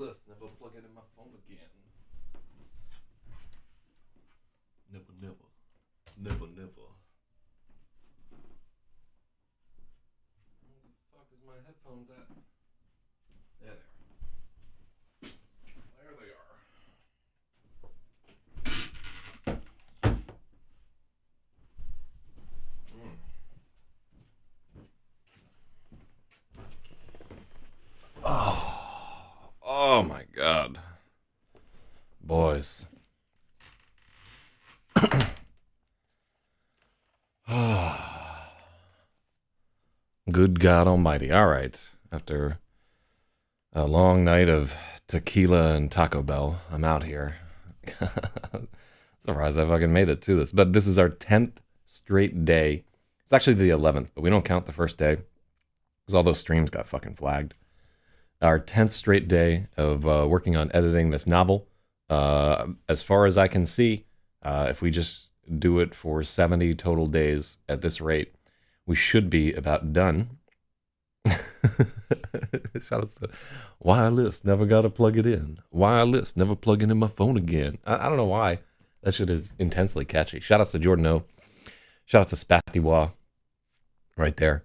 wireless. Never plug it in my phone again. Never, never. Never, never. Where the fuck is my headphones at? There they are. There they are. Oh my God. Boys. Good God Almighty. All right. After a long night of tequila and Taco Bell, I'm out here. Surprised I fucking made it to this. But this is our 10th straight day. It's actually the 11th, but we don't count the first day because all those streams got fucking flagged. Our 10th straight day of working on editing this novel. As far as I can see, if we just do it for 70 total days at this rate, we should be about done. Shout out to wireless, never got to plug it in. Wireless, never plug it in my phone again. I don't know why. That shit is intensely catchy. Shout out to Jordan O. Shout out to Spathiwa right there.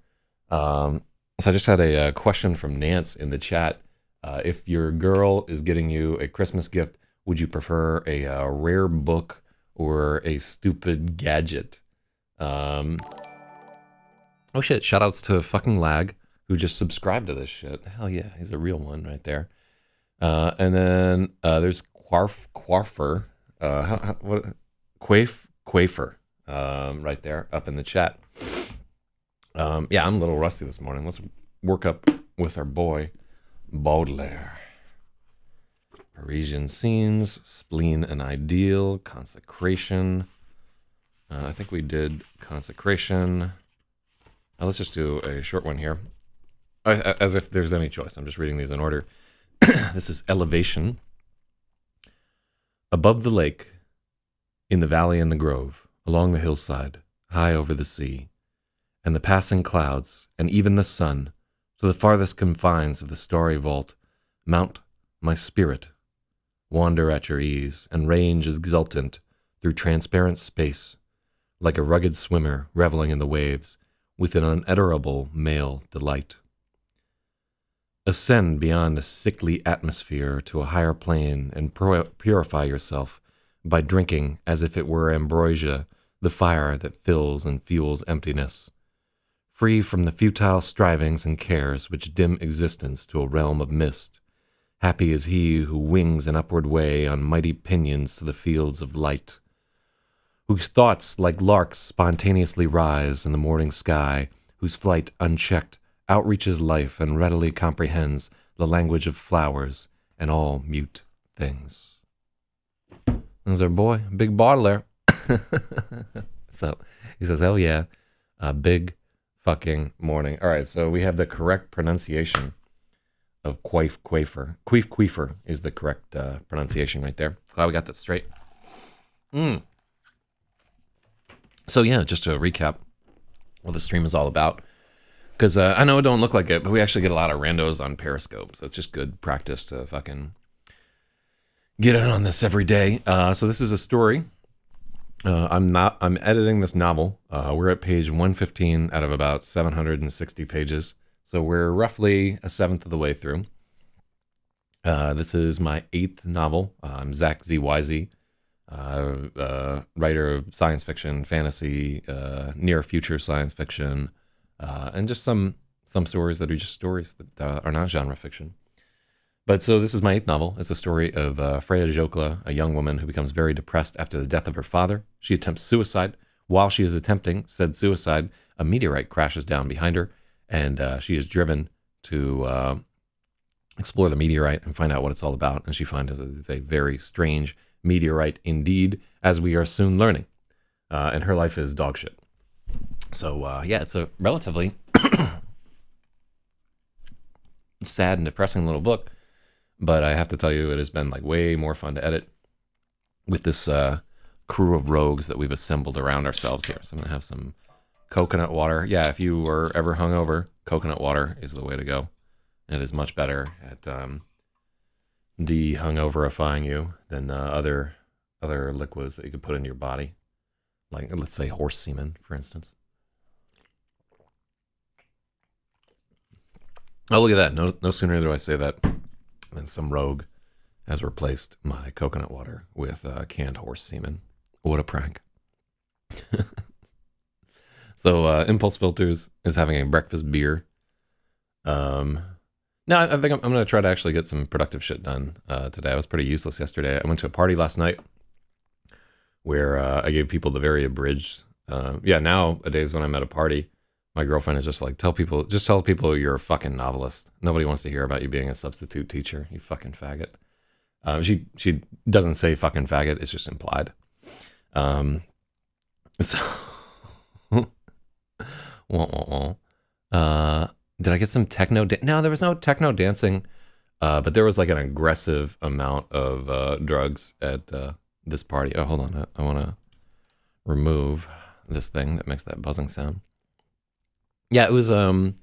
So I just had a question from Nance in the chat. If your girl is getting you a Christmas gift, would you prefer a rare book or a stupid gadget? Oh shit, shoutouts to fucking Lag, who just subscribed to this shit. Hell yeah, he's a real one right there. And then there's Quafer, Quafer, right there up in the chat. Yeah, I'm a little rusty this morning. Let's work up with our boy, Baudelaire. Parisian scenes, spleen and ideal, consecration. I think we did consecration. Let's just do a short one here. As if there's any choice. I'm just reading these in order. This is elevation. Above the lake, in the valley and the grove, along the hillside, high over the sea, and the passing clouds, and even the sun, to the farthest confines of the starry vault, mount my spirit, wander at your ease, and range exultant through transparent space, like a rugged swimmer reveling in the waves, with an unutterable male delight. Ascend beyond the sickly atmosphere to a higher plane and purify yourself by drinking, as if it were ambrosia, the fire that fills and fuels emptiness. Free from the futile strivings and cares which dim existence to a realm of mist, happy is he who wings an upward way on mighty pinions to the fields of light, whose thoughts like larks spontaneously rise in the morning sky, whose flight unchecked outreaches life and readily comprehends the language of flowers and all mute things. There's our boy, Big Baudelaire. So he says, hell yeah, a big fucking morning. All right, so we have the correct pronunciation of Quafer. Queefer is the correct pronunciation right there. Glad we got that straight. So yeah, just to recap what the stream is all about. Because I know it don't look like it, but we actually get a lot of randos on Periscope. So it's just good practice to fucking get in on this every day. So this is a story. I'm editing this novel. We're at page 115 out of about 760 pages. So we're roughly a seventh of the way through. This is my 8th novel. I'm Zach ZYZ, writer of science fiction, fantasy, near future science fiction, and just some stories that are just stories that are not genre fiction. But so this is my 8th novel. It's a story of Freya Jokla, a young woman who becomes very depressed after the death of her father. She attempts suicide. While she is attempting said suicide, a meteorite crashes down behind her, and she is driven to explore the meteorite and find out what it's all about. And she finds it's a very strange meteorite indeed, as we are soon learning. And her life is dog shit. So yeah, it's a relatively sad and depressing little book. But I have to tell you, it has been like way more fun to edit with this crew of rogues that we've assembled around ourselves here. So I'm going to have some coconut water. Yeah, if you were ever hungover, coconut water is the way to go. It is much better at de-hungoverifying you than other liquids that you could put in your body, like let's say horse semen, for instance. Oh, look at that! No sooner do I say that than some rogue has replaced my coconut water with canned horse semen. What a prank! So Impulse Filters is having a breakfast beer. No, I think I'm going to try to actually get some productive shit done today. I was pretty useless yesterday. I went to a party last night where I gave people the very abridged. Nowadays when I'm at a party, my girlfriend is just like, tell people you're a fucking novelist. Nobody wants to hear about you being a substitute teacher, you fucking faggot. She doesn't say fucking faggot, it's just implied. So, did I get some techno? No, there was no techno dancing, but there was like an aggressive amount of drugs at this party. Oh, hold on, I want to remove this thing that makes that buzzing sound. Yeah, it was one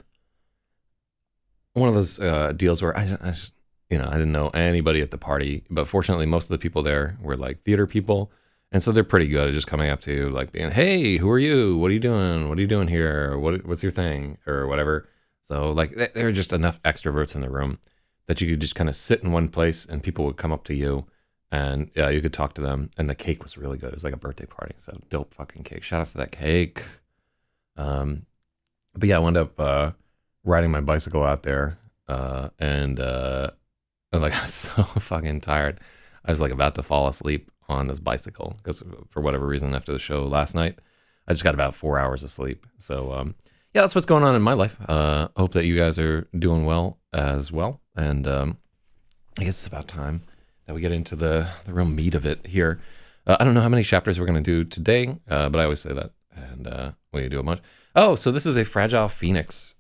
of those deals where I just, I didn't know anybody at the party, but fortunately most of the people there were like theater people, and so they're pretty good at just coming up to you, like being, hey, who are you? What are you doing? What are you doing here? What's your thing? Or whatever. So like there were just enough extroverts in the room that you could just kind of sit in one place and people would come up to you and you could talk to them. And the cake was really good. It was like a birthday party. So dope fucking cake. Shout out to that cake. But yeah, I wound up riding my bicycle out there and I was so fucking tired. I was like about to fall asleep on this bicycle because for whatever reason after the show last night, I just got about 4 hours of sleep. So yeah, that's what's going on in my life. Hope that you guys are doing well as well. And I guess it's about time that we get into the real meat of it here. I don't know how many chapters we're going to do today, but I always say that. And we do a bunch. Oh, so this is a Fragile Phoenix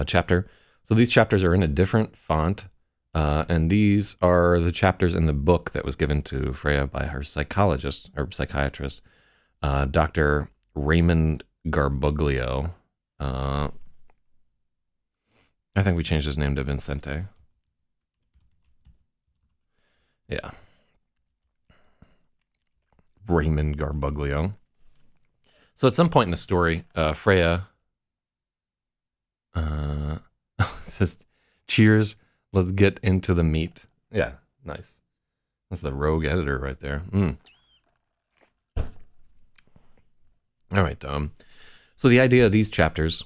chapter. So these chapters are in a different font. And these are the chapters in the book that was given to Freya by her psychiatrist, Dr. Raymond Garbuglio. I think we changed his name to Vincente. Yeah. Raymond Garbuglio. So at some point in the story, Freya says, cheers, let's get into the meat. Yeah, nice. That's the rogue editor right there. All right. So the idea of these chapters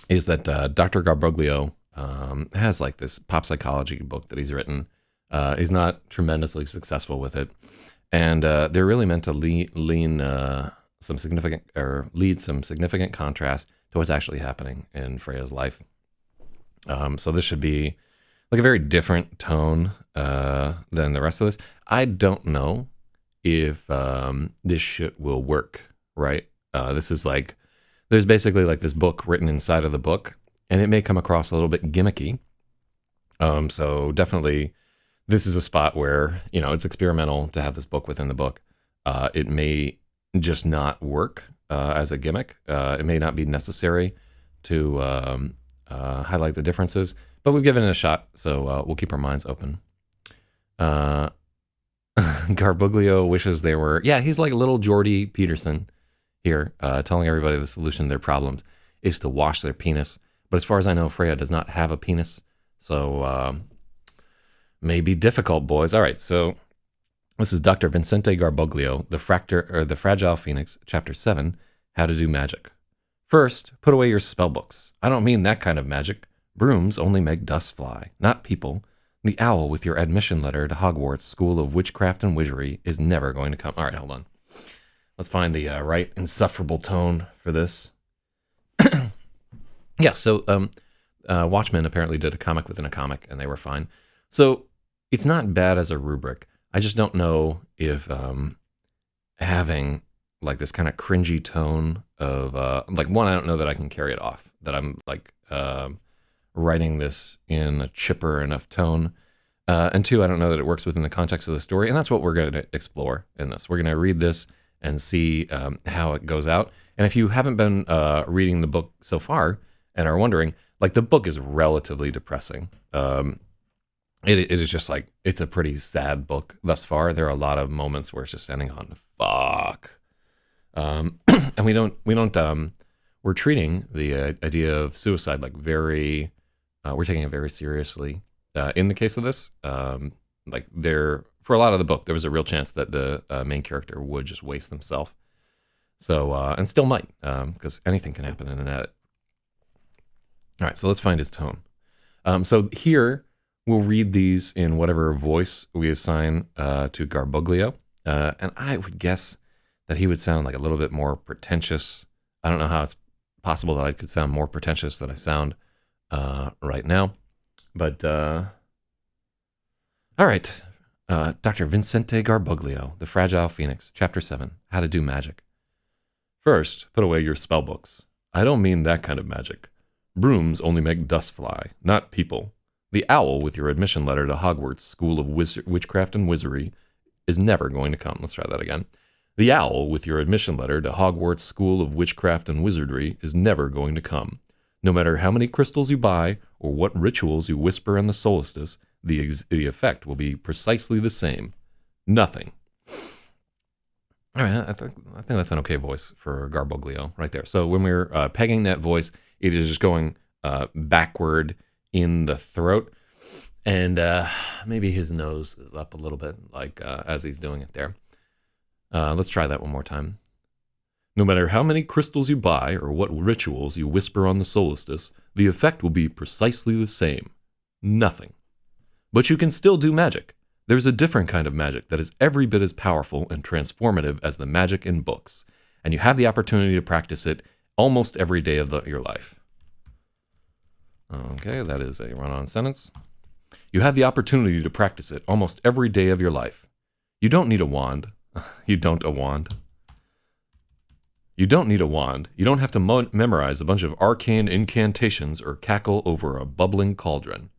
is that Dr. Garbuglio has like this pop psychology book that he's written. He's not tremendously successful with it, and they're really meant to lead some significant contrast to what's actually happening in Freya's life. So this should be like a very different tone than the rest of this. I don't know if this shit will work. Right. This is like, there's basically like this book written inside of the book, and it may come across a little bit gimmicky. So definitely this is a spot where, it's experimental to have this book within the book. It may just not work as a gimmick. It may not be necessary to highlight the differences, but we've given it a shot. So we'll keep our minds open. Garbuglio wishes there were, he's like little Jordy Peterson here, telling everybody the solution to their problems is to wash their penis. But as far as I know, Freya does not have a penis. So may be difficult, boys. All right, so this is Dr. Vincente Garbuglio, the Fragile Phoenix, Chapter 7, How to Do Magic. First, put away your spell books. I don't mean that kind of magic. Brooms only make dust fly, not people. The owl with your admission letter to Hogwarts School of Witchcraft and Wizardry is never going to come. All right, hold on. Let's find the right insufferable tone for this. So Watchmen apparently did a comic within a comic, and they were fine. So it's not bad as a rubric. I just don't know if having like this kind of cringy tone of one, I don't know that I can carry it off. That I'm like writing this in a chipper enough tone. And two, I don't know that it works within the context of the story. And that's what we're going to explore in this. We're going to read this and see how it goes out. And if you haven't been reading the book so far and are wondering, Like the book is relatively depressing. It is just like it's a pretty sad book thus far. There are a lot of moments where it's just ending on fuck, and we're treating the idea of suicide like very, we're taking it very seriously. In the case of this, like there for a lot of the book, there was a real chance that the main character would just waste himself. So and still might, because anything can happen in an edit. All right, so let's find his tone. So here we'll read these in whatever voice we assign to Garboglio, and I would guess that he would sound like a little bit more pretentious. I don't know how it's possible that I could sound more pretentious than I sound right now, but all right. Dr. Vincente Garboglio, The Fragile Phoenix, Chapter 7, How to Do Magic. First, put away your spell books. I don't mean that kind of magic. Brooms only make dust fly, not people. The owl with your admission letter to Hogwarts School of Witchcraft and Wizardry is never going to come. Let's try that again. The owl with your admission letter to Hogwarts School of Witchcraft and Wizardry is never going to come. No matter how many crystals you buy or what rituals you whisper in the solstice, the effect will be precisely the same. Nothing. All right, I think that's an okay voice for Garboglio right there. So when we're pegging that voice, it is just going backward in the throat, and maybe his nose is up a little bit, like as he's doing it there. Let's try that one more time. No matter how many crystals you buy or what rituals you whisper on the solstice, the effect will be precisely the same. Nothing. But you can still do magic. There's a different kind of magic that is every bit as powerful and transformative as the magic in books, and you have the opportunity to practice it almost every day of your life. Okay, that is a run-on sentence. You have the opportunity to practice it almost every day of your life. You don't need a wand. You don't a wand. You don't need a wand. You don't have to memorize a bunch of arcane incantations or cackle over a bubbling cauldron.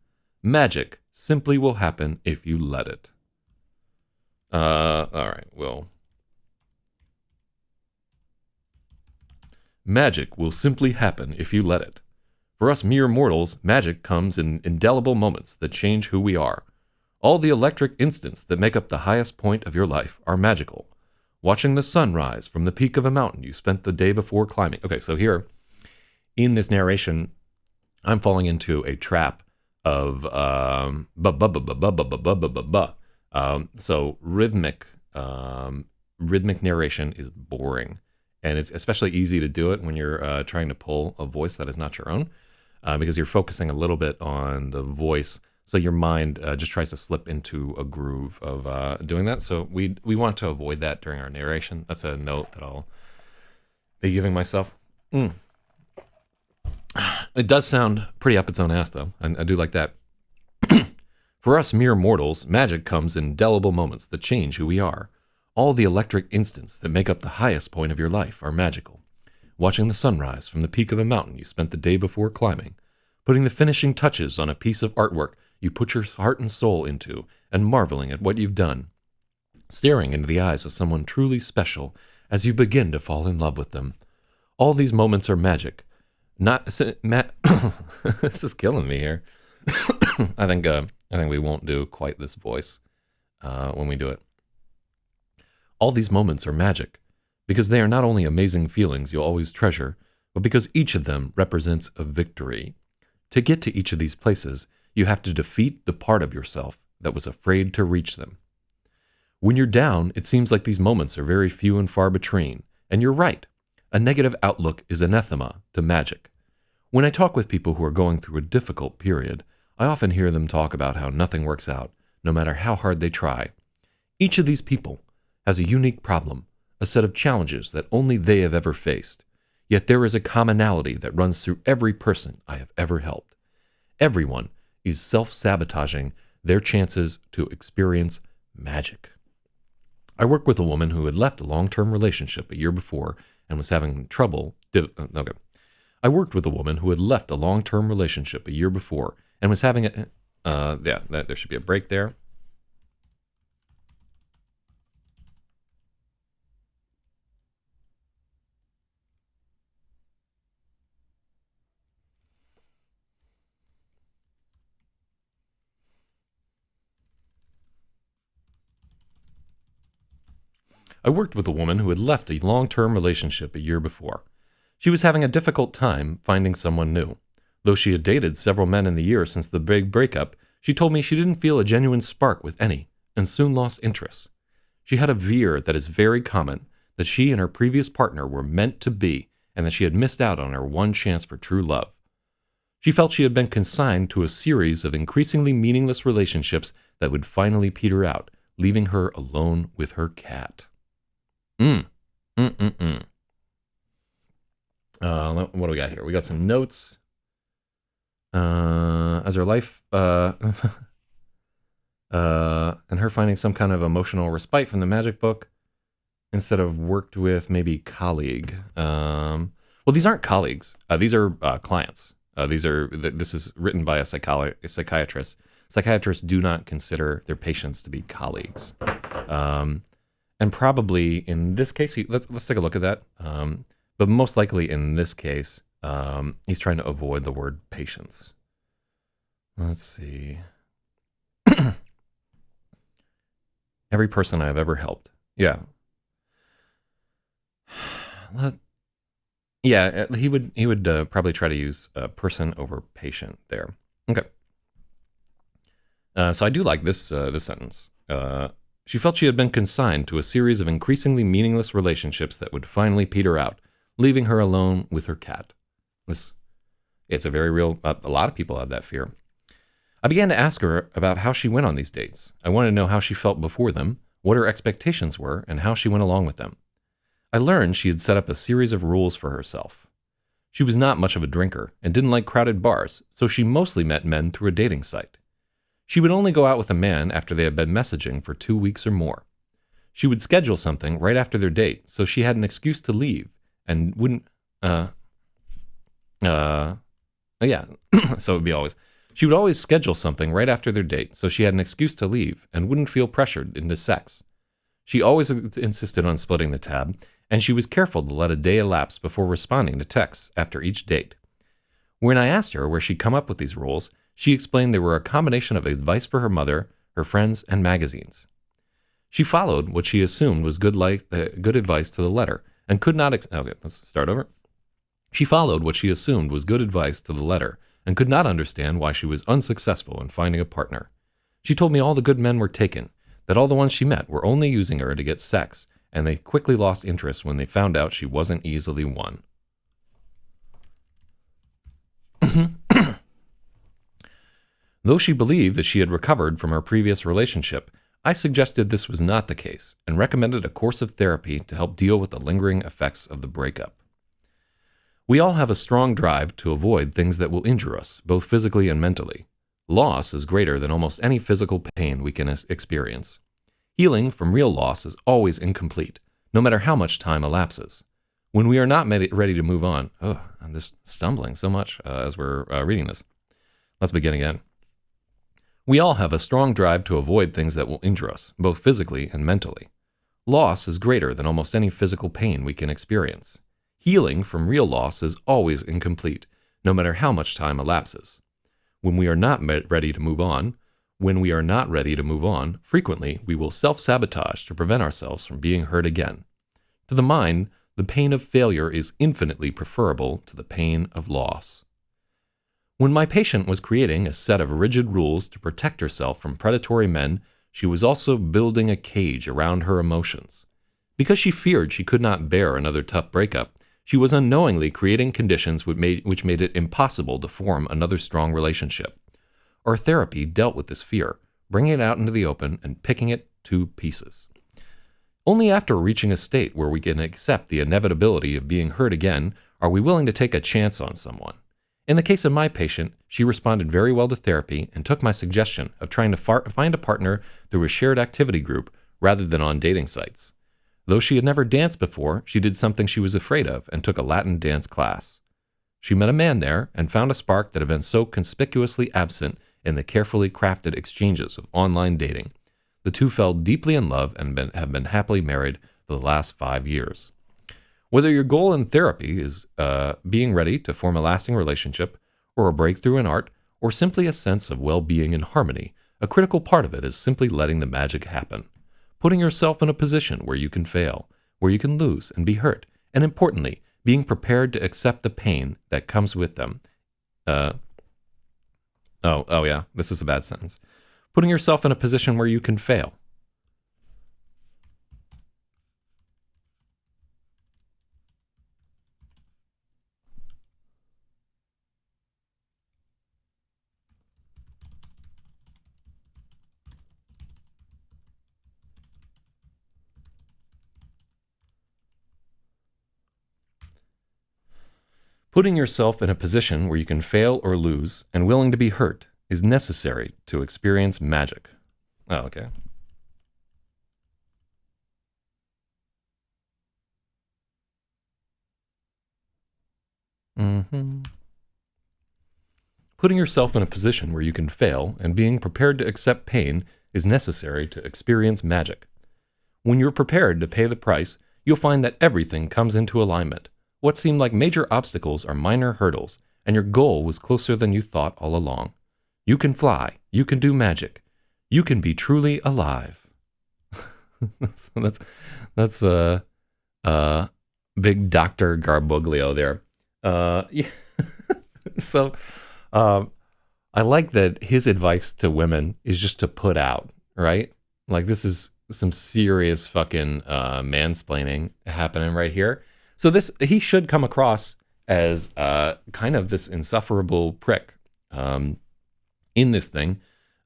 Magic simply will happen if you let it. All right, well. Magic will simply happen if you let it. For us mere mortals, magic comes in indelible moments that change who we are. All the electric instants that make up the highest point of your life are magical. Watching the sun rise from the peak of a mountain you spent the day before climbing. Okay, so here, in this narration, I'm falling into a trap of so rhythmic narration is boring, and it's especially easy to do it when you're trying to pull a voice that is not your own, because you're focusing a little bit on the voice, so your mind just tries to slip into a groove of doing that. So we want to avoid that during our narration. That's a note that I'll be giving myself. It does sound pretty up its own ass, though. I do like that. For us mere mortals, magic comes in indelible moments that change who we are. All the electric instants that make up the highest point of your life are magical. Watching the sunrise from the peak of a mountain you spent the day before climbing. Putting the finishing touches on a piece of artwork you put your heart and soul into, and marveling at what you've done. Staring into the eyes of someone truly special as you begin to fall in love with them. All these moments are magic. This is killing me here. I think we won't do quite this voice when we do it. All these moments are magic, because they are not only amazing feelings you'll always treasure, but because each of them represents a victory. To get to each of these places, you have to defeat the part of yourself that was afraid to reach them. When you're down, it seems like these moments are very few and far between, and you're right. A negative outlook is anathema to magic. When I talk with people who are going through a difficult period, I often hear them talk about how nothing works out, no matter how hard they try. Each of these people has a unique problem, a set of challenges that only they have ever faced. Yet there is a commonality that runs through every person I have ever helped. Everyone is self-sabotaging their chances to experience magic. I worked with a woman who had left a long-term relationship a year before and was having trouble. I worked with a woman who had left a long-term relationship a year before and was having there should be a break there. I worked with a woman who had left a long-term relationship a year before. She was having a difficult time finding someone new. Though she had dated several men in the year since the big breakup, she told me she didn't feel a genuine spark with any, and soon lost interest. She had a veer that is very common, that she and her previous partner were meant to be, and that she had missed out on her one chance for true love. She felt she had been consigned to a series of increasingly meaningless relationships that would finally peter out, leaving her alone with her cat. What do we got here? We got some notes. As her life, and her finding some kind of emotional respite from the magic book instead of worked with maybe colleague. Well, these aren't colleagues. These are clients. This is written by a psychiatrist. Psychiatrists do not consider their patients to be colleagues. And probably in this case, let's take a look at that. But most likely in this case, he's trying to avoid the word patients. Let's see. Every person I've ever helped. Yeah. He would probably try to use person over patient there. Okay. So I do like this sentence. She felt she had been consigned to a series of increasingly meaningless relationships that would finally peter out, leaving her alone with her cat. It's a very real. A lot of people have that fear. I began to ask her about how she went on these dates. I wanted to know how she felt before them, what her expectations were, and how she went along with them. I learned she had set up a series of rules for herself. She was not much of a drinker and didn't like crowded bars, so she mostly met men through a dating site. She would only go out with a man after they had been messaging for 2 weeks or more. She would schedule something right after their date, so she had an excuse to leave and wouldn't. So it would be always. She would always schedule something right after their date, so she had an excuse to leave and wouldn't feel pressured into sex. She always insisted on splitting the tab, and she was careful to let a day elapse before responding to texts after each date. When I asked her where she'd come up with these rules, she explained they were a combination of advice for her mother, her friends, and magazines. She followed what she assumed was good advice to the letter, and could not. Okay, let's start over. She followed what she assumed was good advice to the letter, and could not understand why she was unsuccessful in finding a partner. She told me all the good men were taken, that all the ones she met were only using her to get sex, and they quickly lost interest when they found out she wasn't easily won. Though she believed that she had recovered from her previous relationship, I suggested this was not the case, and recommended a course of therapy to help deal with the lingering effects of the breakup. We all have a strong drive to avoid things that will injure us, both physically and mentally. Loss is greater than almost any physical pain we can experience. Healing from real loss is always incomplete, no matter how much time elapses. When we are not ready to move on, I'm just stumbling so much as we're reading this. Let's begin again. We all have a strong drive to avoid things that will injure us, both physically and mentally. Loss is greater than almost any physical pain we can experience. Healing from real loss is always incomplete, no matter how much time elapses. When we are not ready to move on, frequently we will self-sabotage to prevent ourselves from being hurt again. To the mind, the pain of failure is infinitely preferable to the pain of loss. When my patient was creating a set of rigid rules to protect herself from predatory men, she was also building a cage around her emotions. Because she feared she could not bear another tough breakup, she was unknowingly creating conditions which made it impossible to form another strong relationship. Our therapy dealt with this fear, bringing it out into the open and picking it to pieces. Only after reaching a state where we can accept the inevitability of being hurt again are we willing to take a chance on someone. In the case of my patient, she responded very well to therapy and took my suggestion of trying to find a partner through a shared activity group rather than on dating sites. Though she had never danced before, she did something she was afraid of and took a Latin dance class. She met a man there and found a spark that had been so conspicuously absent in the carefully crafted exchanges of online dating. The two fell deeply in love and have been happily married for the last 5 years. Whether your goal in therapy is being ready to form a lasting relationship, or a breakthrough in art, or simply a sense of well-being and harmony, a critical part of it is simply letting the magic happen. putting yourself in a position where you can fail, where you can lose and be hurt, and importantly, being prepared to accept the pain that comes with them. Oh yeah, this is a bad sentence. Putting yourself in a position where you can fail. Putting yourself in a position where you can fail or lose and willing to be hurt is necessary to experience magic. Oh, okay. Putting yourself in a position where you can fail and being prepared to accept pain is necessary to experience magic. When you're prepared to pay the price, you'll find that everything comes into alignment. What seemed like major obstacles are minor hurdles, and your goal was closer than you thought all along. You can fly. You can do magic. You can be truly alive. So that's big Dr. Garbuglio there. Yeah. So I like that his advice to women is just to put out, right? Like this is some serious fucking mansplaining happening right here. So he should come across as kind of this insufferable prick in this thing,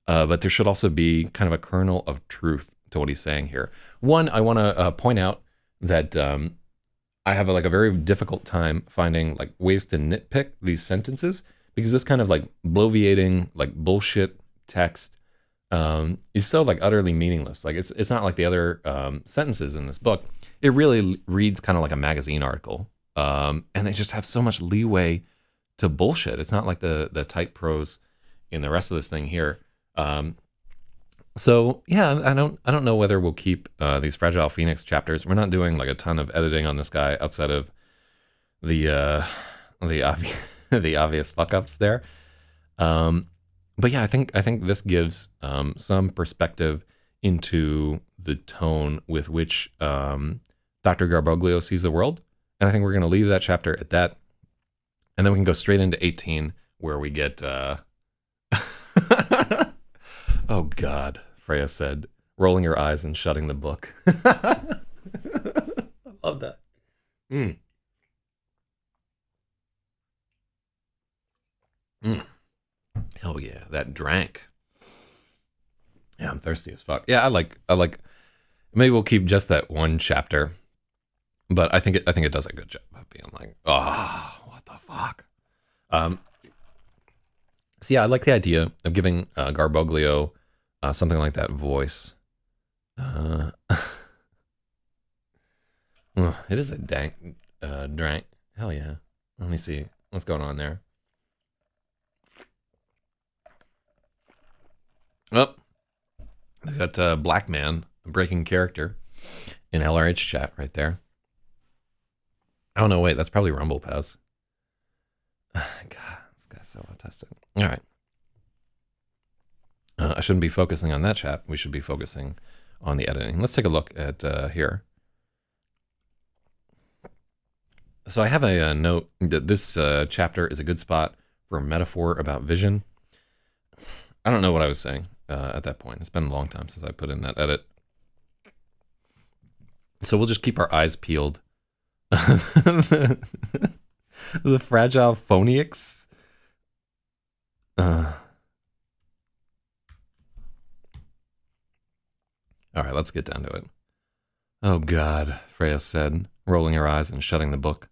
but there should also be kind of a kernel of truth to what he's saying here. One, I want to point out that I have a very difficult time finding like ways to nitpick these sentences because this kind of like bloviating like bullshit text is so like utterly meaningless. Like it's not like the other sentences in this book. It really reads kind of like a magazine article, and they just have so much leeway to bullshit. It's not like the tight prose in the rest of this thing here. So yeah, I don't know whether we'll keep these Fragile Phoenix chapters. We're not doing like a ton of editing on this guy outside of the the obvious fuck ups there. But yeah, I think this gives some perspective into the tone with which Dr. Garbuglio sees the world. And I think we're going to leave that chapter at that. And then we can go straight into 18 where we get... Oh, God, Freya said, rolling her eyes and shutting the book. I love that. Hell yeah, that drank. Yeah, I'm thirsty as fuck. Yeah, I like. Maybe we'll keep just that one chapter, but I think it does a good job of being like, oh, what the fuck. So yeah, I like the idea of giving Garbuglio something like that voice. It is a dank drank. Hell yeah. Let me see what's going on there. Oh, we got Black Man breaking character in LRH chat right there. Oh no, wait, that's probably Rumble Pez. God, this guy's so autistic. All right. I shouldn't be focusing on that chat. We should be focusing on the editing. Let's take a look at here. So I have a note that this chapter is a good spot for a metaphor about vision. I don't know what I was saying at that point. It's been a long time since I put in that edit. So we'll just keep our eyes peeled. The fragile phonics. All right, let's get down to it. Oh, God, Freya said, rolling her eyes and shutting the book.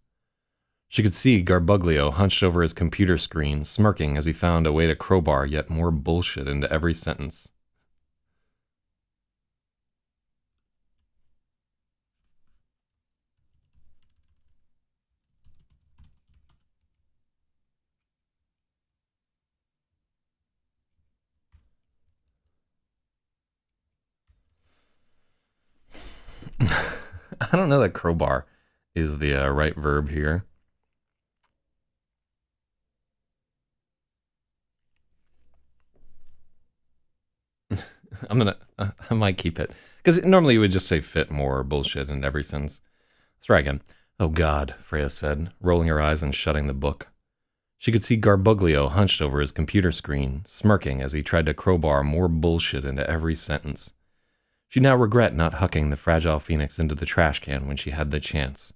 She could see Garbuglio hunched over his computer screen, smirking as he found a way to crowbar yet more bullshit into every sentence. I don't know that crowbar is the right verb here. I might keep it. Because normally you would just say fit more or bullshit in every sentence. Let's try again. Oh God, Freya said, rolling her eyes and shutting the book. She could see Garbuglio hunched over his computer screen, smirking as he tried to crowbar more bullshit into every sentence. She now regret not hucking the fragile phoenix into the trash can when she had the chance.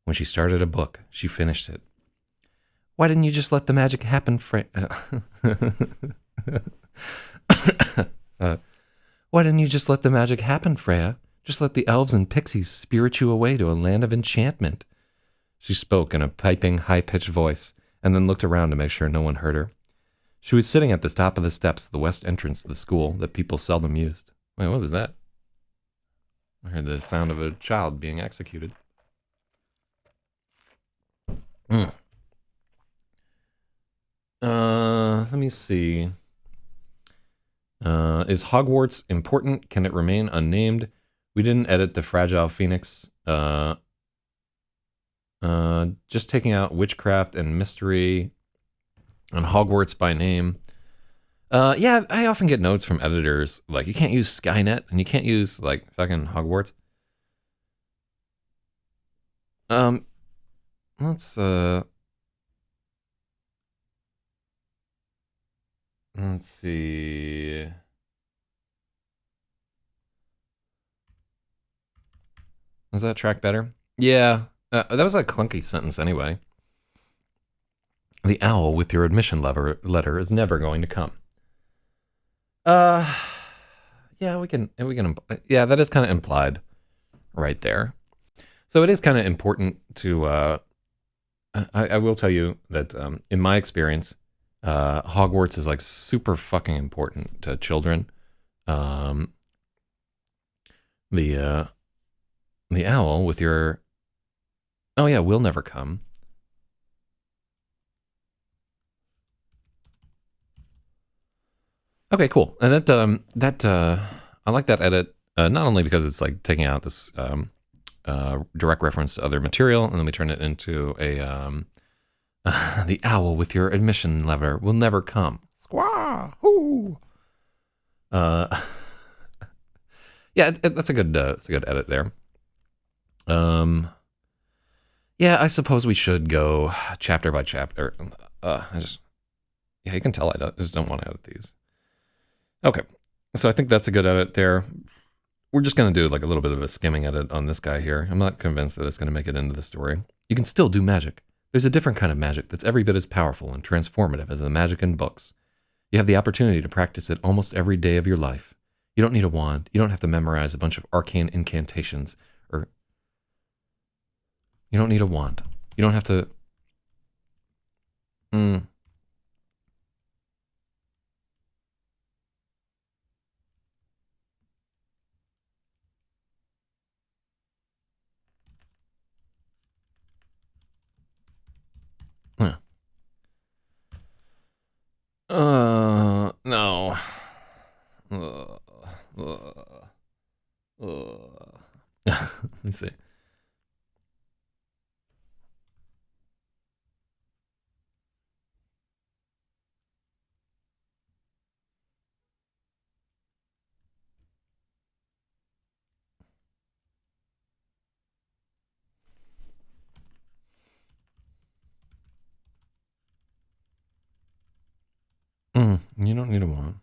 When she started a book, she finished it. Why didn't you just let the magic happen, Freya? Why didn't you just let the magic happen, Freya? Just let the elves and pixies spirit you away to a land of enchantment. She spoke in a piping, high-pitched voice, and then looked around to make sure no one heard her. She was sitting at the top of the steps of the west entrance of the school that people seldom used. Wait, what was that? I heard the sound of a child being executed. Let me see. Is Hogwarts important? Can it remain unnamed? We didn't edit the fragile phoenix. Just taking out witchcraft and mystery on Hogwarts by name. Yeah, I often get notes from editors like you can't use Skynet and you can't use like fucking Hogwarts. Let's see. Does that track better? Yeah, that was a clunky sentence anyway. The owl with your admission letter is never going to come. Yeah, we can. Yeah, that is kind of implied right there. So it is kind of important to. I will tell you that in my experience, Hogwarts is like super fucking important to children. The owl with your. Oh yeah, will never come. Okay, cool. And that I like that edit not only because it's like taking out this direct reference to other material, and then we turn it into a the owl with your admission letter will never come. Squaw! Hoo! Yeah, that's a good edit there. Yeah, I suppose we should go chapter by chapter. You can tell I just don't want to edit these. Okay, so I think that's a good edit there. We're just going to do like a little bit of a skimming edit on this guy here. I'm not convinced that it's going to make it into the story. You can still do magic. There's a different kind of magic that's every bit as powerful and transformative as the magic in books. You have the opportunity to practice it almost every day of your life. You don't need a wand. You don't have to memorize a bunch of arcane incantations. Or you don't need a wand. You don't have to... No. Let's see. You don't need a wand.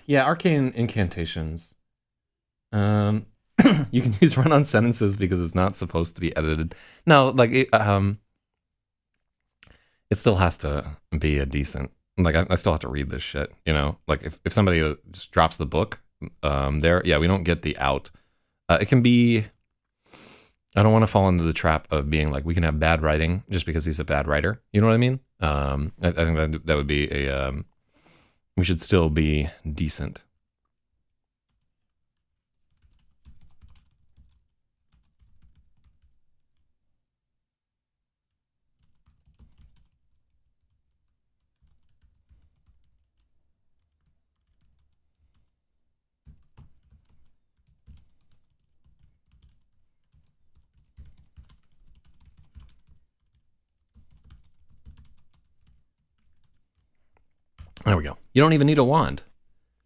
Yeah, arcane incantations. You can use run-on sentences because it's not supposed to be edited. No, like it still has to be a decent. Like I still have to read this shit. You know, like if somebody just drops the book, there, yeah, we don't get the out. It can be. I don't want to fall into the trap of being like we can have bad writing just because he's a bad writer. You know what I mean? I think that would be a. We should still be decent. There we go. You don't even need a wand.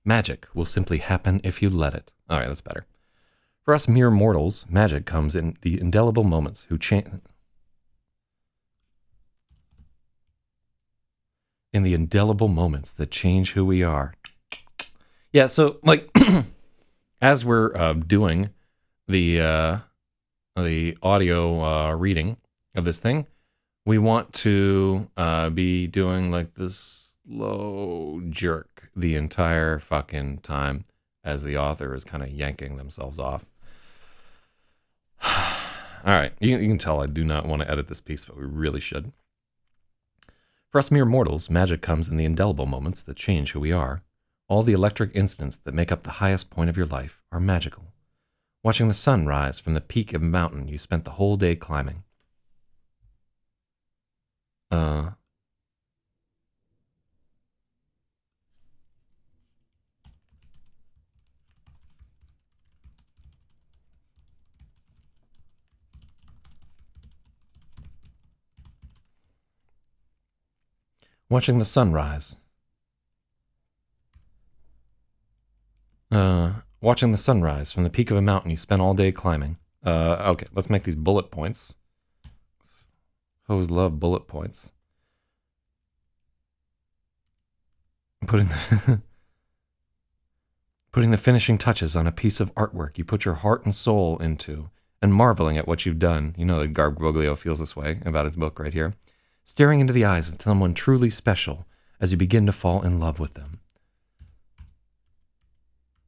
Magic will simply happen if you let it. All right, that's better. For us mere mortals, magic comes in the indelible moments who change. In the indelible moments that change who we are. Yeah, so like, as we're doing the audio reading of this thing, we want to be doing like this slow jerk the entire fucking time as the author is kind of yanking themselves off. All right, you can tell I do not want to edit this piece, but we really should. For us mere mortals, magic comes in the indelible moments that change who we are. All the electric instants that make up the highest point of your life are magical. Watching the sun rise from the peak of a mountain you spent the whole day climbing. Watching the sun rise. Watching the sunrise from the peak of a mountain you spent all day climbing. Okay, let's make these bullet points. Hoes love bullet points. Putting the finishing touches on a piece of artwork you put your heart and soul into, and marveling at what you've done. You know that Garboglio feels this way about his book right here. Staring into the eyes of someone truly special as you begin to fall in love with them.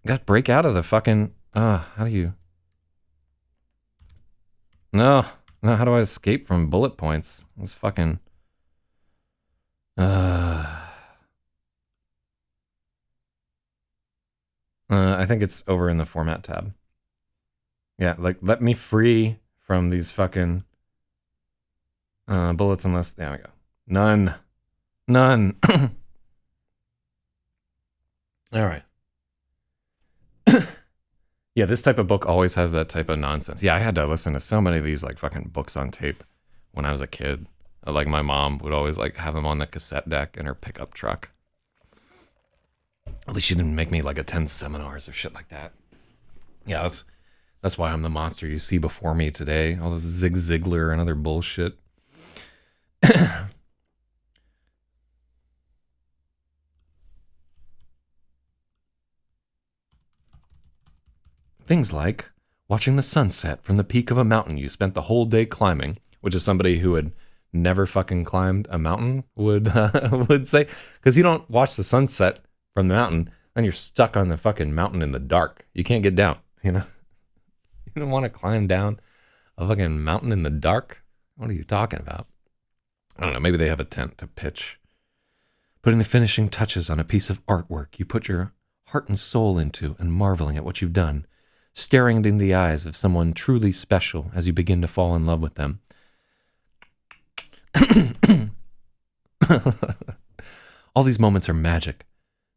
Got break out of the fucking... how do you... No, how do I escape from bullet points? It's fucking... I think it's over in the format tab. Yeah, like, let me free from these fucking bullets unless... There we go. None. All right. Yeah, this type of book always has that type of nonsense. Yeah, I had to listen to so many of these like fucking books on tape when I was a kid. Like my mom would always like have them on the cassette deck in her pickup truck. At least she didn't make me like attend seminars or shit like that. Yeah, that's why I'm the monster you see before me today. All this Zig Ziglar and other bullshit. Things like watching the sunset from the peak of a mountain you spent the whole day climbing, which is somebody who had never fucking climbed a mountain would say. Because you don't watch the sunset from the mountain, then you're stuck on the fucking mountain in the dark. You can't get down, you know? You don't want to climb down a fucking mountain in the dark? What are you talking about? I don't know, maybe they have a tent to pitch. Putting the finishing touches on a piece of artwork you put your heart and soul into and marveling at what you've done. Staring into the eyes of someone truly special as you begin to fall in love with them. All these moments are magic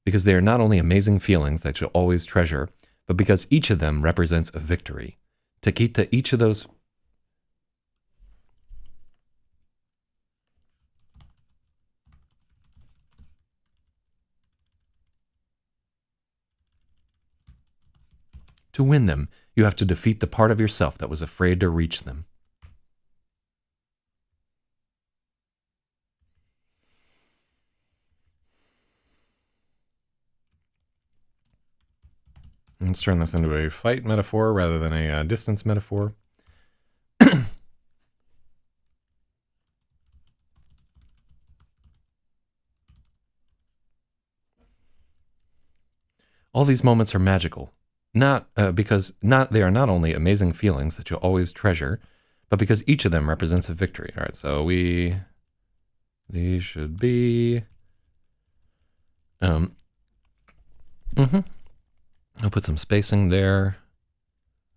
because they are not only amazing feelings that you'll always treasure, but because each of them represents a victory. Takita, each of those... To win them, you have to defeat the part of yourself that was afraid to reach them. Let's turn this into a fight metaphor rather than a distance metaphor. All these moments are magical. Because they are not only amazing feelings that you'll always treasure, but because each of them represents a victory. All right, so these should be, I'll put some spacing there.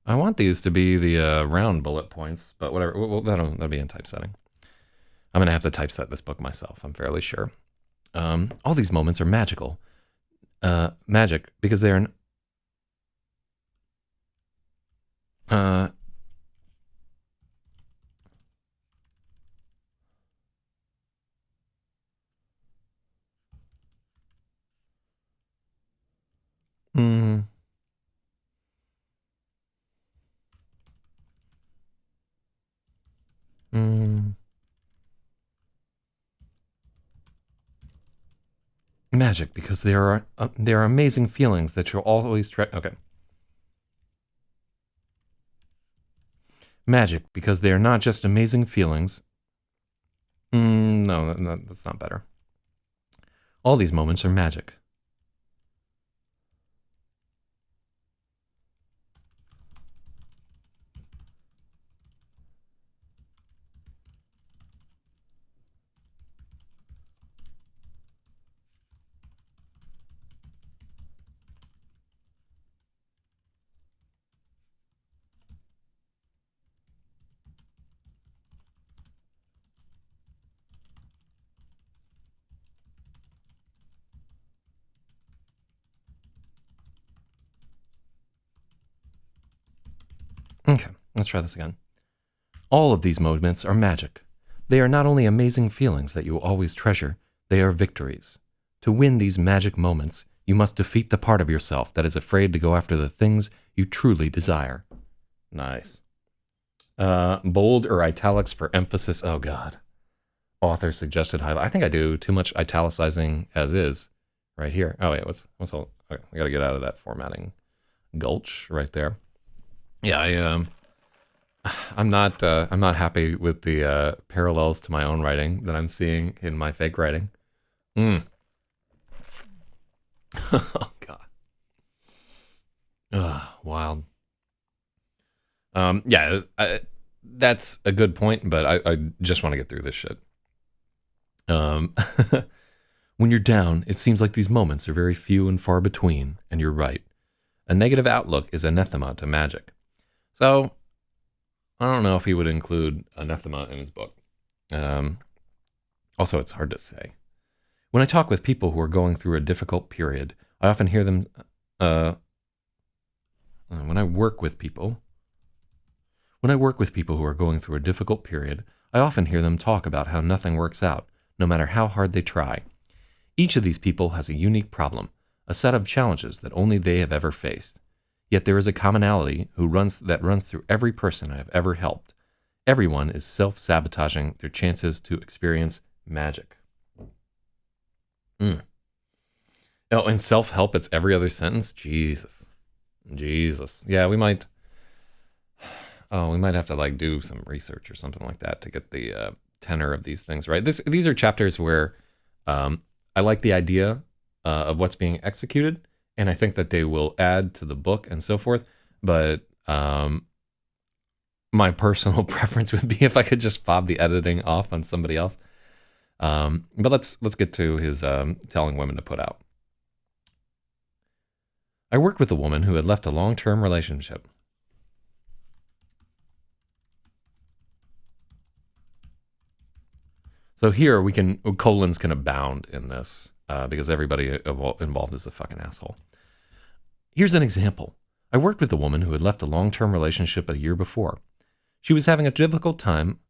I want these to be the round bullet points, but whatever. Well, that'll be in typesetting. I'm gonna have to typeset this book myself. I'm fairly sure. All these moments are magical. Magic because they are. Mm, mm. Magic, because there are amazing feelings that you'll always try. Okay. Magic, because they are not just amazing feelings. No, that's not better. All these moments are magic. Okay, let's try this again. All of these moments are magic. They are not only amazing feelings that you will always treasure, they are victories. To win these magic moments, you must defeat the part of yourself that is afraid to go after the things you truly desire. Nice. Bold or italics for emphasis. Oh, God. Author suggested highlight. I think I do too much italicizing as is right here. Oh, wait, what's all? Okay, I got to get out of that formatting gulch right there. Yeah, I'm not happy with the parallels to my own writing that I'm seeing in my fake writing. Mm. Oh God. Wild. Yeah, that's a good point, but I just want to get through this shit. Um, when you're down, it seems like these moments are very few and far between, and you're right. A negative outlook is anathema to magic. So I don't know if he would include anathema in his book. Um, Also, it's hard to say. When I talk with people who are going through a difficult period, I often hear them. Uh, when I work with people, when I work with people who are going through a difficult period, I often hear them talk about how nothing works out, no matter how hard they try. Each of these people has a unique problem, a set of challenges that only they have ever faced. Yet there is a commonality that runs through every person I have ever helped. Everyone is self-sabotaging their chances to experience magic. Mm. Oh, and self-help, it's every other sentence? Jesus. Jesus. Yeah, we might have to like do some research or something like that to get the tenor of these things right. These are chapters where I like the idea of what's being executed, and I think that they will add to the book and so forth. But my personal preference would be if I could just fob the editing off on somebody else. But let's get to his telling women to put out. I worked with a woman who had left a long-term relationship. So here colons can abound in this because everybody involved is a fucking asshole. Here's an example. I worked with a woman who had left a long-term relationship a year before. She was having a difficult time.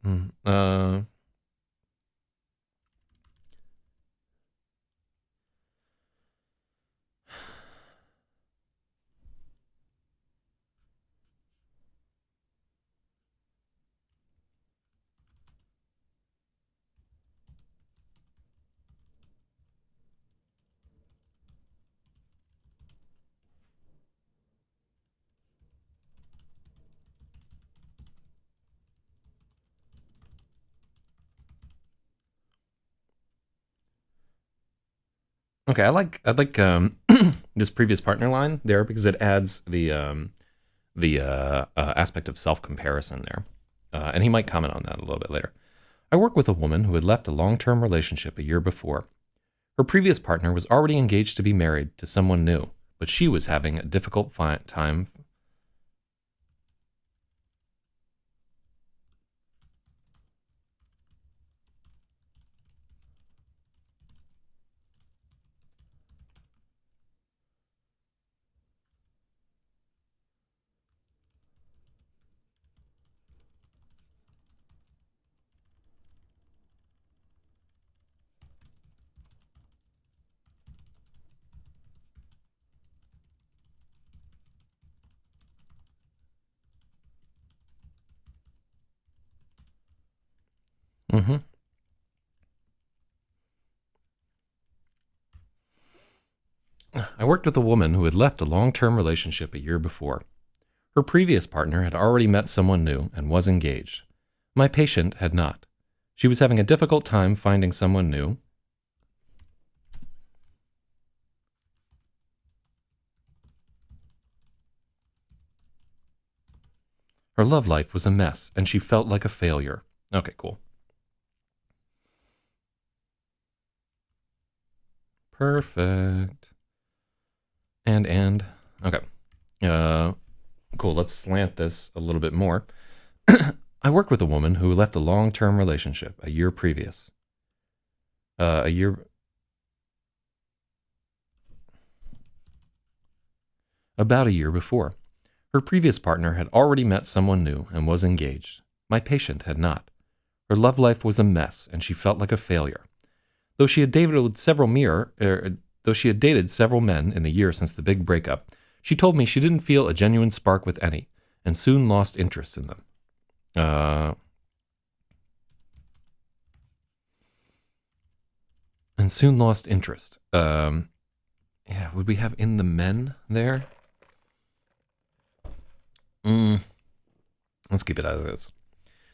Mm, okay, I like this previous partner line there because it adds the aspect of self-comparison there, and he might comment on that a little bit later. I work with a woman who had left a long-term relationship a year before. Her previous partner was already engaged to be married to someone new, but she was having a difficult time. Mm-hmm. I worked with a woman who had left a long-term relationship a year before. Her previous partner had already met someone new and was engaged. My patient had not. She was having a difficult time finding someone new. Her love life was a mess, and she felt like a failure. Okay, cool. Perfect. And. Okay. Uh, cool. Let's slant this a little bit more. I worked with a woman who left a long-term relationship a year previous. A year. About a year before. Her previous partner had already met someone new and was engaged. My patient had not. Her love life was a mess, and she felt like a failure. Though she had dated several men in the year since the big breakup, she told me she didn't feel a genuine spark with any, and soon lost interest in them. And soon lost interest. Yeah, would we have in the men there? Let's keep it out of this.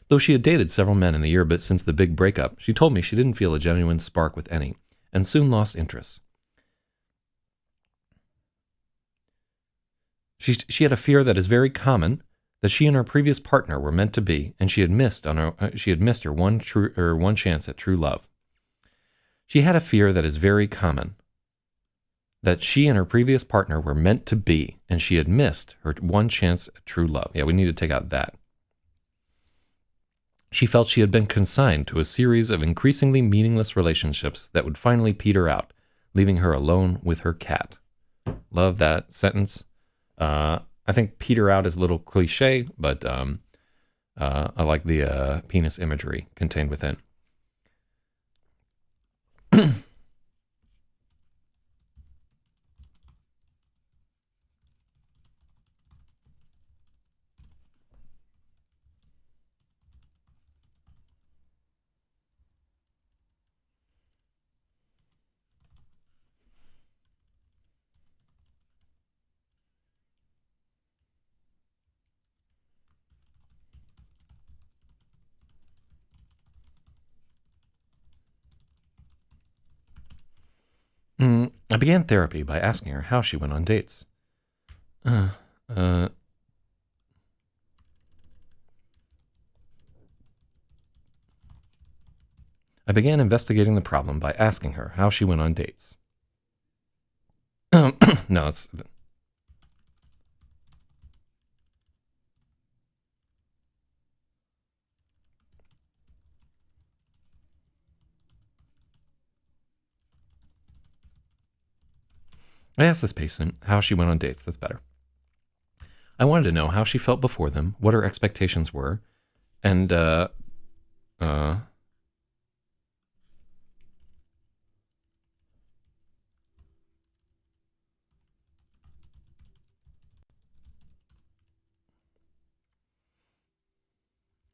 Though she had dated several men in the year but since the big breakup, she told me she didn't feel a genuine spark with any, and soon lost interest. She had a fear that is very common, that she and her previous partner were meant to be, and she had missed her one chance at true love. She had a fear that is very common, that she and her previous partner were meant to be, and she had missed her one chance at true love. Yeah, we need to take out that. She felt she had been consigned to a series of increasingly meaningless relationships that would finally peter out, leaving her alone with her cat. Love that sentence. I think peter out is a little cliche, but I like the penis imagery contained within. I began therapy by asking her how she went on dates. I began investigating the problem by asking her how she went on dates. No, it's. I asked this patient how she went on dates. That's better. I wanted to know how she felt before them, what her expectations were, and there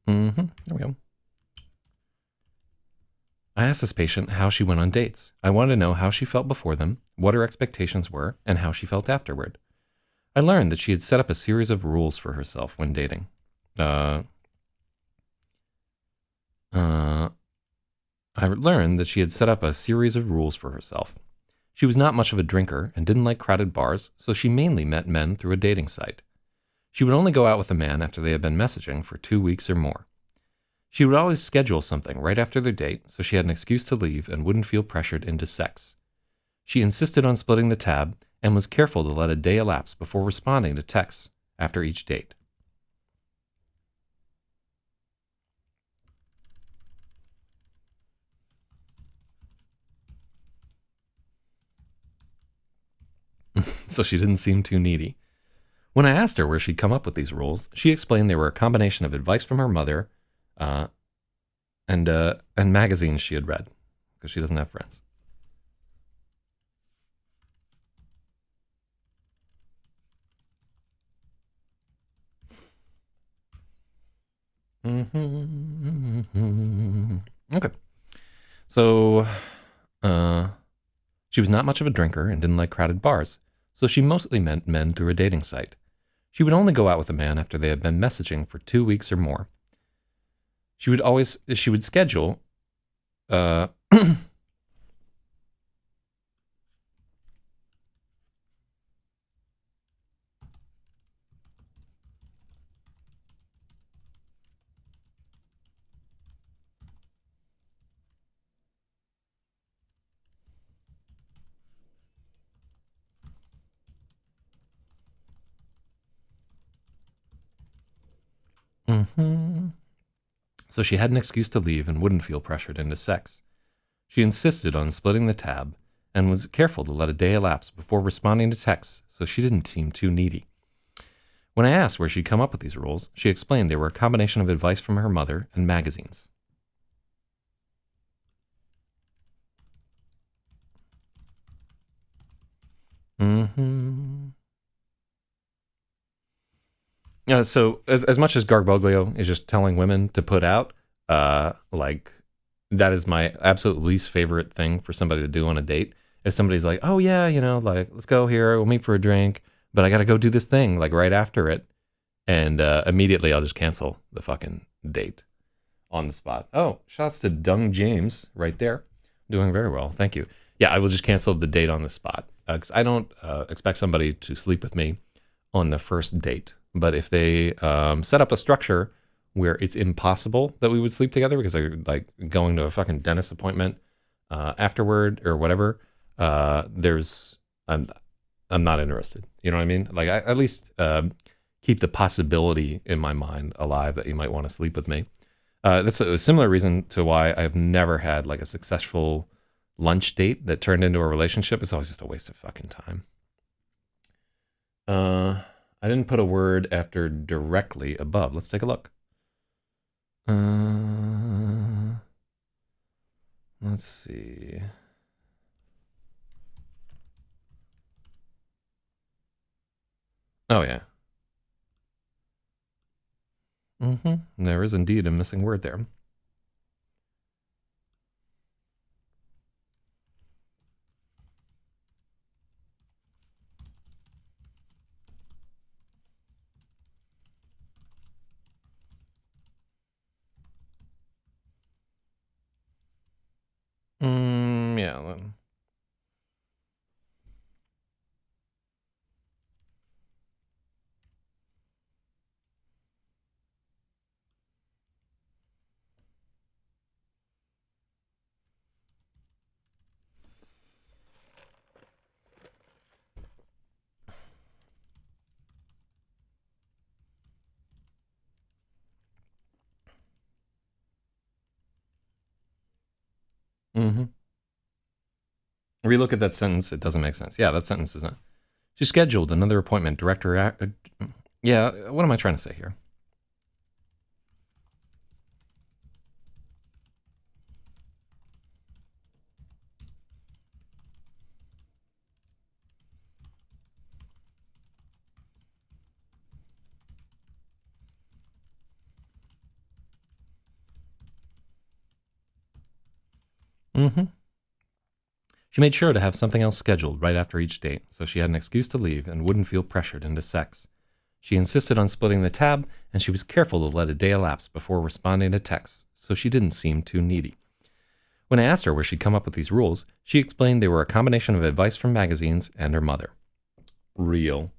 we go. I asked this patient how she went on dates. I wanted to know how she felt before them, what her expectations were, and how she felt afterward. I learned that she had set up a series of rules for herself when dating. I learned that she had set up a series of rules for herself. She was not much of a drinker and didn't like crowded bars, so she mainly met men through a dating site. She would only go out with a man after they had been messaging for 2 weeks or more. She would always schedule something right after their date so she had an excuse to leave and wouldn't feel pressured into sex. She insisted on splitting the tab and was careful to let a day elapse before responding to texts after each date. So she didn't seem too needy. When I asked her where she'd come up with these rules, she explained they were a combination of advice from her mother and magazines she had read, because she doesn't have friends. Okay. So, uh, she was not much of a drinker and didn't like crowded bars, so she mostly met men through a dating site. She would only go out with a man after they had been messaging for 2 weeks or more. She would schedule, uh, mhm. So she had an excuse to leave and wouldn't feel pressured into sex. She insisted on splitting the tab and was careful to let a day elapse before responding to texts so she didn't seem too needy. When I asked where she'd come up with these rules, she explained they were a combination of advice from her mother and magazines. Mm-hmm. So as much as Garboglio is just telling women to put out, like that is my absolute least favorite thing for somebody to do on a date. If somebody's like, "Oh yeah, like let's go here, we'll meet for a drink, but I got to go do this thing like right after it," and immediately I'll just cancel the fucking date on the spot. Oh, shouts to Dung James right there, doing very well, thank you. Yeah, I will just cancel the date on the spot because I don't expect somebody to sleep with me on the first date. But if they set up a structure where it's impossible that we would sleep together because they're like going to a fucking dentist appointment afterward or whatever, there's I'm not interested. You know what I mean? Like I at least keep the possibility in my mind alive that you might want to sleep with me. That's a similar reason to why I've never had like a successful lunch date that turned into a relationship. It's always just a waste of fucking time. I didn't put a word after directly above. Let's take a look. Let's see. Oh, yeah. There is indeed a missing word there. Yeah. Mm-hmm. Relook at that sentence. It doesn't make sense. Yeah, that sentence is not. She scheduled another appointment. Yeah, what am I trying to say here? Mm-hmm. She made sure to have something else scheduled right after each date, so she had an excuse to leave and wouldn't feel pressured into sex. She insisted on splitting the tab, and she was careful to let a day elapse before responding to texts, so she didn't seem too needy. When I asked her where she'd come up with these rules, she explained they were a combination of advice from magazines and her mother. Real.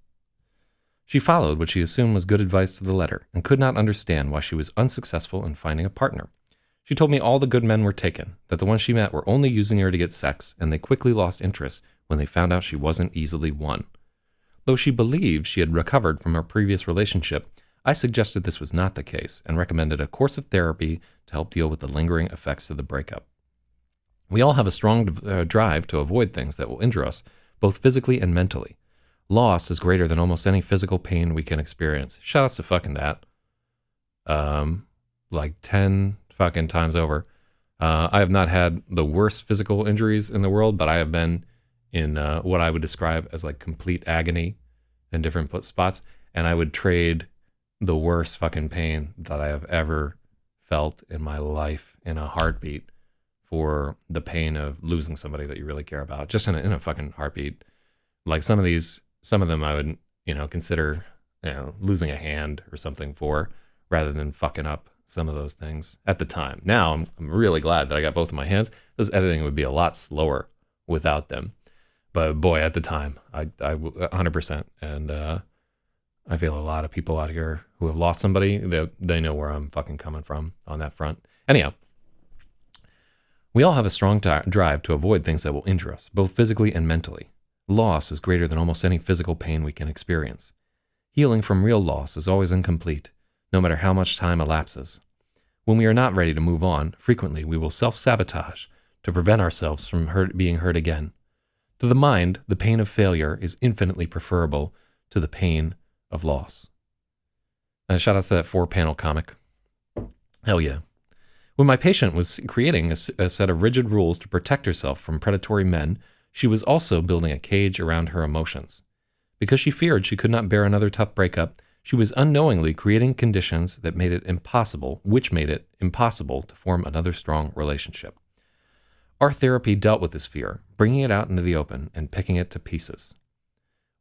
She followed what she assumed was good advice to the letter and could not understand why she was unsuccessful in finding a partner. She told me all the good men were taken, that the ones she met were only using her to get sex, and they quickly lost interest when they found out she wasn't easily won. Though she believed she had recovered from her previous relationship, I suggested this was not the case and recommended a course of therapy to help deal with the lingering effects of the breakup. We all have a strong drive to avoid things that will injure us, both physically and mentally. Loss is greater than almost any physical pain we can experience. Shout outs to fucking that. Like 10 fucking times over. I have not had the worst physical injuries in the world, but I have been in what I would describe as like complete agony in different spots. And I would trade the worst fucking pain that I have ever felt in my life in a heartbeat for the pain of losing somebody that you really care about, just in a fucking heartbeat. Like some of them I would, consider, losing a hand or something for, rather than fucking up some of those things at the time. Now I'm really glad that I got both of my hands. This editing would be a lot slower without them. But boy, at the time, I 100%. And I feel a lot of people out here who have lost somebody, they know where I'm fucking coming from on that front. Anyhow, we all have a strong drive to avoid things that will injure us, both physically and mentally. Loss is greater than almost any physical pain we can experience. Healing from real loss is always incomplete, no matter how much time elapses. When we are not ready to move on, frequently we will self-sabotage to prevent ourselves from being hurt again. To the mind, the pain of failure is infinitely preferable to the pain of loss. Shout out to that 4-panel comic. Hell yeah. When my patient was creating a set of rigid rules to protect herself from predatory men, she was also building a cage around her emotions. Because she feared she could not bear another tough breakup, she was unknowingly creating conditions that made it impossible to form another strong relationship. Our therapy dealt with this fear, bringing it out into the open and picking it to pieces.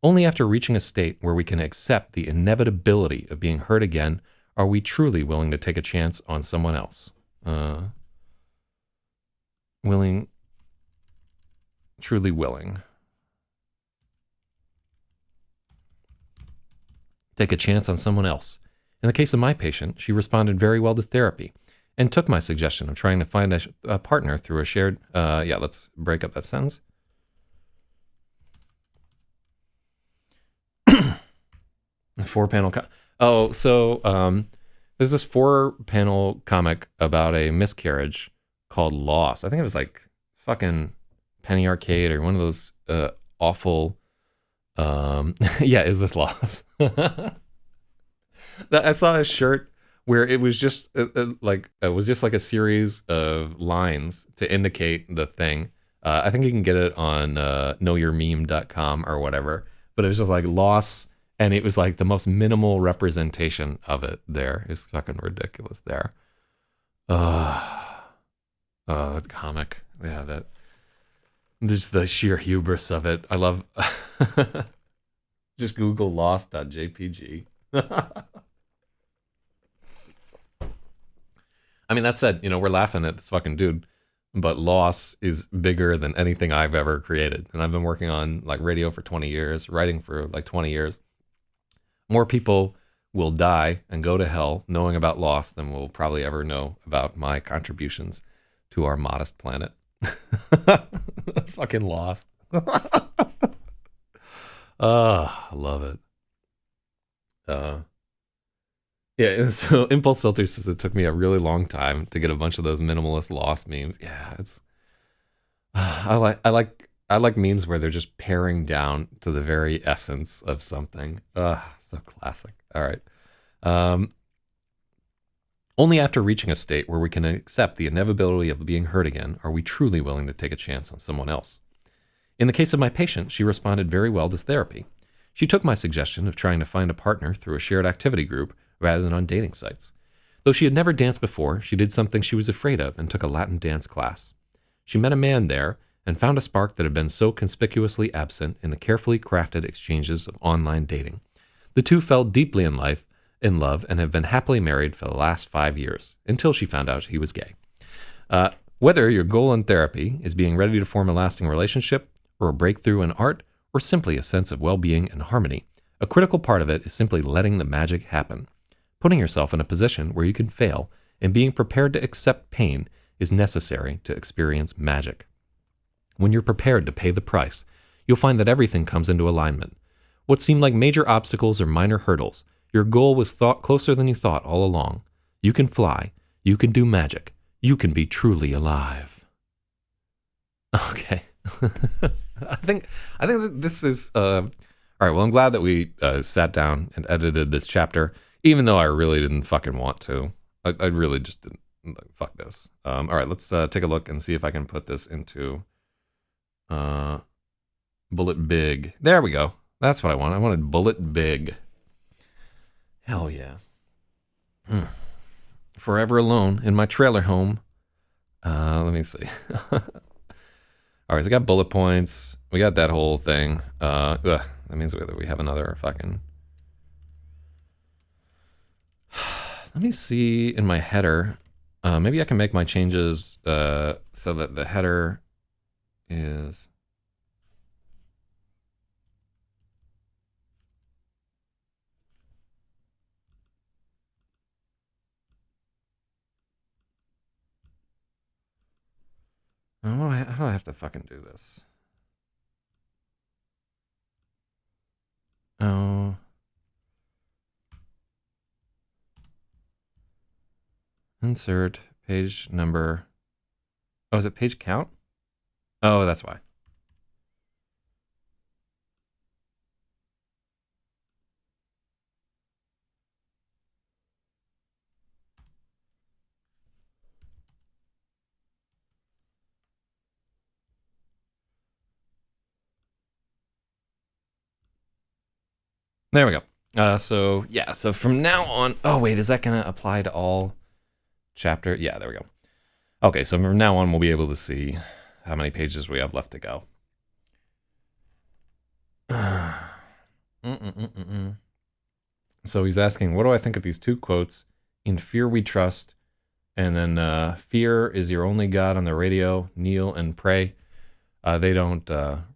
Only after reaching a state where we can accept the inevitability of being hurt again are we truly willing to take a chance on someone else. Truly willing. Take a chance on someone else. In the case of my patient, she responded very well to therapy and took my suggestion of trying to find a partner through a shared... let's break up that sentence. Four-panel... there's this 4-panel comic about a miscarriage called Lost. I think it was like fucking Penny Arcade or one of those awful... Is this Lost? I saw a shirt where it was just like a series of lines to indicate the thing. I think you can get it on knowyourmeme.com or whatever. But it was just like Lost, and it was like the most minimal representation of it there. It's fucking ridiculous there. That comic. Yeah, just the sheer hubris of it. I love... Just Google lost.jpg. I mean, that said, we're laughing at this fucking dude, but loss is bigger than anything I've ever created. And I've been working on like radio for 20 years, writing for like 20 years. More people will die and go to hell knowing about loss than we'll probably ever know about my contributions to our modest planet. Fucking lost. I love it. So Impulse Filter says it took me a really long time to get a bunch of those minimalist Lost memes. Yeah, it's I like memes where they're just paring down to the very essence of something. So classic. All right. Only after reaching a state where we can accept the inevitability of being hurt again are we truly willing to take a chance on someone else. In the case of my patient, she responded very well to therapy. She took my suggestion of trying to find a partner through a shared activity group rather than on dating sites. Though she had never danced before, she did something she was afraid of and took a Latin dance class. She met a man there and found a spark that had been so conspicuously absent in the carefully crafted exchanges of online dating. The two fell deeply in love, and have been happily married for the last 5 years, until she found out he was gay. Whether your goal in therapy is being ready to form a lasting relationship, or a breakthrough in art, or simply a sense of well-being and harmony, a critical part of it is simply letting the magic happen. Putting yourself in a position where you can fail and being prepared to accept pain is necessary to experience magic. When you're prepared to pay the price, you'll find that everything comes into alignment. What seemed like major obstacles or minor hurdles, your goal was thought closer than you thought all along. You can fly. You can do magic. You can be truly alive. Okay. I think that this is all right. Well, I'm glad that we sat down and edited this chapter, even though I really didn't fucking want to. I really just didn't. Fuck this. All right, let's take a look and see if I can put this into bullet big. There we go. That's what I want. I wanted bullet big. Hell yeah. forever alone in my trailer home. Let me see. All right, so we got bullet points. We got that whole thing. That means we have another fucking... Let me see in my header. Maybe I can make my changes so that the header is... How do I have to fucking do this? Oh. Insert page number. Oh, is it page count? Oh, that's why. There we go. So from now on, oh wait, is that gonna apply to all chapter? Yeah, there we go. Okay, so from now on, we'll be able to see how many pages we have left to go. So he's asking, what do I think of these two quotes? In fear we trust, and then fear is your only god on the radio, kneel and pray. They don't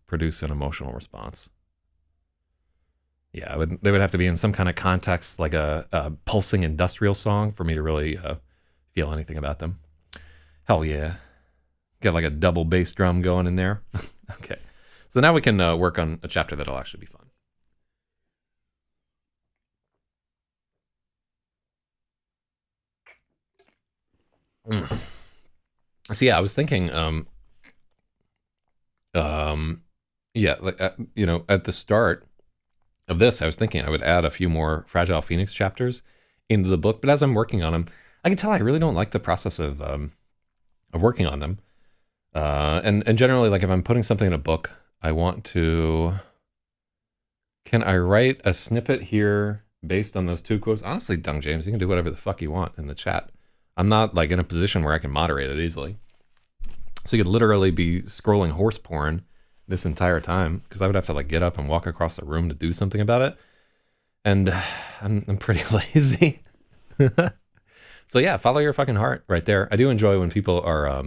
produce an emotional response. Yeah, they would have to be in some kind of context, like a pulsing industrial song, for me to really feel anything about them. Hell yeah. Got like a double bass drum going in there. Okay. So now we can work on a chapter that'll actually be fun. So yeah, I was thinking, yeah, like at the start of this, I was thinking I would add a few more Fragile Phoenix chapters into the book, but as I'm working on them, I can tell I really don't like the process of working on them. And generally, like if I'm putting something in a book, I want to... Can I write a snippet here based on those two quotes? Honestly, Dung James, you can do whatever the fuck you want in the chat. I'm not like in a position where I can moderate it easily. So you could literally be scrolling horse porn this entire time, because I would have to like get up and walk across the room to do something about it. And I'm pretty lazy. So yeah, follow your fucking heart right there. I do enjoy when people are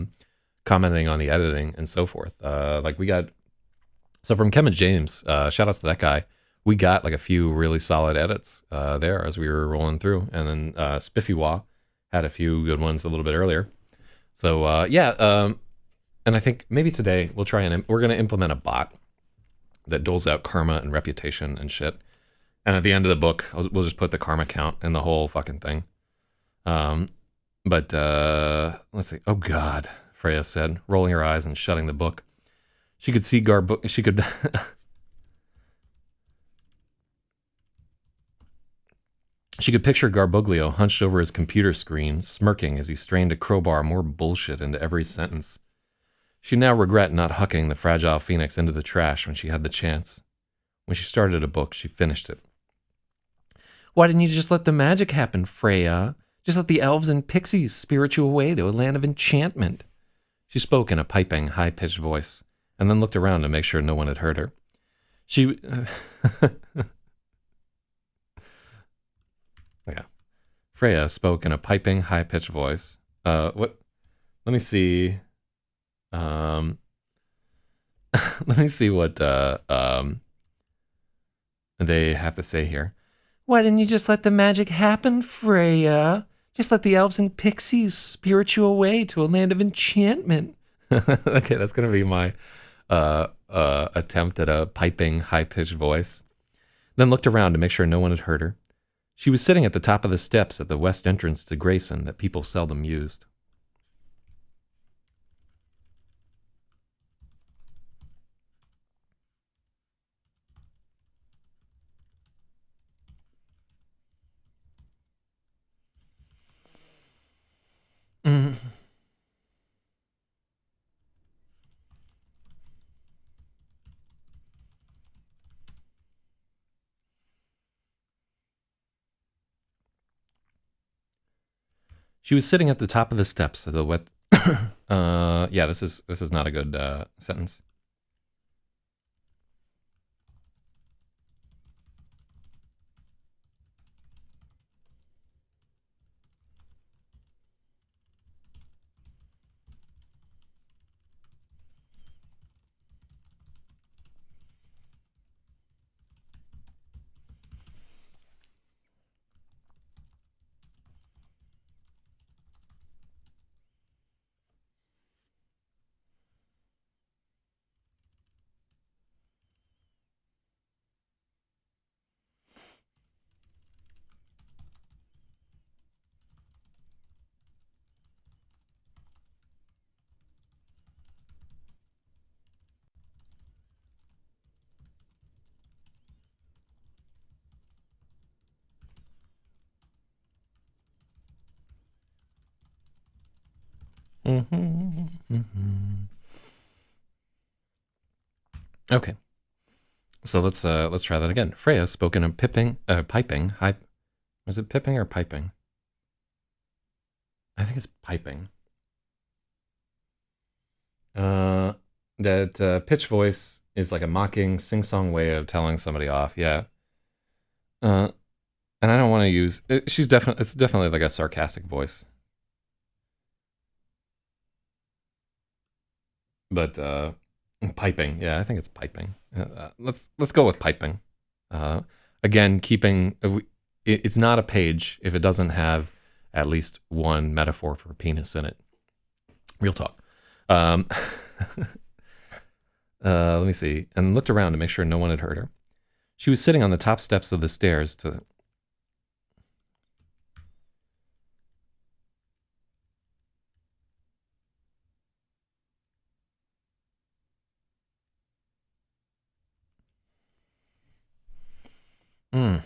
commenting on the editing and so forth. Like we got, so from Kevin James, shout outs to that guy. We got like a few really solid edits there as we were rolling through. And then Spiffy Wah had a few good ones a little bit earlier. So yeah, and I think maybe today we'll try and we're going to implement a bot that doles out karma and reputation and shit. And at the end of the book, we'll just put the karma count and the whole fucking thing. But let's see. Oh God, Freya said, rolling her eyes and shutting the book. She could see she could she could picture Garbuglio hunched over his computer screen, smirking as he strained to crowbar more bullshit into every sentence. She now regret not hucking the Fragile Phoenix into the trash when she had the chance. When she started a book, she finished it. Why didn't you just let the magic happen, Freya? Just let the elves and pixies spirit you away to a land of enchantment. She spoke in a piping, high-pitched voice, and then looked around to make sure no one had heard her. She... yeah. Freya spoke in a piping, high-pitched voice. What? Let me see... let me see what they have to say here. Why didn't you just let the magic happen, Freya? Just let the elves and pixies spirit you away to a land of enchantment. Okay, that's going to be my attempt at a piping, high-pitched voice. Then looked around to make sure no one had heard her. She was sitting at the top of the steps at the west entrance to Grayson that people seldom used. She was sitting at the top of the steps of the wet. Yeah, this is not a good sentence. Okay, so let's try that again. Freya spoke in a piping. Hi, was it pipping or piping? I think it's piping. That pitch voice is like a mocking, sing-song way of telling somebody off. Yeah. And I don't want to use. It's definitely like a sarcastic voice. But piping. Yeah, I think it's piping. Let's go with piping. Uh, Again, keeping. It's not a page if it doesn't have at least one metaphor for penis in it. Real talk. Um, let me see. And looked around to make sure no one had heard her. She was sitting on the top steps of the stairs to. Hmm.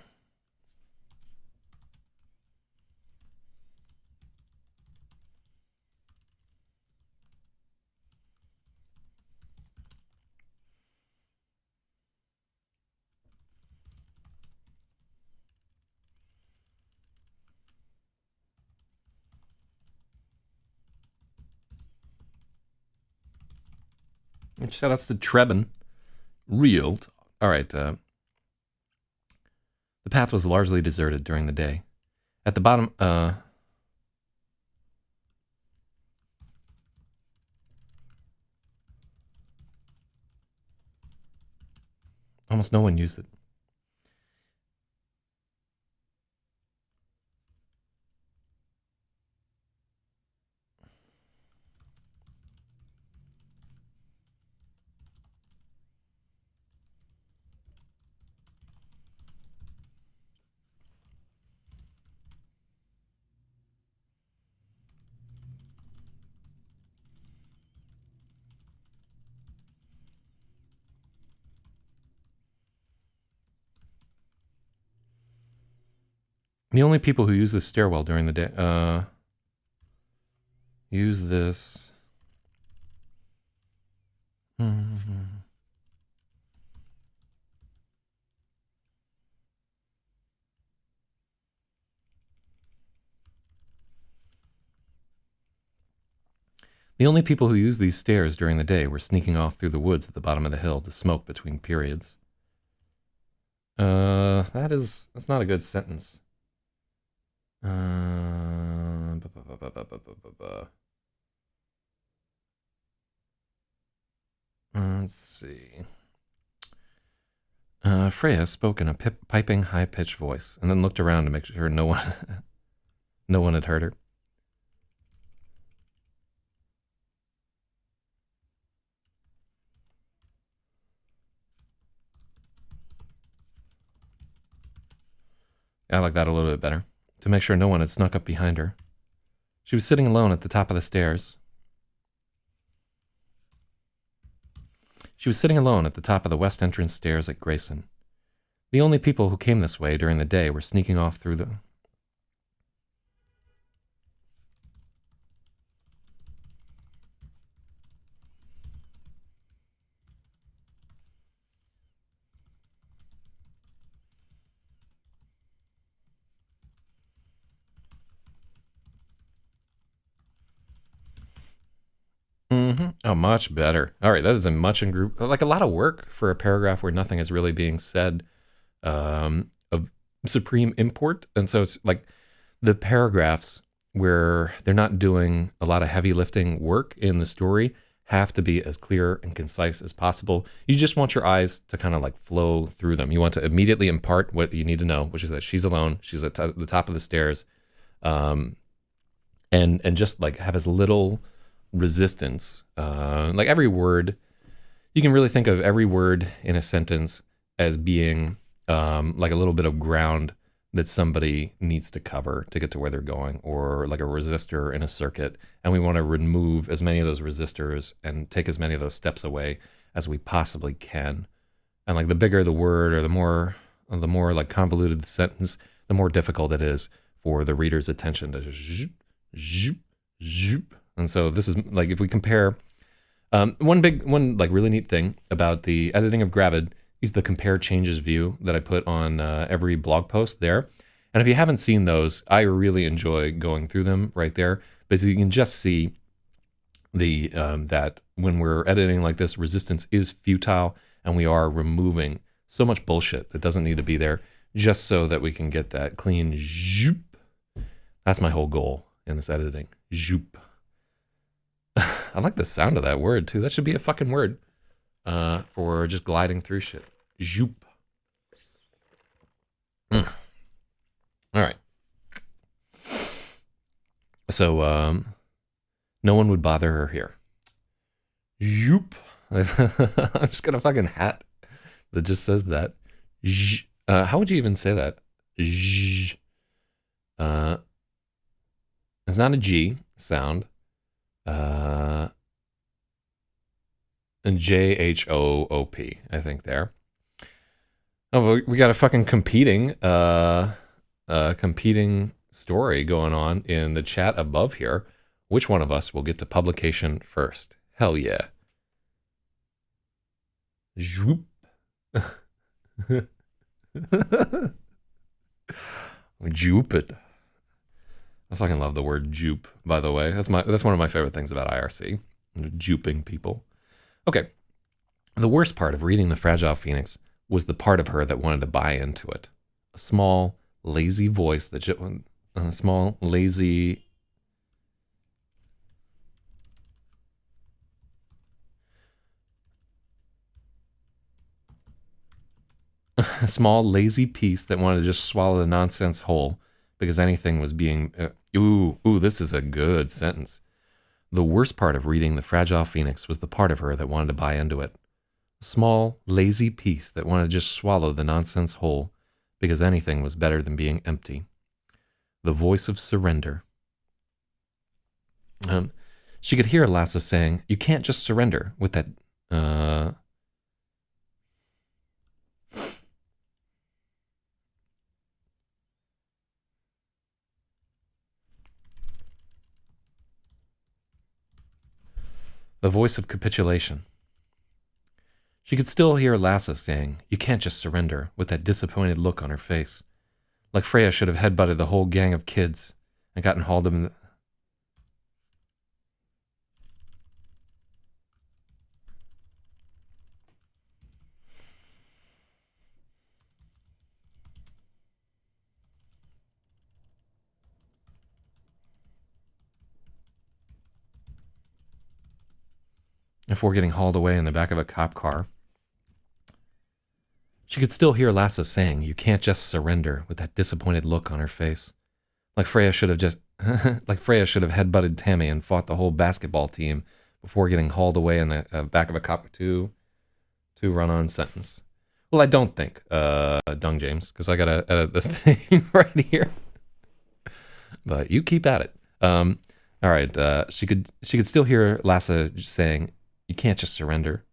Shout outs to Trebin. Real. All right. The path was largely deserted during the day. At the bottom, almost no one used it. The only people who use this stairwell during the day, use this. The only people who used these stairs during the day were sneaking off through the woods at the bottom of the hill to smoke between periods. That's not a good sentence. Let's see. Freya spoke in a piping, high-pitched voice, and then looked around to make sure no one had heard her. I like that a little bit better. To make sure no one had snuck up behind her. She was sitting alone at the top of the stairs. She was sitting alone at the top of the west entrance stairs at Grayson. The only people who came this way during the day were sneaking off through the... Oh, much better. All right, that is a much in group, like a lot of work for a paragraph where nothing is really being said of supreme import. And so it's like the paragraphs where they're not doing a lot of heavy lifting work in the story have to be as clear and concise as possible. You just want your eyes to kind of like flow through them. You want to immediately impart what you need to know, which is that she's alone. She's at the top of the stairs. And just like have as little resistance. Like every word, you can really think of every word in a sentence as being like a little bit of ground that somebody needs to cover to get to where they're going, or like a resistor in a circuit. And we want to remove as many of those resistors and take as many of those steps away as we possibly can. And like the bigger the word, or the more like convoluted the sentence, the more difficult it is for the reader's attention to zhoop, zhoop, zhoop. And so this is like, if we compare one like really neat thing about the editing of GRAVID is the compare changes view that I put on every blog post there. And if you haven't seen those, I really enjoy going through them right there, because you can just see the that when we're editing like this, resistance is futile, and we are removing so much bullshit that doesn't need to be there, just so that we can get that clean zoop. That's my whole goal in this editing. Zoop. I like the sound of that word too. That should be a fucking word for just gliding through shit. Zoop. All right. So no one would bother her here. Zoop. I just got a fucking hat that just says that. How would you even say that? It's not a G sound. And JHOOP, I think there. Oh, we got a fucking competing story going on in the chat above here. Which one of us will get to publication first? Hell yeah. Zoop. Jupe it. I fucking love the word jupe, by the way. That's one of my favorite things about IRC. Juping people. Okay. The worst part of reading The Fragile Phoenix was the part of her that wanted to buy into it. A small, lazy voice that a small, lazy a small, lazy piece that wanted to just swallow the nonsense whole because anything was being this is a good sentence. The worst part of reading The Fragile Phoenix was the part of her that wanted to buy into it. A small, lazy piece that wanted to just swallow the nonsense whole because anything was better than being empty. The voice of surrender. She could hear Lassa saying, "You can't just surrender," with that the voice of capitulation. She could still hear Lassa saying, "You can't just surrender," with that disappointed look on her face. Like Freya should have headbutted the whole gang of kids and gotten hauled in. Before getting hauled away in the back of a cop car. She could still hear Lassa saying, "You can't just surrender," with that disappointed look on her face. Like Freya should have headbutted Tammy and fought the whole basketball team before getting hauled away in the back of a cop two run-on sentence. Well, I don't think, Dung James, because I gotta edit this thing right here. But you keep at it. All right. She could still hear Lassa saying, "You can't just surrender."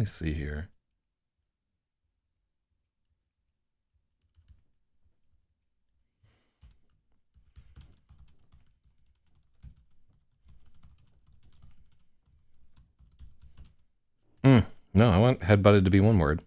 me see here. No, I want headbutted to be one word.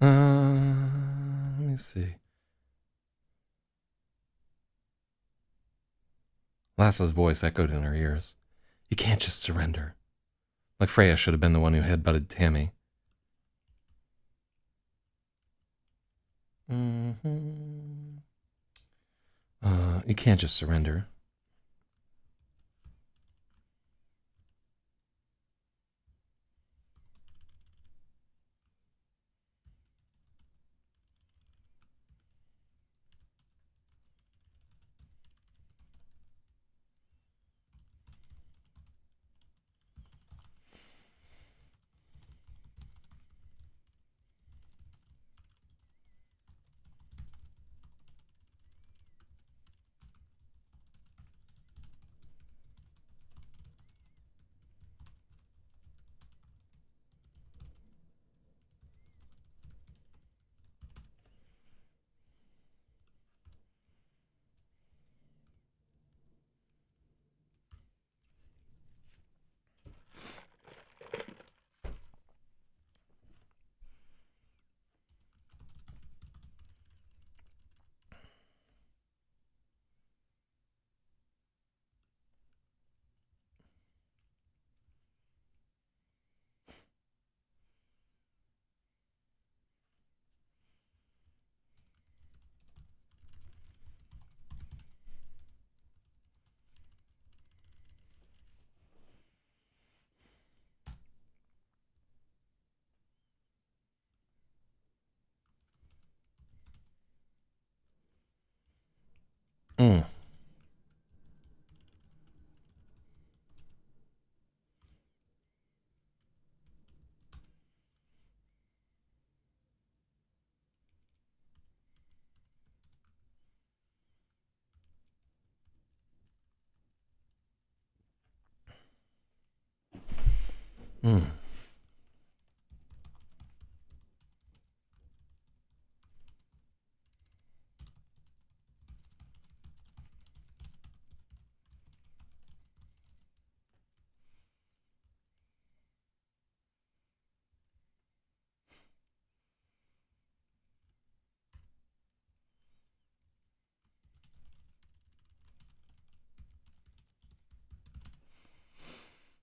Let me see. Lassa's voice echoed in her ears. You can't just surrender. Like Freya should have been the one who headbutted Tammy. You can't just surrender.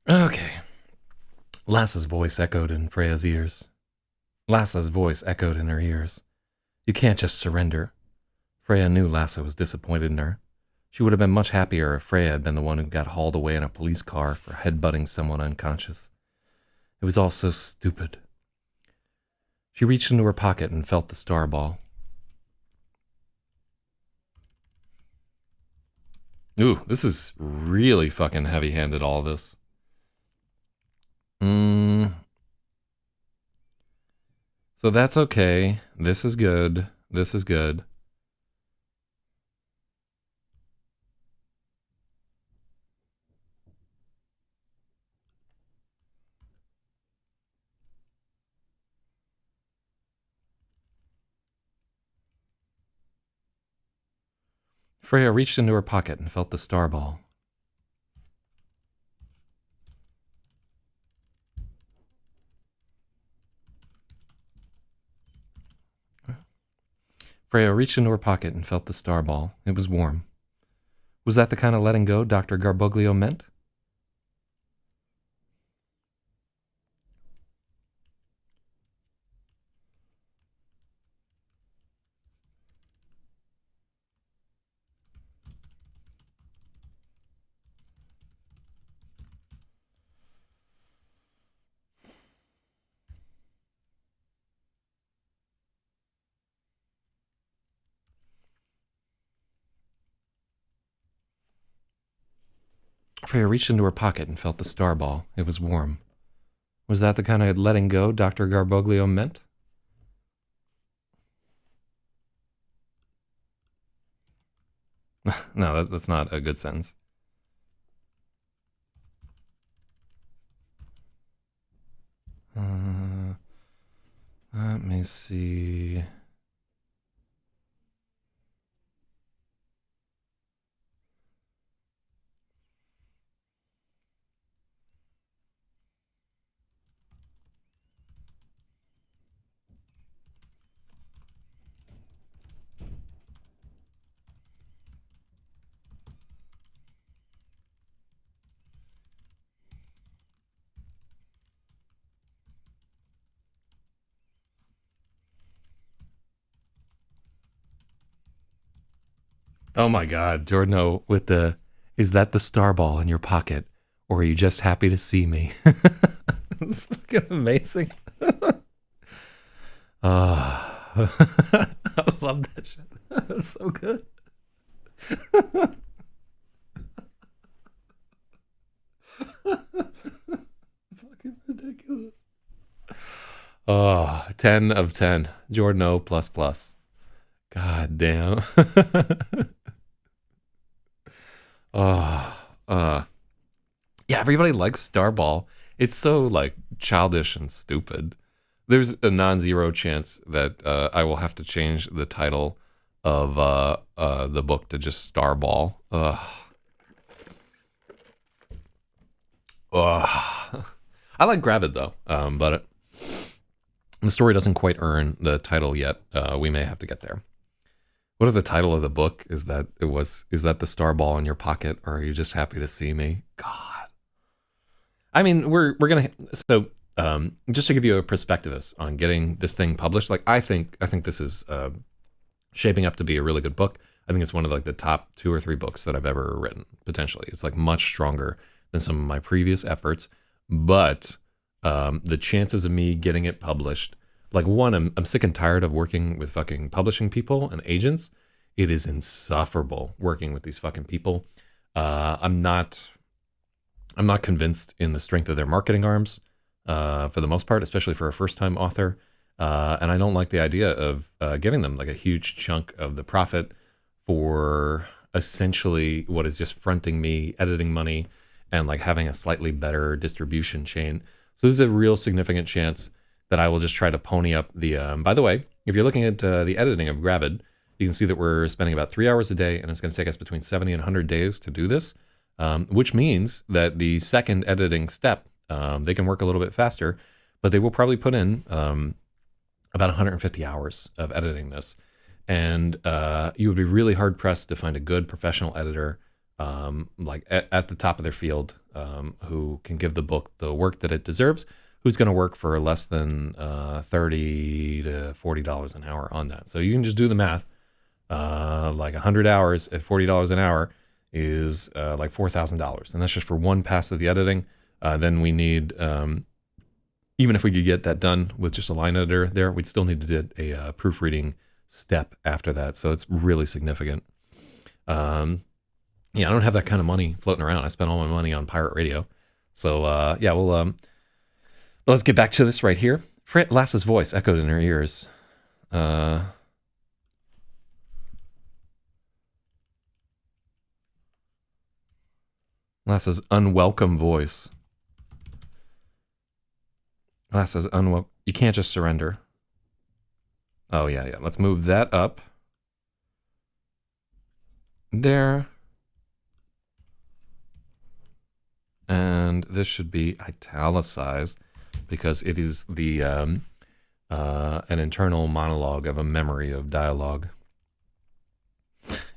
Okay. Lassa's voice echoed in Freya's ears. Lassa's voice echoed in her ears. You can't just surrender. Freya knew Lassa was disappointed in her. She would have been much happier if Freya had been the one who got hauled away in a police car for headbutting someone unconscious. It was all so stupid. She reached into her pocket and felt the star ball. Ooh, this is really fucking heavy-handed, all this. So that's okay. This is good. This is good. Freya reached into her pocket and felt the star ball. Freya reached into her pocket and felt the star ball. It was warm. Was that the kind of letting go Dr. Garboglio meant? Freya reached into her pocket and felt the star ball. It was warm. Was that the kind of letting go Dr. Garboglio meant? No, that's not a good sentence. Let me see. Oh my God, Jordan, with the, is that the star ball in your pocket, or are you just happy to see me? It's fucking amazing. I love that shit. That's so good. Fucking ridiculous. 10 of 10. Jordan O plus plus. God damn. Yeah, everybody likes Starball. It's so like childish and stupid. There's a non-zero chance that I will have to change the title of the book to just Starball. I like Gravid though, but the story doesn't quite earn the title yet. We may have to get there. What if the title of the book is that the star ball in your pocket, or are you just happy to see me? God. I mean, we're gonna, so just to give you a perspective on getting this thing published, like I think this is shaping up to be a really good book. I think it's one of like the top 2 or 3 books that I've ever written, potentially. It's like much stronger than some of my previous efforts, but the chances of me getting it published, like one, I'm sick and tired of working with fucking publishing people and agents. It is insufferable working with these fucking people. I'm not convinced in the strength of their marketing arms for the most part, especially for a first-time author. And I don't like the idea of giving them like a huge chunk of the profit for essentially what is just fronting me editing money and like having a slightly better distribution chain. So this is a real significant chance that I will just try to pony up the, by the way, if you're looking at the editing of Gravid, you can see that we're spending about 3 hours a day, and it's going to take us between 70 and 100 days to do this, which means that the second editing step, they can work a little bit faster, but they will probably put in about 150 hours of editing this. And you would be really hard pressed to find a good professional editor like at the top of their field who can give the book the work that it deserves, who's going to work for less than $30 to $40 an hour on that. So you can just do the math. Like 100 hours at $40 an hour is like $4,000. And that's just for one pass of the editing. Then we need, even if we could get that done with just a line editor there, we'd still need to do a proofreading step after that. So it's really significant. Yeah, I don't have that kind of money floating around. I spent all my money on pirate radio. So yeah, well, let's get back to this right here. Lass's voice echoed in her ears. Lass's unwelcome voice. Lass's unwelcome. You can't just surrender. Oh, yeah. Let's move that up. There. And this should be italicized because it is the an internal monologue of a memory of dialogue.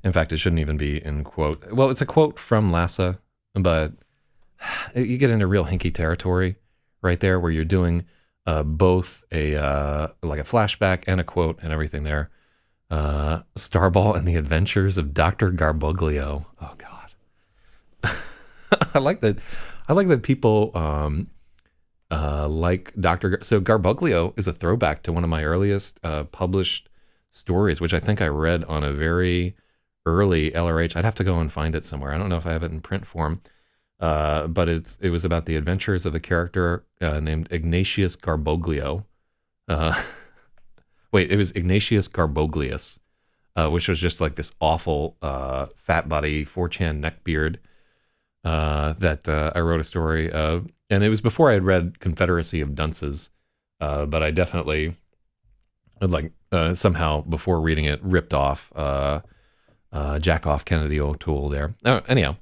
In fact, it shouldn't even be in quote. Well, it's a quote from Lassa, but you get into real hinky territory right there where you're doing both a like a flashback and a quote and everything there. Starball and the Adventures of Dr. Garboglio. Oh God. I like that people like so Garboglio is a throwback to one of my earliest published stories, which I think I read on a very early LRH. I'd have to go and find it somewhere. I don't know if I have it in print form. But it was about the adventures of a character named Ignatius Garboglio. Uh, wait, it was Ignatius Garboglius, which was just like this awful fat body 4chan neckbeard that I wrote a story of. And it was before I had read Confederacy of Dunces, but I definitely somehow before reading it ripped off Jack Off Kennedy O'Toole there. Oh, anyhow,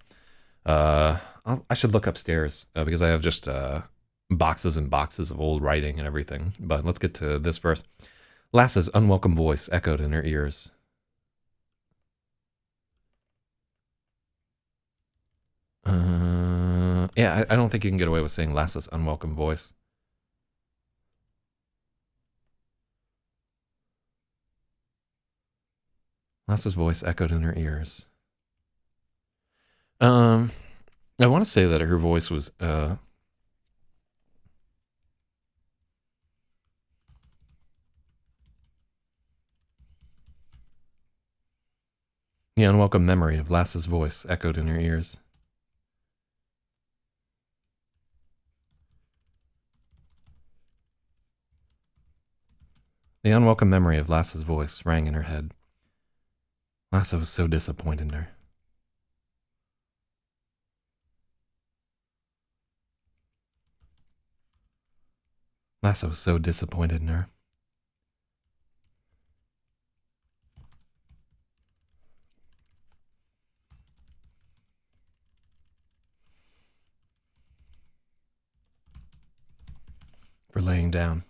I should look upstairs because I have just boxes and boxes of old writing and everything. But let's get to this verse. Lass's unwelcome voice echoed in her ears. Yeah, I don't think you can get away with saying Lass's unwelcome voice. Lass's voice echoed in her ears. I want to say that her voice was the unwelcome memory of Lass's voice echoed in her ears. The unwelcome memory of Lass's voice rang in her head. Lassa was so disappointed in her. Lassa was so disappointed in her. For laying down.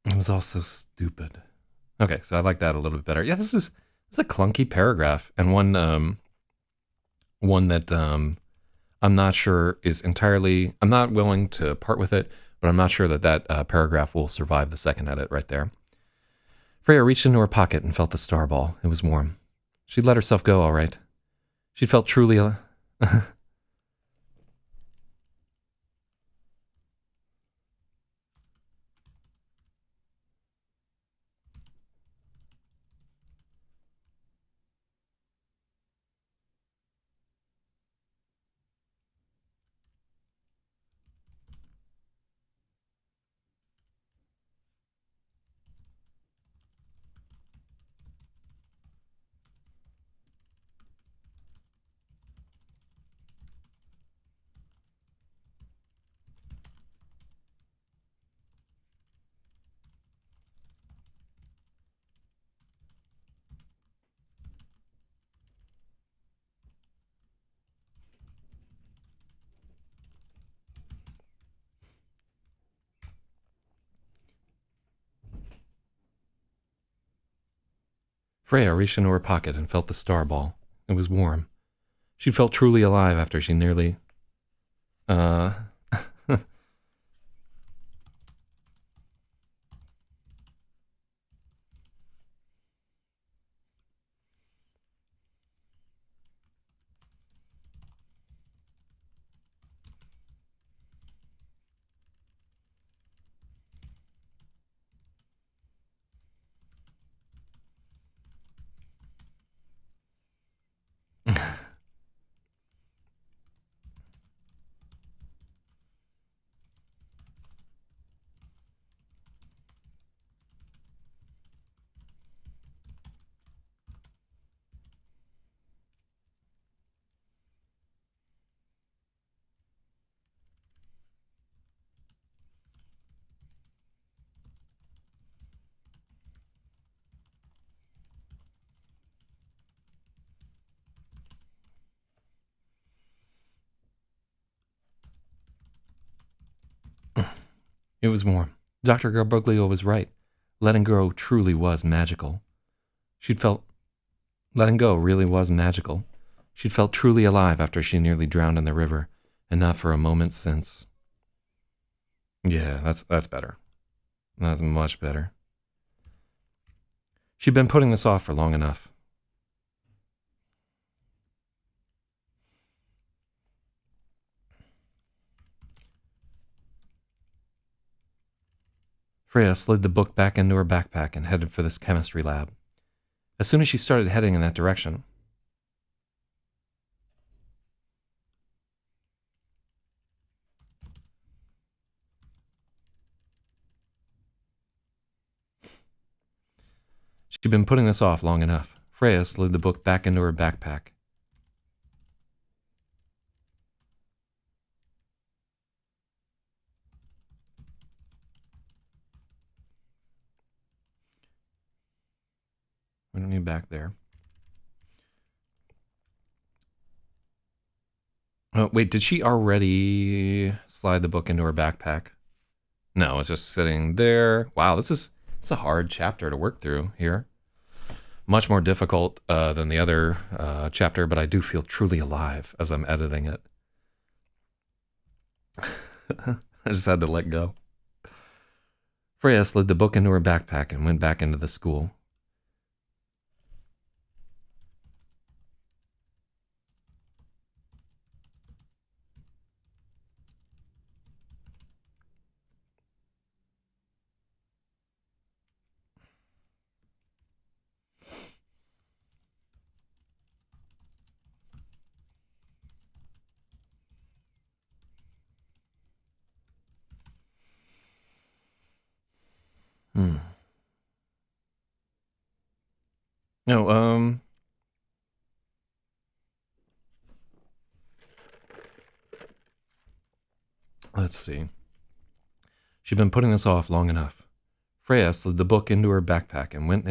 It was all so stupid. Okay, so I like that a little bit better. Yeah, this is a clunky paragraph, and one that I'm not sure is entirely. I'm not willing to part with it, but I'm not sure that paragraph will survive the second edit right there. Freya reached into her pocket and felt the star ball. It was warm. She'd let herself go, all right. She'd felt truly. Freya reached into her pocket and felt the star ball. It was warm. She felt truly alive after she nearly. It was warm. Dr. Garboglio was right. Letting go truly was magical. Letting go really was magical. She'd felt truly alive after she nearly drowned in the river. and not for a moment since. Yeah, that's better. That's much better. She'd been putting this off for long enough. Freya slid the book back into her backpack and headed for this chemistry lab. As soon as she started heading in that direction, she'd been putting this off long enough. Freya slid the book back into her backpack. We don't need back there. Oh, wait, did she already slide the book into her backpack? No, it's just sitting there. Wow, it's a hard chapter to work through here. Much more difficult than the other chapter, but I do feel truly alive as I'm editing it. I just had to let go. Freya slid the book into her backpack and went back into the school. No, let's see. She'd been putting this off long enough. Freya slid the book into her backpack and went.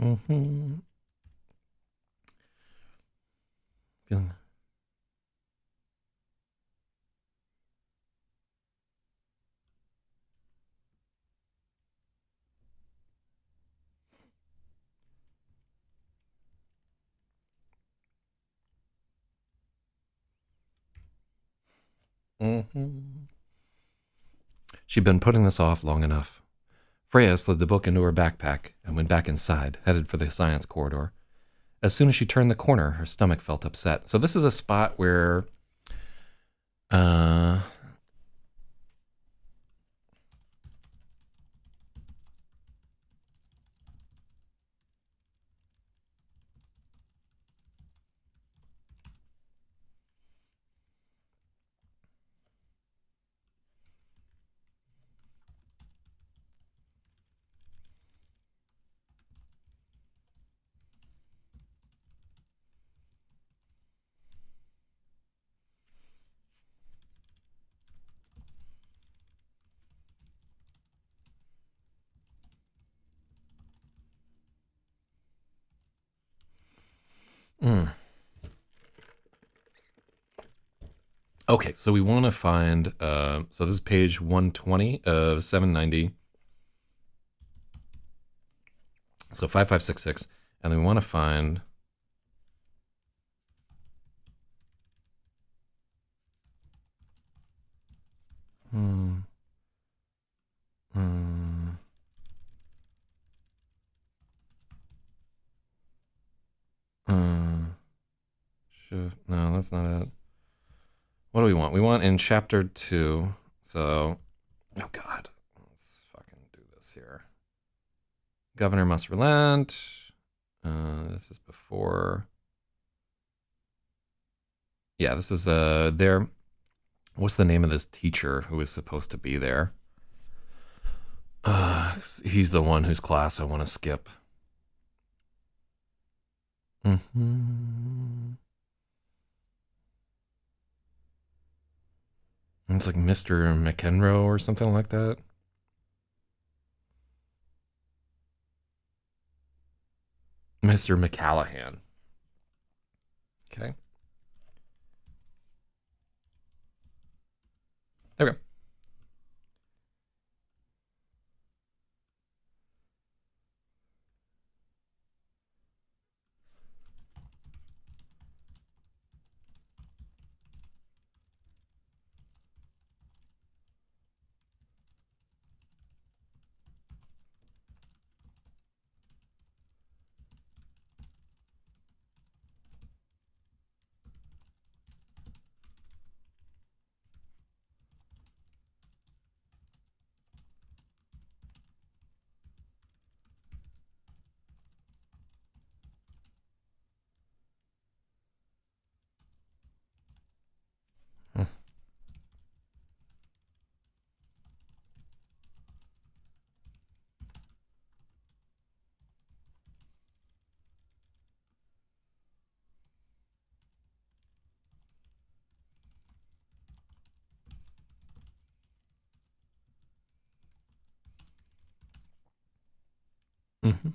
Mm-hmm. Feeling. Mm-hmm. She'd been putting this off long enough. Freya slid the book into her backpack and went back inside, headed for the science corridor. As soon as she turned the corner, her stomach felt upset. So this is a spot where uh mm. Okay, so we want to find so this is page 120 of 790. So 5566, and then we want to find Hmm. Hmm. No, that's not it. What do we want? We want in chapter 2. So, oh god, let's fucking do this here. Governor must relent. This is before. Yeah, this is there. What's the name of this teacher who is supposed to be there? He's the one whose class I want to skip. Mm-hmm. It's like Mr. McEnroe or something like that. Mr. McCallahan. Okay. Okay. Mm-hmm.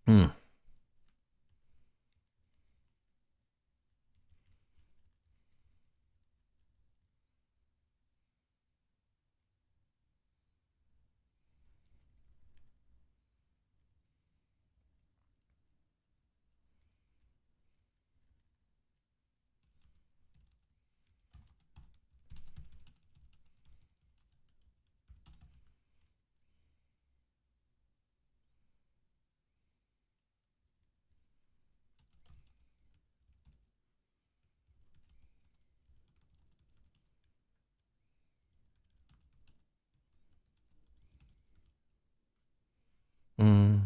Mm. Mm.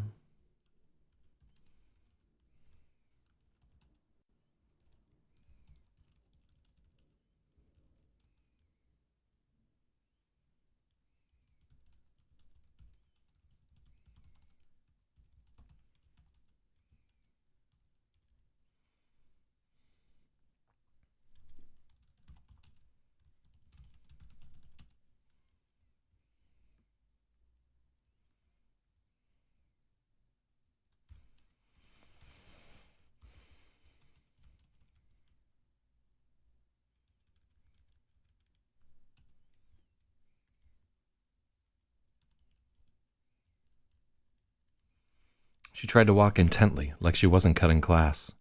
She tried to walk intently, like she wasn't cutting class.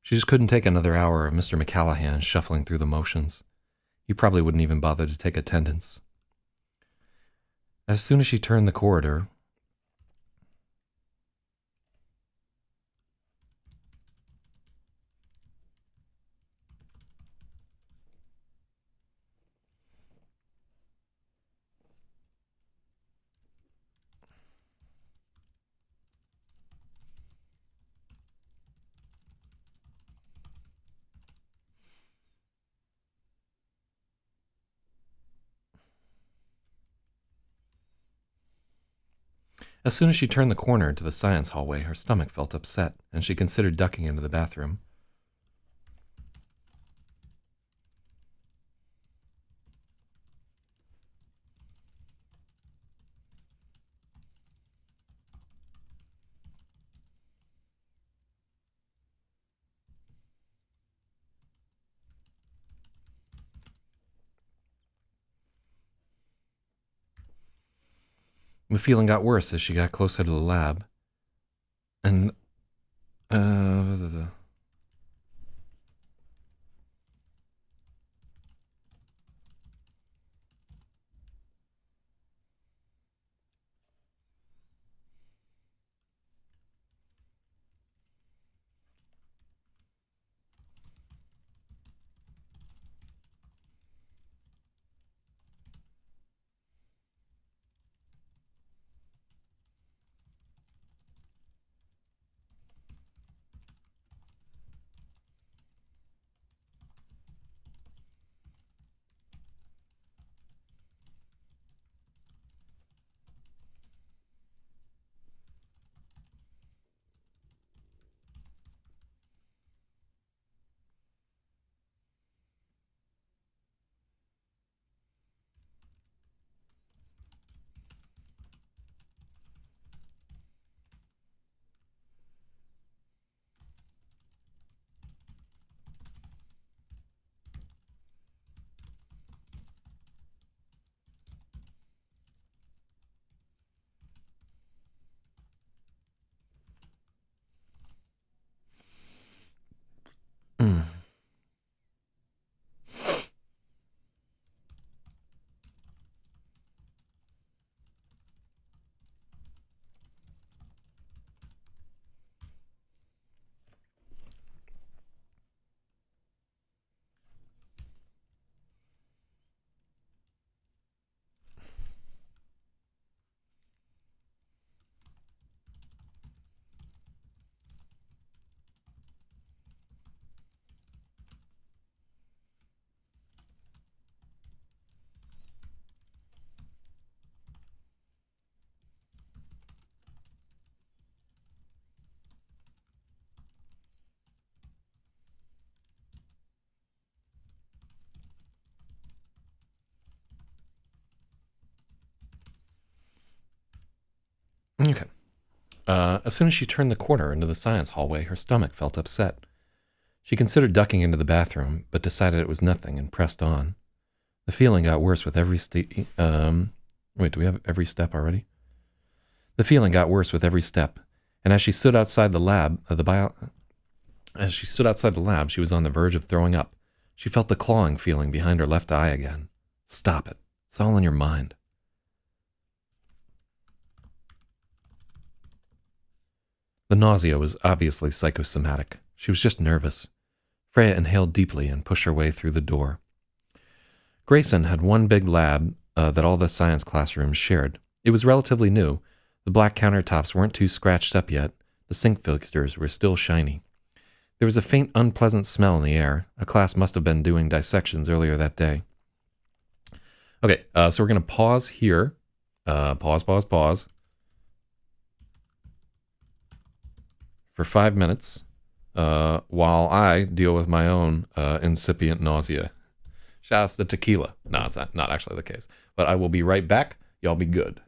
She just couldn't take another hour of Mr. McCallaghan shuffling through the motions. He probably wouldn't even bother to take attendance. As soon as she turned the corridor, into the science hallway, her stomach felt upset, and she considered ducking into the bathroom. The feeling got worse as she got closer to the lab. And, okay. As soon as she turned the corner into the science hallway, her stomach felt upset. She considered ducking into the bathroom, but decided it was nothing and pressed on. The feeling got worse with every wait, do we have every step already? The feeling got worse with every step, and as she stood outside the lab, she was on the verge of throwing up. She felt the clawing feeling behind her left eye again. Stop it. It's all in your mind. The nausea was obviously psychosomatic. She was just nervous. Freya inhaled deeply and pushed her way through the door. Grayson had one big lab that all the science classrooms shared. It was relatively new. The black countertops weren't too scratched up yet. The sink fixtures were still shiny. There was a faint, unpleasant smell in the air. A class must have been doing dissections earlier that day. Okay, so we're going to pause here. Pause. For 5 minutes while I deal with my own incipient nausea. Shouts to tequila. No, it's not actually the case. But I will be right back. Y'all be good.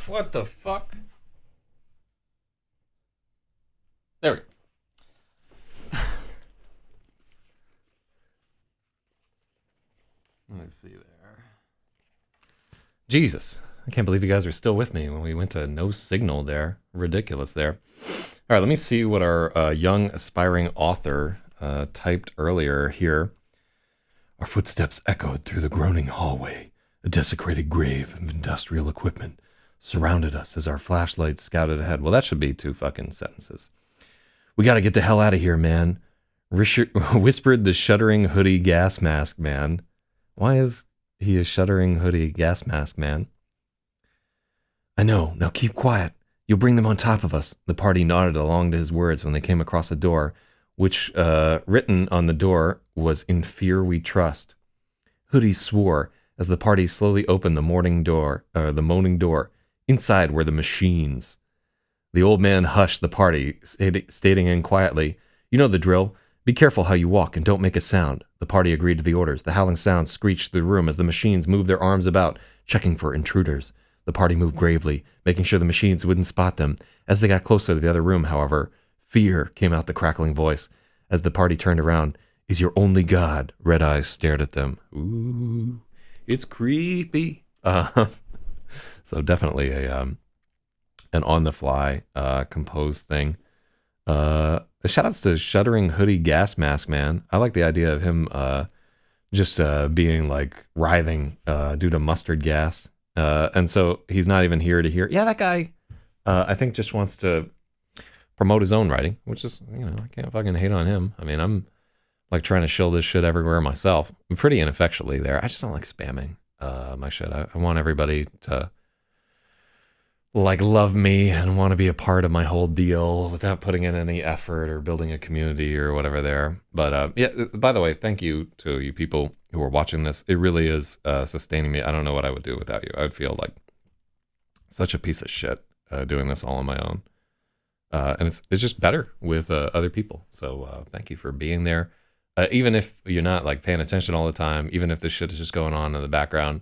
What the fuck? There we go. Let me see there. Jesus. I can't believe you guys are still with me when we went to no signal there. Ridiculous there. All right, let me see what our young aspiring author typed earlier here. Our footsteps echoed through the groaning hallway. A desecrated grave of industrial equipment surrounded us as our flashlights scouted ahead. Well, that should be 2 fucking sentences. We got to get the hell out of here, man. Whispered the shuddering hoodie gas mask man. Why is he a shuddering hoodie gas mask man? I know. Now keep quiet. You'll bring them on top of us. The party nodded along to his words when they came across a door, which written on the door was "In Fear We Trust." Hoodie swore as the party slowly opened the moaning door. Inside were the machines. The old man hushed the party, stating in quietly, "You know the drill. Be careful how you walk and don't make a sound." The party agreed to the orders. The howling sound screeched through the room as the machines moved their arms about, checking for intruders. The party moved gravely, making sure the machines wouldn't spot them. As they got closer to the other room, however, fear came out the crackling voice. As the party turned around, "Is your only God?" Red eyes stared at them. Ooh, it's creepy. So definitely an on-the-fly composed thing. Shout-outs to Shuddering Hoodie Gas Mask Man. I like the idea of him just being like writhing due to mustard gas. And so he's not even here to hear. Yeah, that guy, I think, just wants to promote his own writing, which is, I can't fucking hate on him. I mean, I'm like trying to shill this shit everywhere myself. I'm pretty ineffectually there. I just don't like spamming my shit. I want everybody to like love me and want to be a part of my whole deal without putting in any effort or building a community or whatever there. But yeah, by the way, thank you to you people who are watching this. It really is sustaining me. I don't know what I would do without you. I would feel like such a piece of shit doing this all on my own. And it's just better with other people. So thank you for being there. Even if you're not like paying attention all the time, even if this shit is just going on in the background,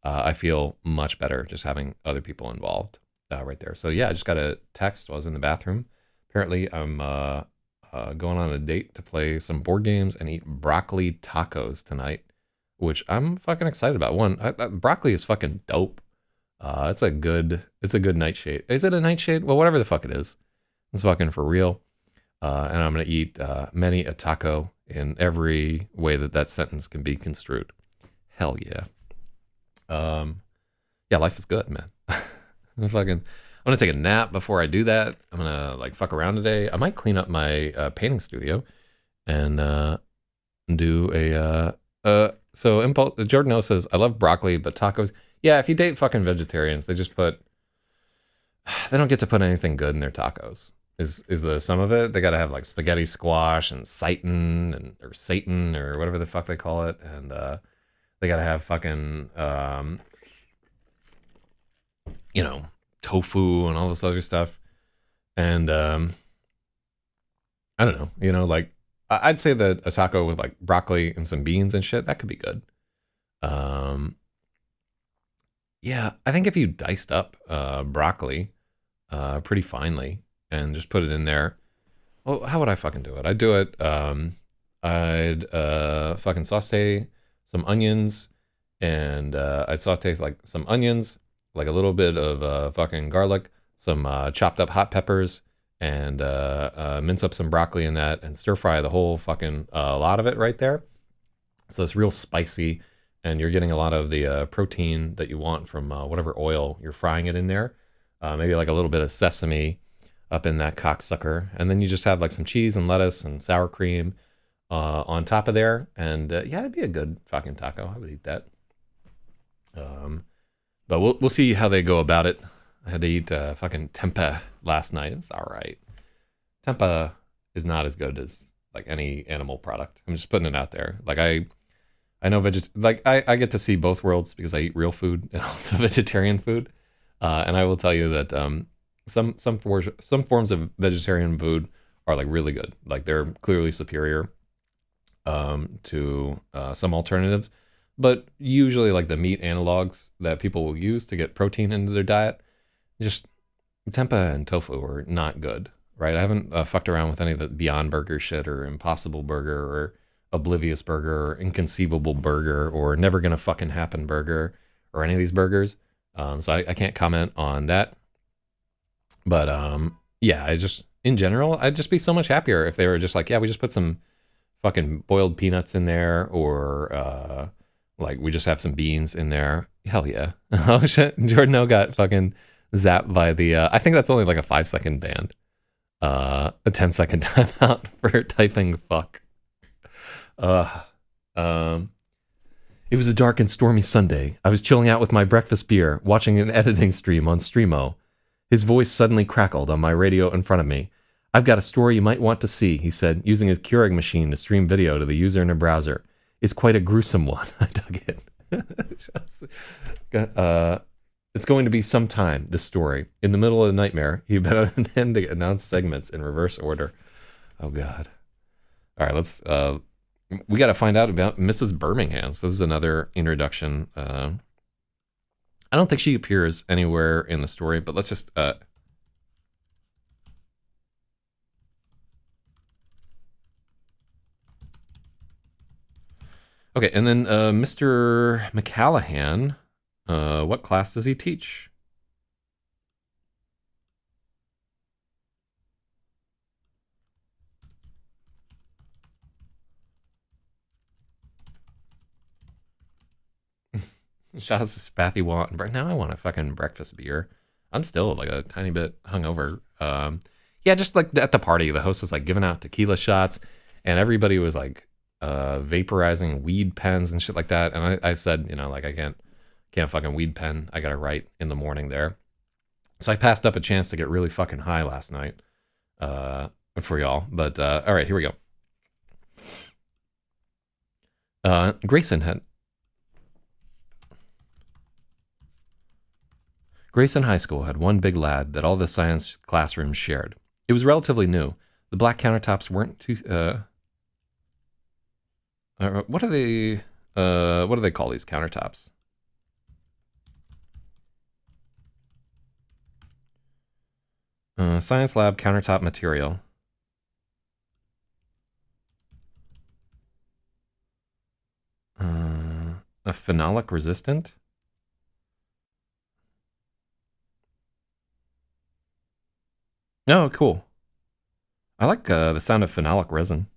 I feel much better just having other people involved right there. So yeah, I just got a text while I was in the bathroom. Apparently I'm going on a date to play some board games and eat broccoli tacos tonight, which I'm fucking excited about. One, broccoli is fucking dope. It's a good nightshade. Is it a nightshade? Well, whatever the fuck it is. It's fucking for real. And I'm going to eat many a taco in every way that sentence can be construed. Hell yeah. Yeah, life is good, man. I'm going to take a nap before I do that. I'm going to like fuck around today. I might clean up my painting studio and do so Impulse. Jordan O says, I love broccoli, but tacos. Yeah, if you date fucking vegetarians, they don't get to put anything good in their tacos. Is the sum of it? They got to have like spaghetti squash and Satan or Satan or whatever the fuck they call it, and they got to have fucking tofu and all this other stuff. And I don't know, like I'd say that a taco with like broccoli and some beans and shit, that could be good. Yeah, I think if you diced up broccoli pretty finely and just put it in there. Well, how would I fucking do it? I'd do it. I'd fucking saute some onions, and I'd saute like some onions, like a little bit of fucking garlic, some chopped up hot peppers, and mince up some broccoli in that, and stir fry the whole fucking lot of it right there. So it's real spicy, and you're getting a lot of the protein that you want from whatever oil you're frying it in there. Maybe like a little bit of sesame up in that cocksucker, and then you just have like some cheese and lettuce and sour cream on top of there, and yeah, it'd be a good fucking taco. I would eat that. But we'll see how they go about it. I had to eat fucking tempeh last night. It's all right. Tempeh is not as good as like any animal product. I'm just putting it out there. Like I know I get to see both worlds because I eat real food and also vegetarian food. And I will tell you that some forms of vegetarian food are like really good. Like they're clearly superior to some alternatives. But usually, like the meat analogs that people will use to get protein into their diet, just tempeh and tofu are not good, right? I haven't fucked around with any of the Beyond Burger shit or Impossible Burger or Oblivious Burger or Inconceivable Burger or Never Gonna Fucking Happen Burger or any of these burgers. So I can't comment on that. But yeah, I just, in general, I'd just be so much happier if they were just like, yeah, we just put some fucking boiled peanuts in there, or like we just have some beans in there. Hell yeah. Oh shit, Jordan O got fucking zapped by the I think that's only like a 5-second ban. A 10-second timeout for typing fuck. Um it was a dark and stormy Sunday. I was chilling out with my breakfast beer, watching an editing stream on Streamo. His voice suddenly crackled on my radio in front of me. I've got a story you might want to see, he said, using his Keurig machine to stream video to the user in a browser. It's quite a gruesome one. I dug it. It's going to be some time, this story. In the middle of the nightmare, he began to announce segments in reverse order. Oh, God. All right, let's... we got to find out about Mrs. Birmingham. So this is another introduction. I don't think she appears anywhere in the story, but let's just... Okay, and then Mr. McCallahan, what class does he teach? Shout out to Spathy Want. Now I want a fucking breakfast beer. I'm still like a tiny bit hungover. Yeah, just like at the party, the host was like giving out tequila shots, and everybody was like vaporizing weed pens and shit like that. And I said, you know, like I can't fucking weed pen. I gotta write in the morning there. So I passed up a chance to get really fucking high last night for y'all. But all right, here we go. Grayson High School had one big lab that all the science classrooms shared. It was relatively new. The black countertops weren't too... what do they call these countertops? Science lab countertop material. A phenolic resistant? Oh, cool. I like the sound of phenolic resin.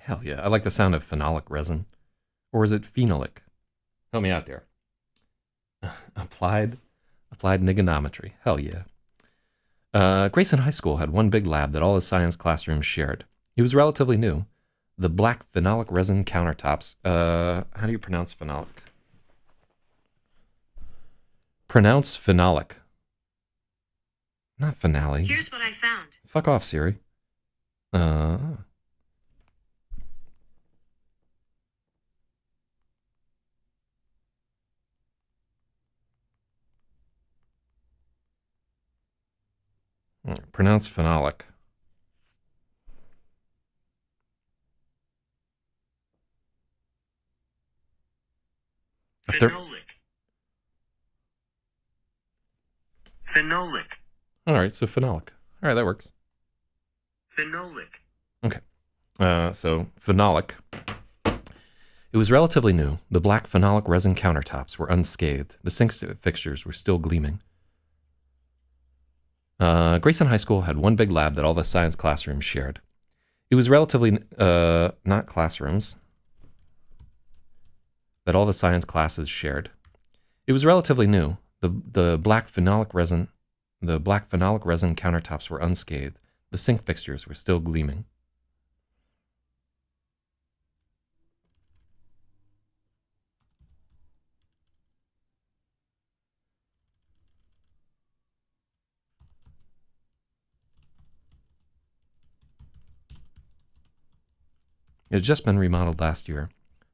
Hell yeah. I like the sound of phenolic resin. Or is it phenolic? Help me out there. Applied trigonometry. Hell yeah. Grayson High School had one big lab that all the science classrooms shared. It was relatively new. The black phenolic resin countertops. How do you pronounce phenolic? Pronounce phenolic. Not finale. Here's what I found. Fuck off, Siri. Pronounce phenolic. Phenolic. Phenolic. All right, so phenolic. All right, that works. Phenolic. Okay. So phenolic. It was relatively new. The black phenolic resin countertops were unscathed. The sink fixtures were still gleaming. Grayson High School had one big lab that all the science classrooms shared. It was relatively, not classrooms, that all the science classes shared. It was relatively new. The black phenolic resin countertops were unscathed. The sink fixtures were still gleaming. It had just been remodeled last year.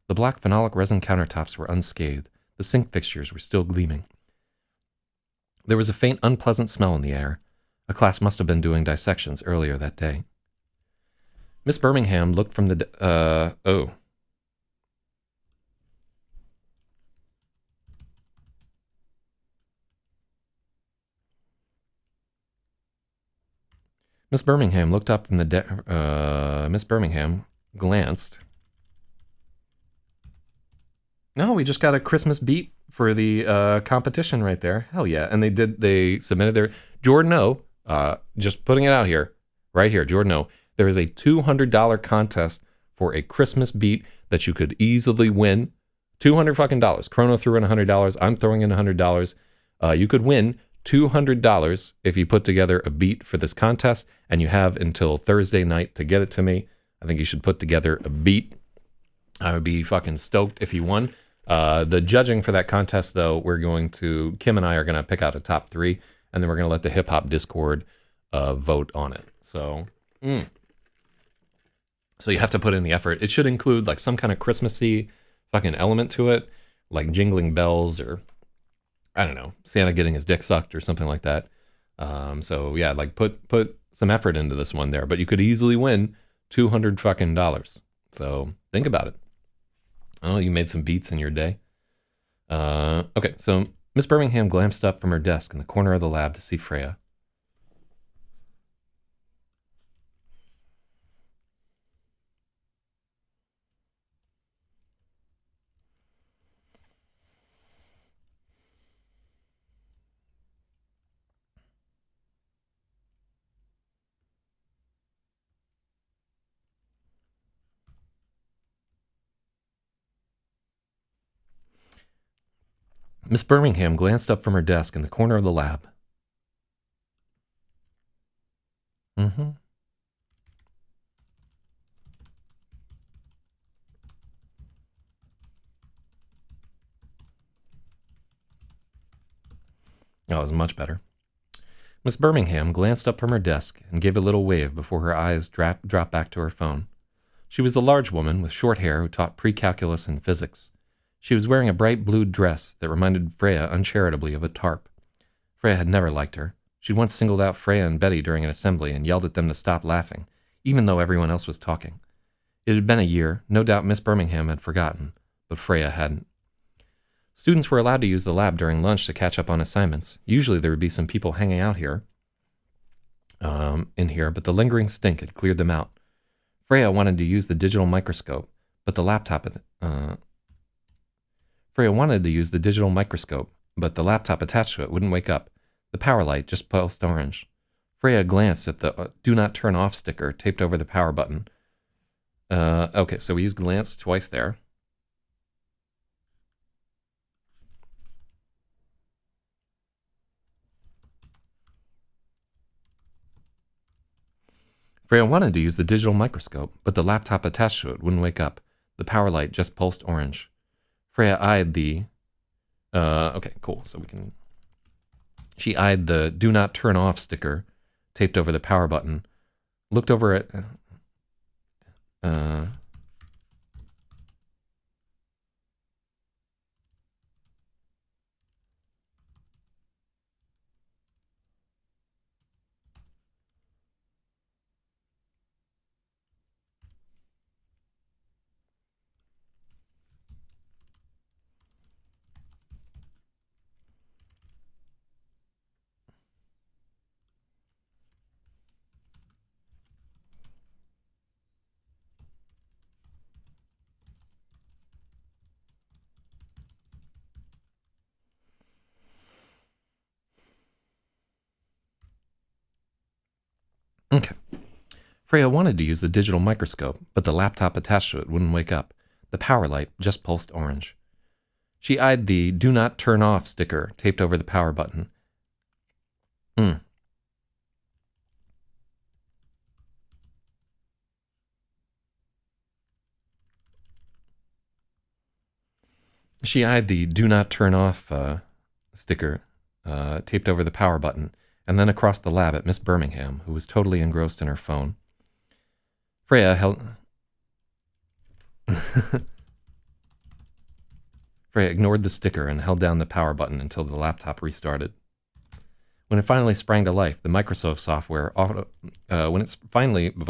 The black phenolic resin countertops were unscathed. The sink fixtures were still gleaming. There was a faint, unpleasant smell in the air. A class must have been doing dissections earlier that day. Miss Birmingham looked from the... oh. Miss Birmingham looked up from the... Miss Birmingham glanced... No, we just got a Christmas beat for the competition right there. Hell yeah. And they submitted their... Jordan O, just putting it out here, right here, Jordan O, there is a $200 contest for a Christmas beat that you could easily win. $200 fucking dollars. Chrono threw in $100. I'm throwing in $100. You could win $200 if you put together a beat for this contest, and you have until Thursday night to get it to me. I think you should put together a beat. I would be fucking stoked if you won. The judging for that contest, though, Kim and I are going to pick out a top 3, and then we're going to let the Hip Hop Discord vote on it. So you have to put in the effort. It should include like some kind of Christmassy fucking element to it, like jingling bells or, I don't know, Santa getting his dick sucked or something like that. So yeah, like put some effort into this one there, but you could easily win $200 fucking dollars. So think about it. Oh, you made some beats in your day. Okay, so Miss Birmingham glanced up from her desk in the corner of the lab to see Freya. Miss Birmingham glanced up from her desk in the corner of the lab. Mm-hmm. Oh, it was much better. Miss Birmingham glanced up from her desk and gave a little wave before her eyes dropped back to her phone. She was a large woman with short hair who taught pre-calculus and physics. She was wearing a bright blue dress that reminded Freya uncharitably of a tarp. Freya had never liked her. She'd once singled out Freya and Betty during an assembly and yelled at them to stop laughing, even though everyone else was talking. It had been a year. No doubt Miss Birmingham had forgotten, but Freya hadn't. Students were allowed to use the lab during lunch to catch up on assignments. Usually there would be some people hanging out in here, but the lingering stink had cleared them out. Freya wanted to use the digital microscope, but the laptop attached to it wouldn't wake up. The power light just pulsed orange. Freya glanced at the do not turn off sticker taped over the power button. Okay, so we used glance twice there. Freya wanted to use the digital microscope, but the laptop attached to it wouldn't wake up. The power light just pulsed orange. Freya eyed the... okay, cool. So we can... She eyed the do not turn off sticker taped over the power button, looked over at... Okay. Freya wanted to use the digital microscope, but the laptop attached to it wouldn't wake up. The power light just pulsed orange. She eyed the do not turn off sticker taped over the power button. She eyed the do not turn off sticker taped over the power button, and then across the lab at Miss Birmingham, who was totally engrossed in her phone. Freya held... Freya ignored the sticker and held down the power button until the laptop restarted. When it finally sprang to life, the Microsoft software when it's finally when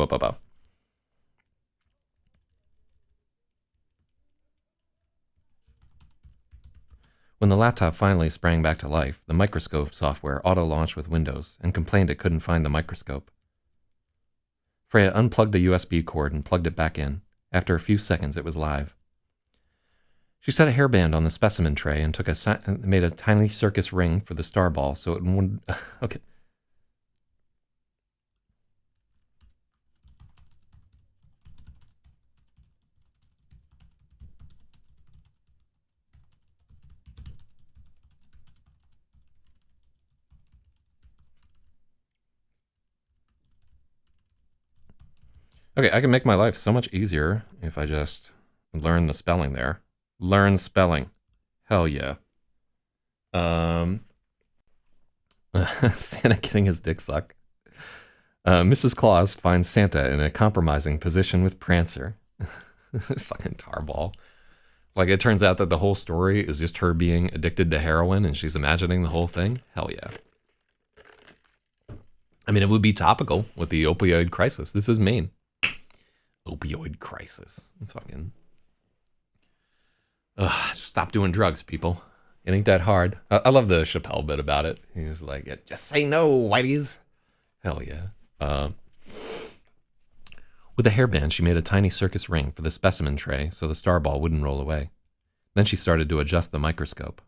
the laptop finally sprang back to life, the microscope software auto-launched with Windows and complained it couldn't find the microscope. Freya unplugged the USB cord and plugged it back in. After a few seconds, it was live. She set a hairband on the specimen tray and made a tiny circus ring for the star ball so it wouldn't... Okay. Okay, I can make my life so much easier if I just learn the spelling there. Learn spelling. Hell yeah. Santa getting his dick sucked. Mrs. Claus finds Santa in a compromising position with Prancer. Fucking tarball. Like, it turns out that the whole story is just her being addicted to heroin and she's imagining the whole thing. Hell yeah. I mean, it would be topical with the opioid crisis. This is Maine. Opioid crisis. Fucking. Ugh, stop doing drugs, people. It ain't that hard. I love the Chappelle bit about it. He was like, yeah, just say no, whiteys. Hell yeah. With a hairband, she made a tiny circus ring for the specimen tray so the star ball wouldn't roll away. Then she started to adjust the microscope.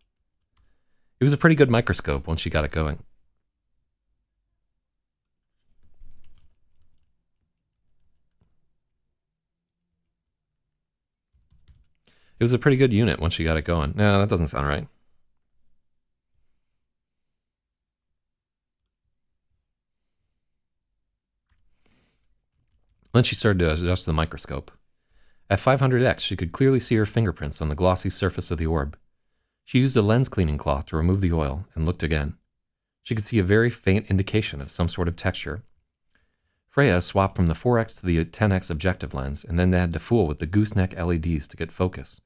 It was a pretty good microscope once she got it going. It was a pretty good unit once she got it going. No, that doesn't sound right. Then she started to adjust the microscope. At 500x, she could clearly see her fingerprints on the glossy surface of the orb. She used a lens cleaning cloth to remove the oil and looked again. She could see a very faint indication of some sort of texture. Freya swapped from the 4x to the 10x objective lens and then had to fool with the gooseneck LEDs to get focus.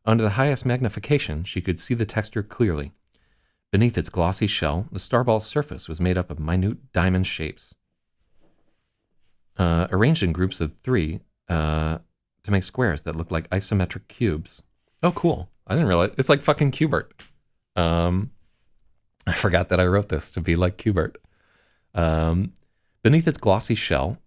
Under the highest magnification, she could see the texture clearly. Beneath its glossy shell, the starball's surface was made up of minute diamond shapes. Arranged in groups of 3 to make squares that looked like isometric cubes. Oh, cool. I didn't realize. It's like fucking Qbert. I forgot that I wrote this to be like Qbert. Beneath its glossy shell,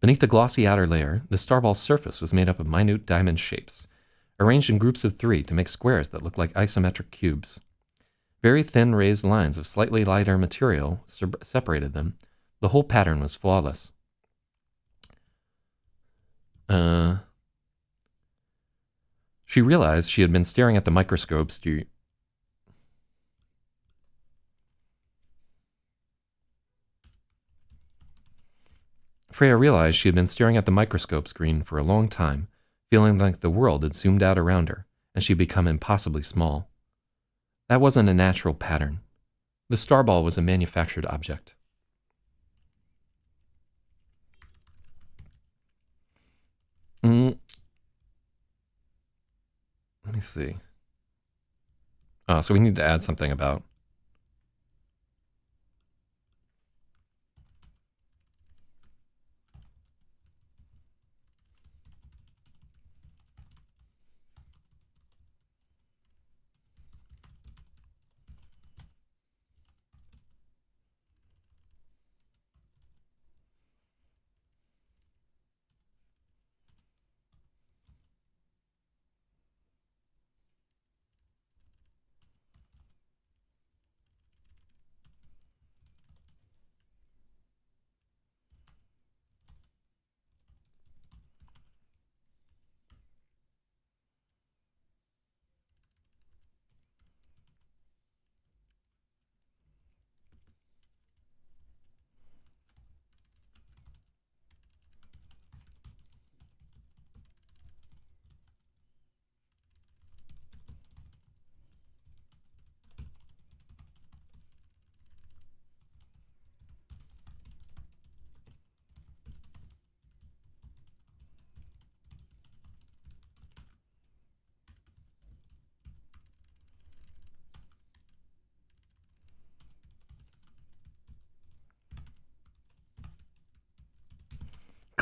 beneath the glossy outer layer, the starball's surface was made up of minute diamond shapes, arranged in groups of 3 to make squares that looked like isometric cubes. Very thin raised lines of slightly lighter material separated them. The whole pattern was flawless. She realized she had been staring at the microscope Freya realized she had been staring at the microscope screen for a long time, feeling like the world had zoomed out around her, and she'd become impossibly small. That wasn't a natural pattern. The starball was a manufactured object. Let me see. So we need to add something about...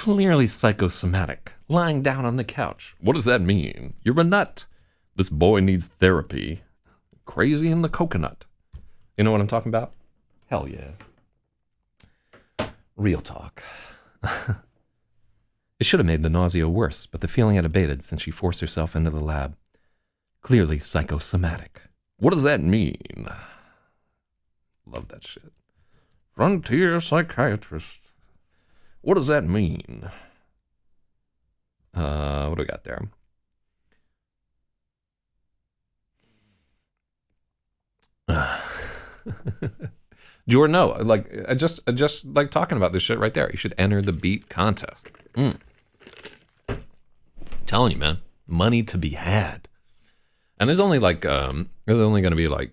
clearly psychosomatic, lying down on the couch. What does that mean? You're a nut. This boy needs therapy. Crazy in the coconut. You know what I'm talking about? Hell yeah. Real talk. It should have made the nausea worse, but the feeling had abated since she forced herself into the lab. Clearly psychosomatic. What does that mean? Love that shit. Frontier psychiatrist. What does that mean? What do we got there? Jordan, no, like I just like talking about this shit right there. You should enter the beat contest. Telling you, man, money to be had. And there's only like there's only going to be like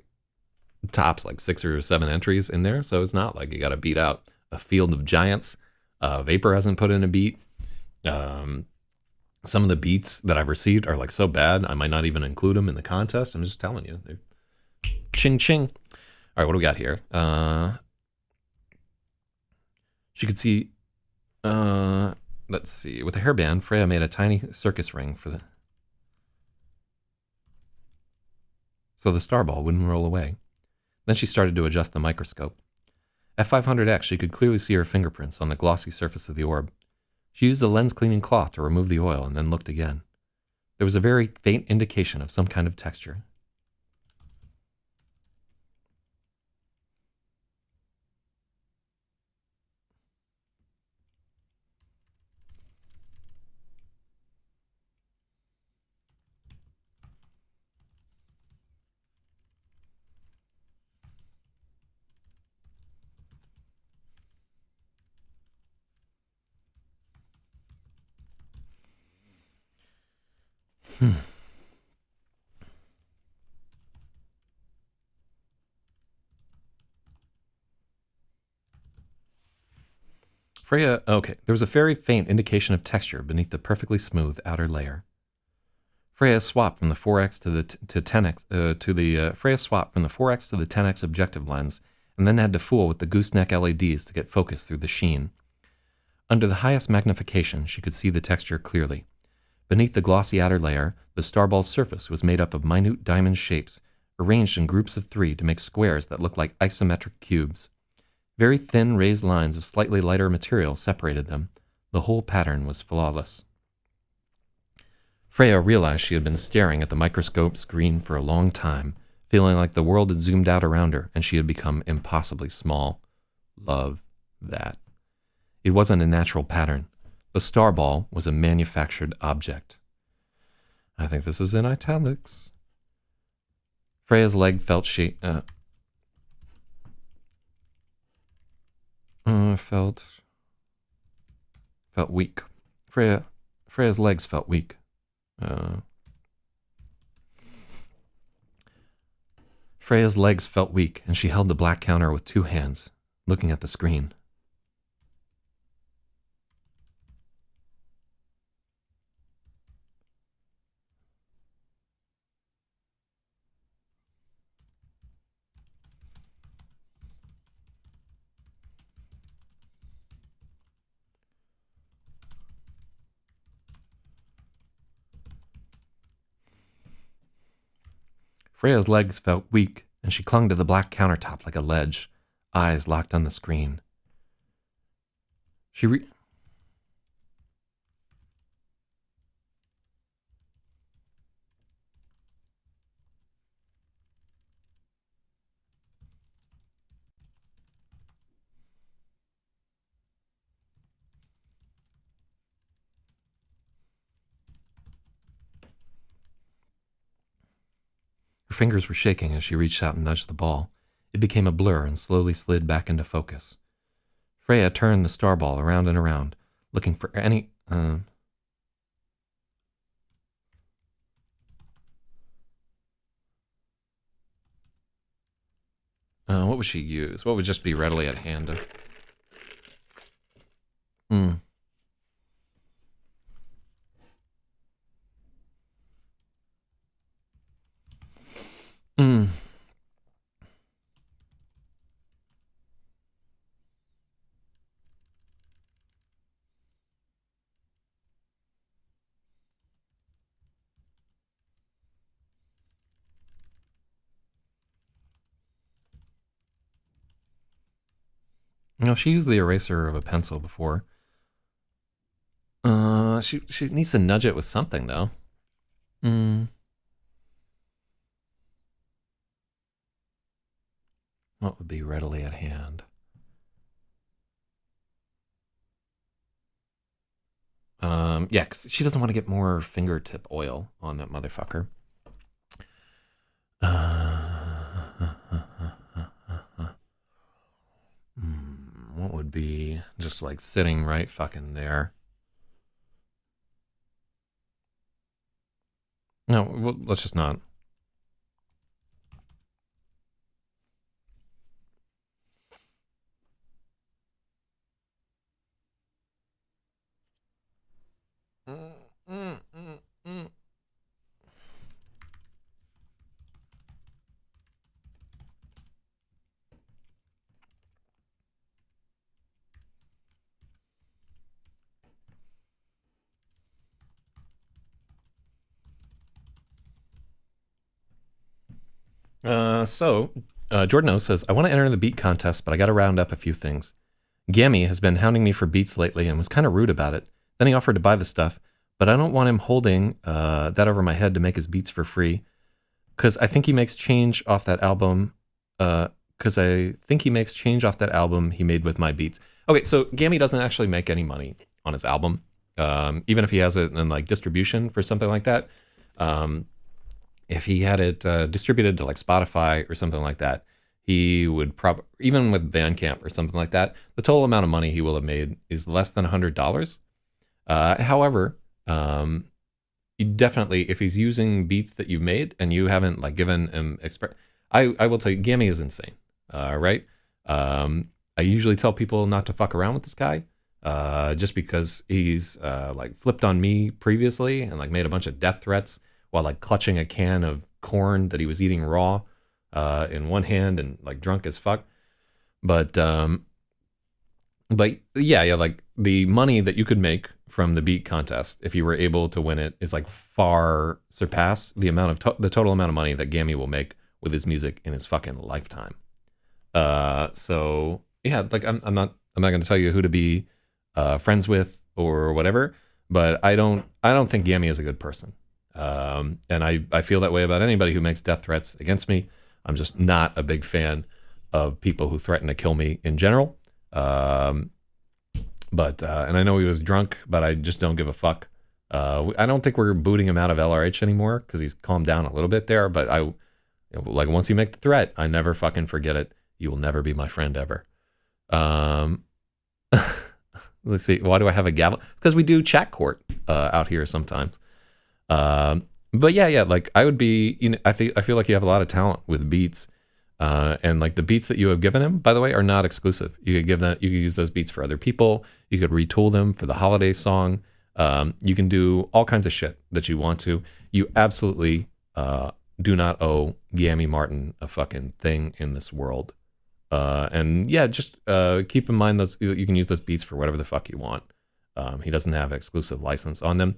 tops like 6 or 7 entries in there, so it's not like you got to beat out a field of giants. Vapor hasn't put in a beat. Some of the beats that I've received are like so bad I might not even include them in the contest. I'm just telling you. They're ching ching. All right, what do we got here? She could see. Let's see. With a hairband, Freya made a tiny circus ring so the starball wouldn't roll away. Then she started to adjust the microscope. At 500x, she could clearly see her fingerprints on the glossy surface of the orb. She used the lens-cleaning cloth to remove the oil and then looked again. There was a very faint indication of some kind of texture. Freya, okay, there was a very faint indication of texture beneath the perfectly smooth outer layer. Freya swapped from the 4x to the 10x Freya swapped from the 4x to the 10x objective lens, and then had to fool with the gooseneck LEDs to get focus through the sheen. Under the highest magnification, she could see the texture clearly. Beneath the glossy outer layer, the starball's surface was made up of minute diamond shapes, arranged in groups of 3 to make squares that looked like isometric cubes. Very thin raised lines of slightly lighter material separated them. The whole pattern was flawless. Freya realized she had been staring at the microscope screen for a long time, feeling like the world had zoomed out around her and she had become impossibly small. Love that. It wasn't a natural pattern. The starball was a manufactured object. I think this is in italics. Freya's leg felt felt weak. Freya's legs felt weak. Freya's legs felt weak, and she held the black counter with 2 hands, looking at the screen. Freya's legs felt weak, and she clung to the black countertop like a ledge, eyes locked on the screen. Her fingers were shaking as she reached out and nudged the ball. It became a blur and slowly slid back into focus. Freya turned the starball around and around, looking for any... what would she use? What would just be readily at hand? No, she used the eraser of a pencil before. She needs to nudge it with something though. Hmm. What would be readily at hand? Yeah, 'cause she doesn't want to get more fingertip oil on that motherfucker. What would be just like sitting right fucking there? No, well, let's just not. Mm, mm, mm, mm. Jordan O says, I want to enter the beat contest, but I got to round up a few things. Gammy has been hounding me for beats lately and was kind of rude about it. Then he offered to buy the stuff, but I don't want him holding that over my head to make his beats for free because I think he makes change off that album. He made with my beats. Okay, so Gammy doesn't actually make any money on his album, even if he has it in like distribution for something like that. If he had it distributed to like Spotify or something like that, he would probably, even with Bandcamp or something like that, the total amount of money he will have made is less than $100. However, you definitely, if he's using beats that you've made and you haven't like given him I will tell you, Gammy is insane, right? I usually tell people not to fuck around with this guy, just because he's like flipped on me previously and like made a bunch of death threats while like clutching a can of corn that he was eating raw in one hand and like drunk as fuck. But yeah, like the money that you could make from the beat contest if you were able to win it is like far surpass the amount of the total amount of money that Gammy will make with his music in his fucking lifetime. So yeah, like I'm not going to tell you who to be friends with or whatever, but I don't think Gammy is a good person. And I feel that way about anybody who makes death threats against me. I'm just not a big fan of people who threaten to kill me in general. But and I know he was drunk, but I just don't give a fuck. I don't think we're booting him out of LRH anymore because he's calmed down a little bit there. But like once you make the threat, I never fucking forget it. You will never be my friend ever. Let's see. Why do I have a gavel? Because we do chat court out here sometimes. But yeah, like I would be, I feel like you have a lot of talent with beats, and like the beats that you have given him, by the way, are not exclusive. You could use those beats for other people. You could retool them for the holiday song. You can do all kinds of shit that you want to. You absolutely do not owe Gammy Martin a fucking thing in this world. And yeah, just keep in mind those you can use those beats for whatever the fuck you want. He doesn't have exclusive license on them.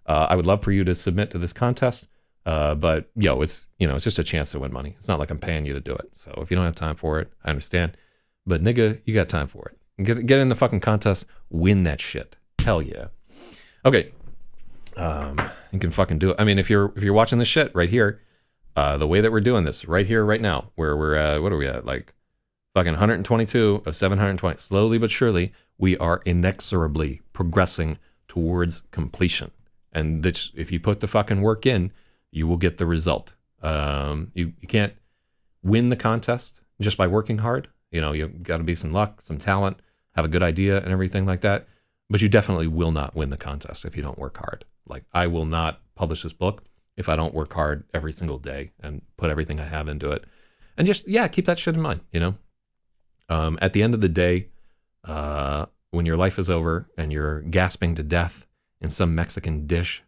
I would love for you to submit to this contest, but it's just a chance to win money. It's not like I'm paying you to do it. So if you don't have time for it, I understand. But nigga, you got time for it. Get in the fucking contest, win that shit. Hell yeah. Okay. You can fucking do it. I mean, if you're watching this shit right here, the way that we're doing this right here, right now, where we're at, what are we at? Like fucking 122 of 720. Slowly but surely, we are inexorably progressing towards completion. And if you put the fucking work in, you will get the result. You can't win the contest just by working hard. You got to be some luck, some talent, have a good idea and everything like that. But you definitely will not win the contest if you don't work hard. Like I will not publish this book if I don't work hard every single day and put everything I have into it. And just, keep that shit in mind, At the end of the day, when your life is over and you're gasping to death in some Mexican dish,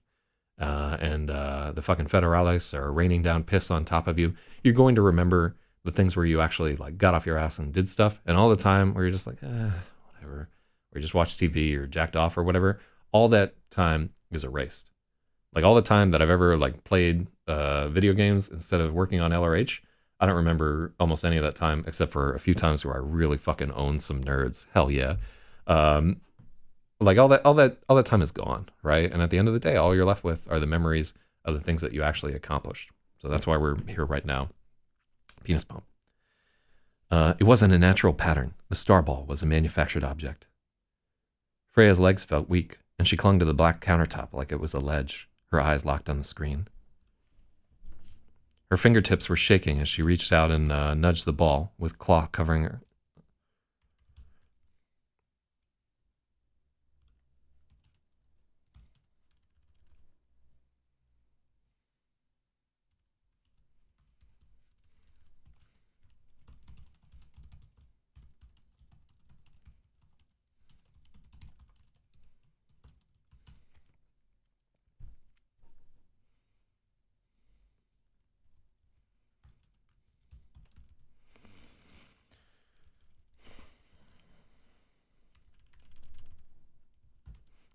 and the fucking federales are raining down piss on top of you, you're going to remember the things where you actually like got off your ass and did stuff, and all the time where you're just like, whatever, or you just watched TV or jacked off or whatever. All that time is erased. Like all the time that I've ever like played video games instead of working on LRH, I don't remember almost any of that time except for a few times where I really fucking owned some nerds. Hell yeah. Um, like all that time is gone, right? And at the end of the day, all you're left with are the memories of the things that you actually accomplished. So that's why we're here right now. Penis pump. It wasn't a natural pattern. The star ball was a manufactured object. Freya's legs felt weak, and she clung to the black countertop like it was a ledge, her eyes locked on the screen. Her fingertips were shaking as she reached out and nudged the ball, with claw covering her.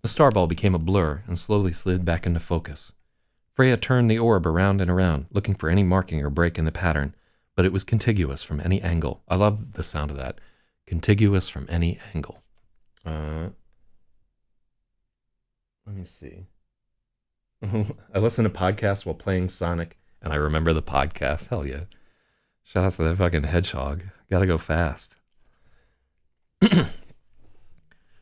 The star ball became a blur and slowly slid back into focus. Freya turned the orb around and around, looking for any marking or break in the pattern, but it was contiguous from any angle. I love the sound of that. Contiguous from any angle. Let me see. I listen to podcasts while playing Sonic, and I remember the podcast. Hell yeah. Shout out to that fucking hedgehog. Gotta go fast.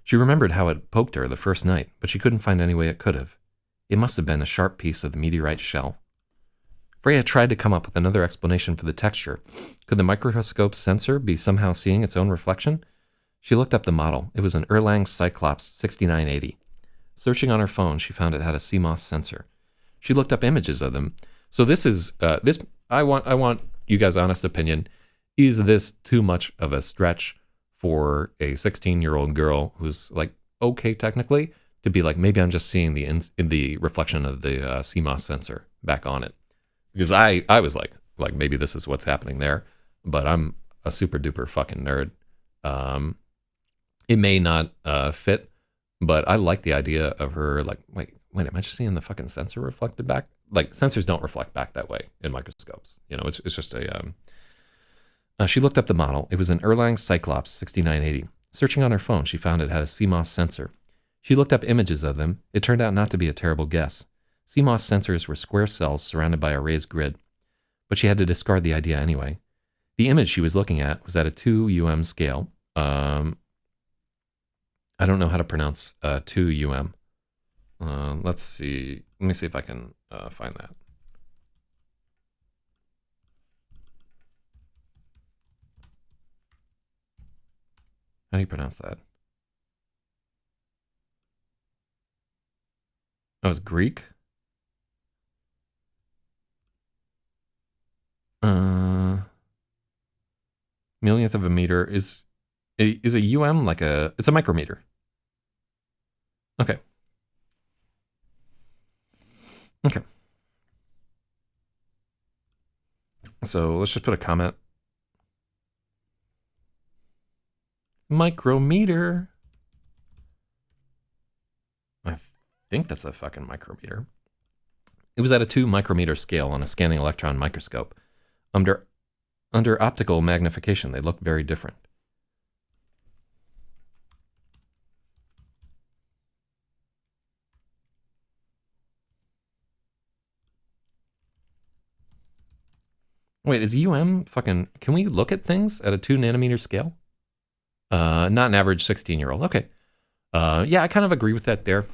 She remembered how it poked her the first night, but she couldn't find any way it could have. It must have been a sharp piece of the meteorite shell. Freya tried to come up with another explanation for the texture. Could the microscope's sensor be somehow seeing its own reflection? She looked up the model. It was an Erlang Cyclops 6980. Searching on her phone, she found it had a CMOS sensor. She looked up images of them. So this is this. I want you guys' honest opinion. Is this too much of a stretch for a 16-year-old girl who's like okay technically to be like, maybe I'm just seeing the reflection of the CMOS sensor back on it? Because I was like maybe this is what's happening there, but I'm a super duper fucking nerd. It may not fit, but I like the idea of her like, wait, am I just seeing the fucking sensor reflected back? Like sensors don't reflect back that way in microscopes. You know, it's just a. She looked up the model. It was an Erlang Cyclops 6980. Searching on her phone, she found it had a CMOS sensor. She looked up images of them. It turned out not to be a terrible guess. CMOS sensors were square cells surrounded by a raised grid, but she had to discard the idea anyway. The image she was looking at was at a 2 scale. I don't know how to pronounce 2 let's see. Let me see if I can find that. How do you pronounce that? Oh, it's Greek? Millionth of a meter is a like it's a micrometer. Okay. Okay. So let's just put a comment. Micrometer. I think that's a fucking micrometer. It was at a 2 micrometer scale on a scanning electron microscope. Under optical magnification, they looked very different. Wait, is fucking... Can we look at things at a 2 nanometer scale? Not an average 16-year-old. Okay. Yeah, I kind of agree with that there.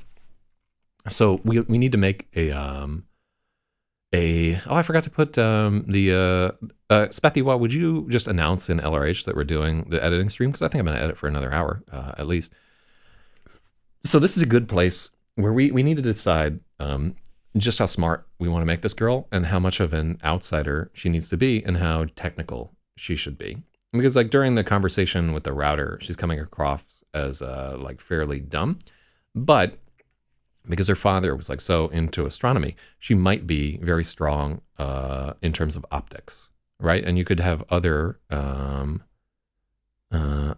So we need to make oh, I forgot to put Spethy, what would you just announce in LRH that we're doing the editing stream? Because I think I'm going to edit for another hour at least. So this is a good place where we need to decide just how smart we want to make this girl and how much of an outsider she needs to be and how technical she should be. Because like during the conversation with the router, she's coming across as like fairly dumb, but because her father was like so into astronomy, she might be very strong in terms of optics, right? And you could have other. I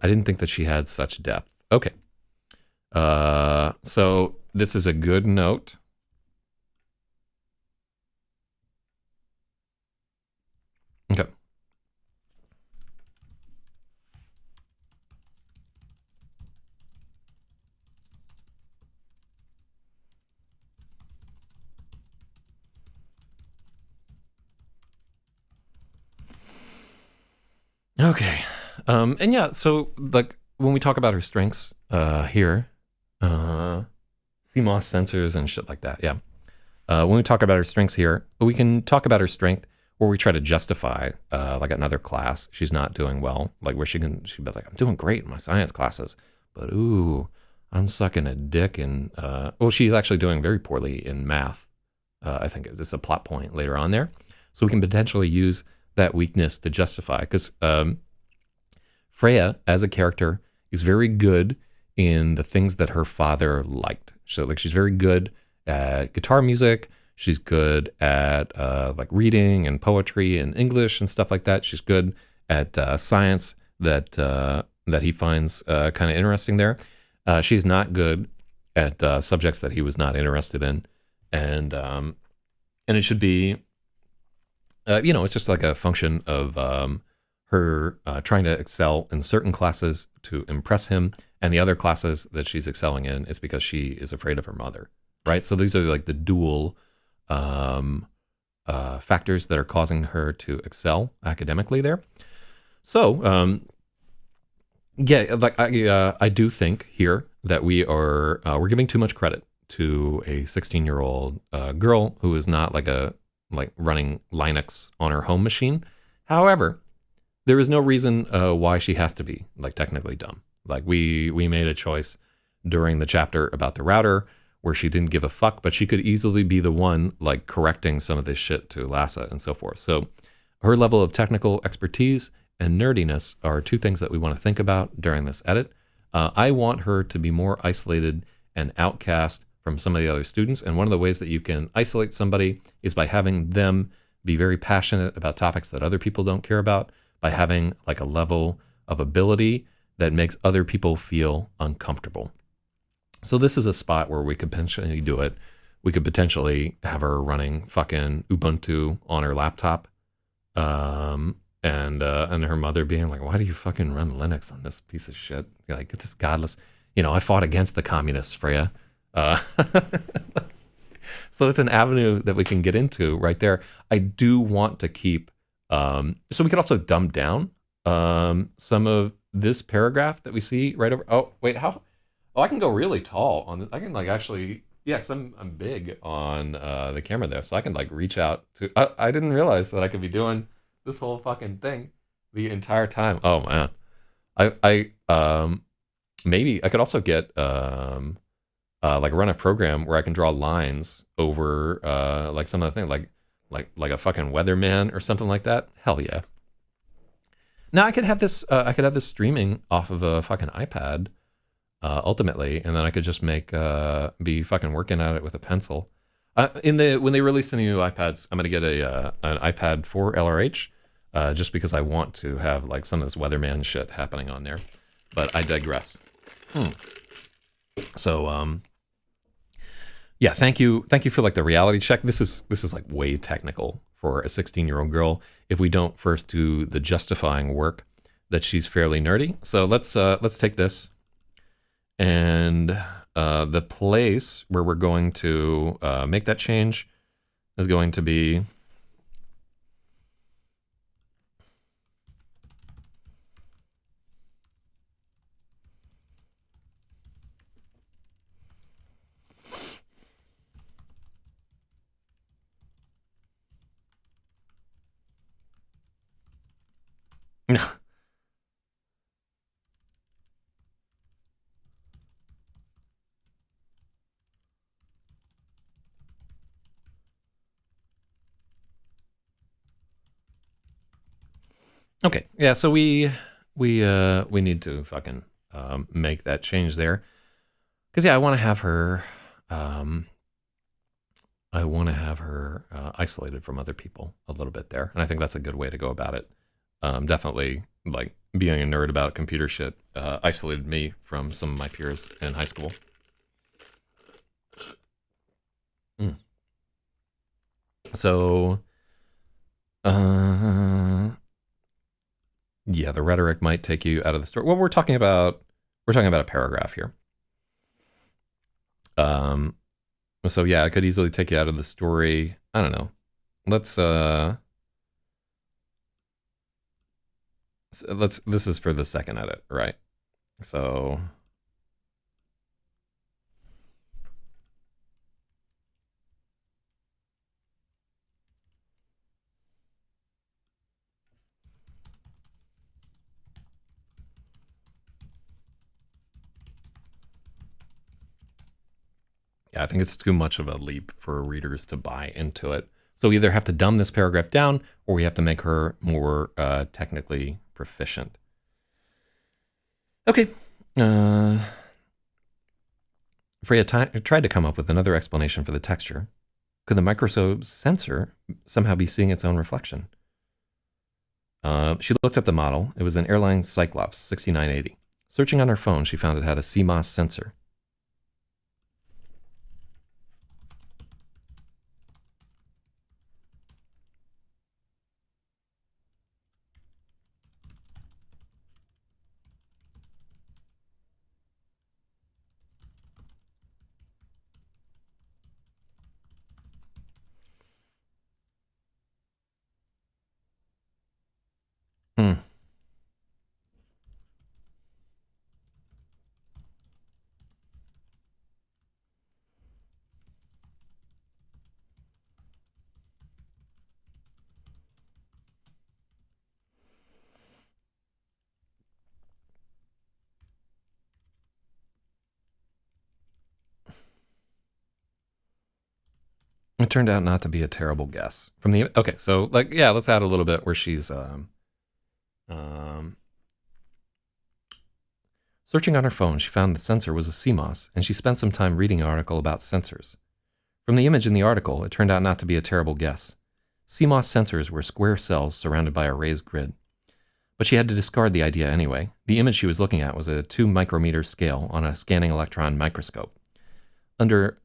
didn't think that she had such depth. Okay, so this is a good note. Okay, Okay. And yeah, so like when we talk about her strengths here, CMOS sensors and shit like that. Yeah. When we talk about her strengths here, we can talk about her strength where we try to justify like another class she's not doing well, like where she'd be like, I'm doing great in my science classes, but ooh, I'm sucking a dick in well, she's actually doing very poorly in math. I think it's a plot point later on there. So we can potentially use that weakness to justify, because Freya as a character is very good in the things that her father liked. So like she's very good at guitar music. She's good at like reading and poetry and English and stuff like that. She's good at science that he finds kind of interesting there. She's not good at subjects that he was not interested in, and it should be, it's just like a function of her trying to excel in certain classes to impress him, and the other classes that she's excelling in is because she is afraid of her mother, right? So these are like the dual factors that are causing her to excel academically there. So yeah, like I do think here that we're giving too much credit to a 16-year-old girl who is not like running Linux on her home machine. However, there is no reason why she has to be like technically dumb. Like we made a choice during the chapter about the router where she didn't give a fuck, but she could easily be the one like correcting some of this shit to Lassa and so forth. So her level of technical expertise and nerdiness are two things that we want to think about during this edit. I want her to be more isolated and outcast from some of the other students. And one of the ways that you can isolate somebody is by having them be very passionate about topics that other people don't care about, by having like a level of ability that makes other people feel uncomfortable. So this is a spot where we could potentially do it. We could potentially have her running fucking Ubuntu on her laptop, and her mother being like, "Why do you fucking run Linux on this piece of shit? You're like, get this godless. I fought against the communists, Freya." So it's an avenue that we can get into right there. I do want to keep. So we could also dumb down some of this paragraph that we see right over. Oh wait, how? Oh, I can go really tall on this. I can like actually, yeah, because I'm big on the camera there, so I can like reach out to. I didn't realize that I could be doing this whole fucking thing the entire time. Oh man, I maybe I could also get like run a program where I can draw lines over like some of the things like a fucking weatherman or something like that. Hell yeah. Now I could have this streaming off of a fucking iPad ultimately, and then I could just be fucking working at it with a pencil. When they release the new iPads, I'm gonna get an iPad for LRH, just because I want to have like some of this weatherman shit happening on there. But I digress. So yeah, thank you for like the reality check. This is like way technical for a 16-year-old girl if we don't first do the justifying work that she's fairly nerdy. So let's take this, and the place where we're going to make that change is going to be okay. Yeah, so we need to fucking make that change there, because yeah, I want to have her isolated from other people a little bit there, and I think that's a good way to go about it. Definitely, like being a nerd about computer shit isolated me from some of my peers in high school. So, yeah, the rhetoric might take you out of the story. Well, we're talking about a paragraph here. So yeah, it could easily take you out of the story. I don't know. Let's So this is for the second edit, right? So yeah, I think it's too much of a leap for readers to buy into it. So we either have to dumb this paragraph down or we have to make her more technically proficient. Okay. Freya tried to come up with another explanation for the texture. Could the microscope's sensor somehow be seeing its own reflection? She looked up the model. It was an airline Cyclops 6980. Searching on her phone, she found it had a CMOS sensor. Hmm. It turned out not to be a terrible guess. From the okay, so like yeah, let's add a little bit where she's um, searching on her phone. She found the sensor was a CMOS, and she spent some time reading an article about sensors. From the image in the article, it turned out not to be a terrible guess. CMOS sensors were square cells surrounded by a raised grid. But she had to discard the idea anyway. The image she was looking at was a 2 micrometer scale on a scanning electron microscope. Under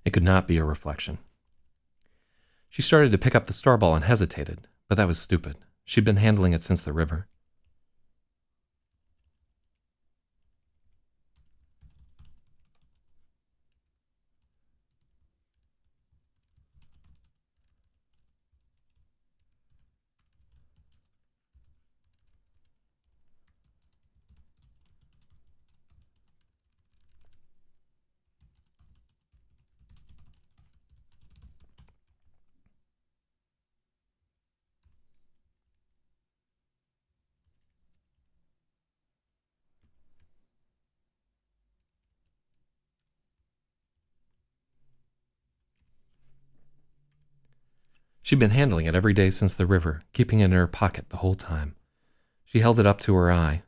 it could not be a reflection. She started to pick up the starball and hesitated, but that was stupid. She'd been handling it since the river. She'd been handling it every day since the river, keeping it in her pocket the whole time. She held it up to her eye.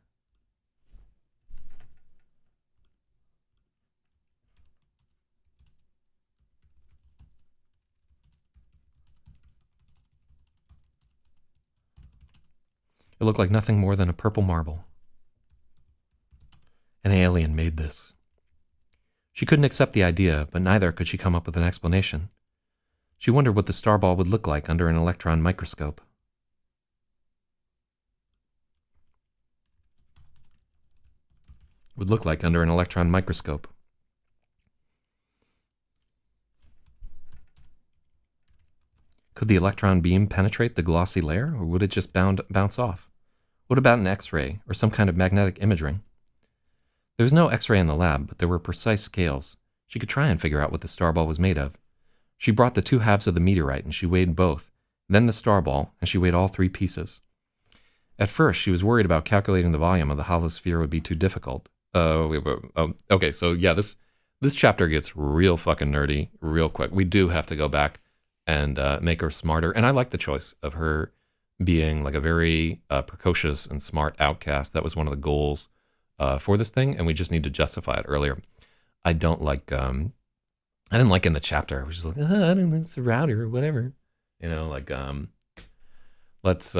It looked like nothing more than a purple marble. An alien made this. She couldn't accept the idea, but neither could she come up with an explanation. She wondered what the starball would look like under an electron microscope. Would look like under an electron microscope. Could the electron beam penetrate the glossy layer, or would it just bounce off? What about an X-ray, or some kind of magnetic imaging? There was no X-ray in the lab, but there were precise scales. She could try and figure out what the starball was made of. She brought the 2 halves of the meteorite, and she weighed both, then the starball, and she weighed all 3 pieces. At first, she was worried about calculating the volume of the hollow sphere would be too difficult. Okay, so yeah, this chapter gets real fucking nerdy real quick. We do have to go back and make her smarter. And I like the choice of her being like a very precocious and smart outcast. That was one of the goals for this thing, and we just need to justify it earlier. I don't like, I didn't like in the chapter, which is like, I don't know, it's a router or whatever. You know, like, let's,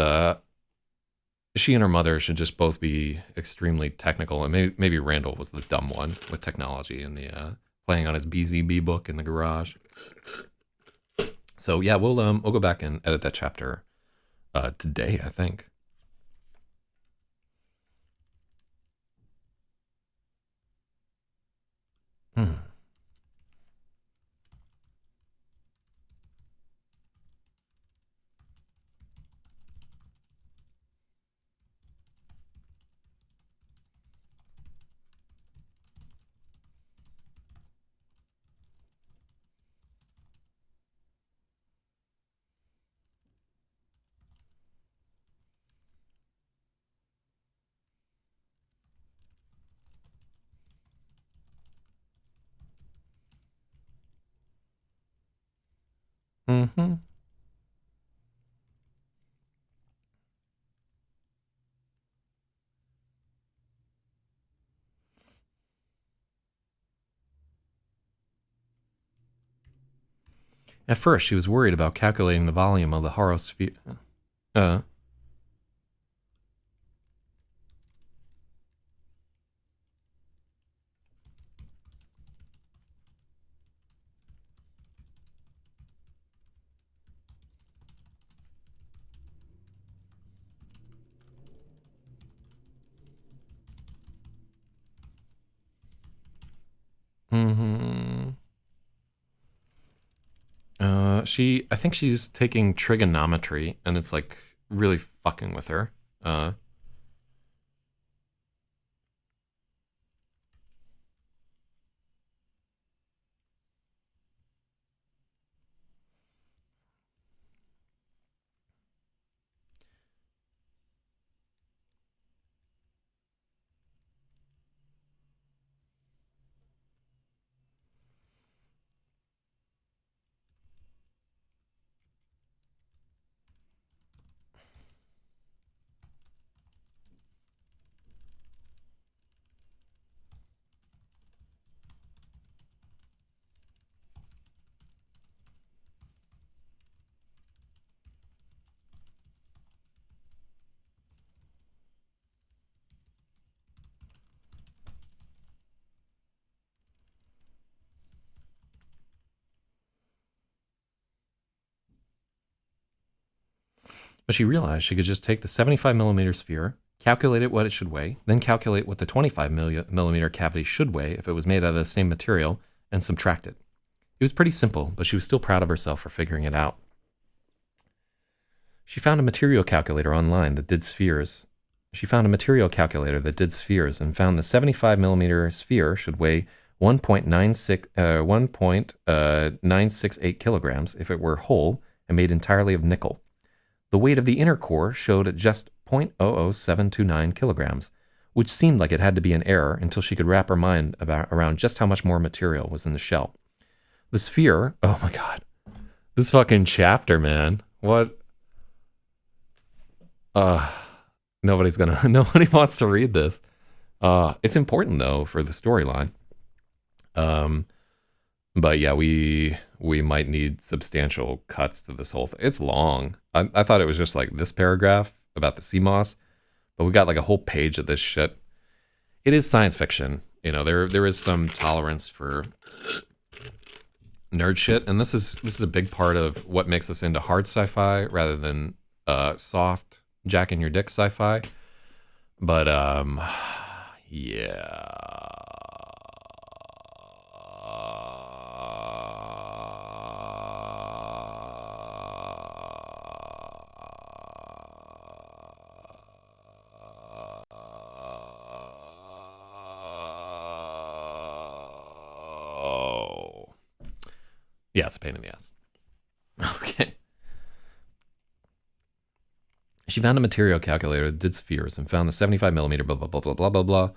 she and her mother should just both be extremely technical, and maybe Randall was the dumb one with technology and the playing on his BZB book in the garage. So yeah, we'll go back and edit that chapter today, I think. Hmm. Mm-hmm. At first, she was worried about calculating the volume of the horosphere. Uh, mm-hmm. I think she's taking trigonometry, and it's like really fucking with her. Uh, but she realized she could just take the 75 millimeter sphere, calculate it what it should weigh, then calculate what the 25 millimeter cavity should weigh if it was made out of the same material, and subtract it. It was pretty simple, but she was still proud of herself for figuring it out. She found a material calculator online that did spheres. She found a material calculator that did spheres and found the 75 millimeter sphere should weigh 1.968 kilograms if it were whole and made entirely of nickel. The weight of the inner core showed just 0.00729 kilograms, which seemed like it had to be an error until she could wrap her mind around just how much more material was in the shell. The sphere, oh my god, this fucking chapter, man. What? Uh, nobody wants to read this. It's important though for the storyline. Um, but yeah, we might need substantial cuts to this whole thing. It's long. I thought it was just like this paragraph about the sea moss, but we got like a whole page of this shit. It is science fiction. You know, there is some tolerance for nerd shit, and this is a big part of what makes us into hard sci-fi rather than soft jack in your dick sci-fi. But yeah. Oh. Yeah, it's a pain in the ass. Okay. She found a material calculator that did spheres and found the 75 millimeter blah, blah, blah, blah, blah, blah,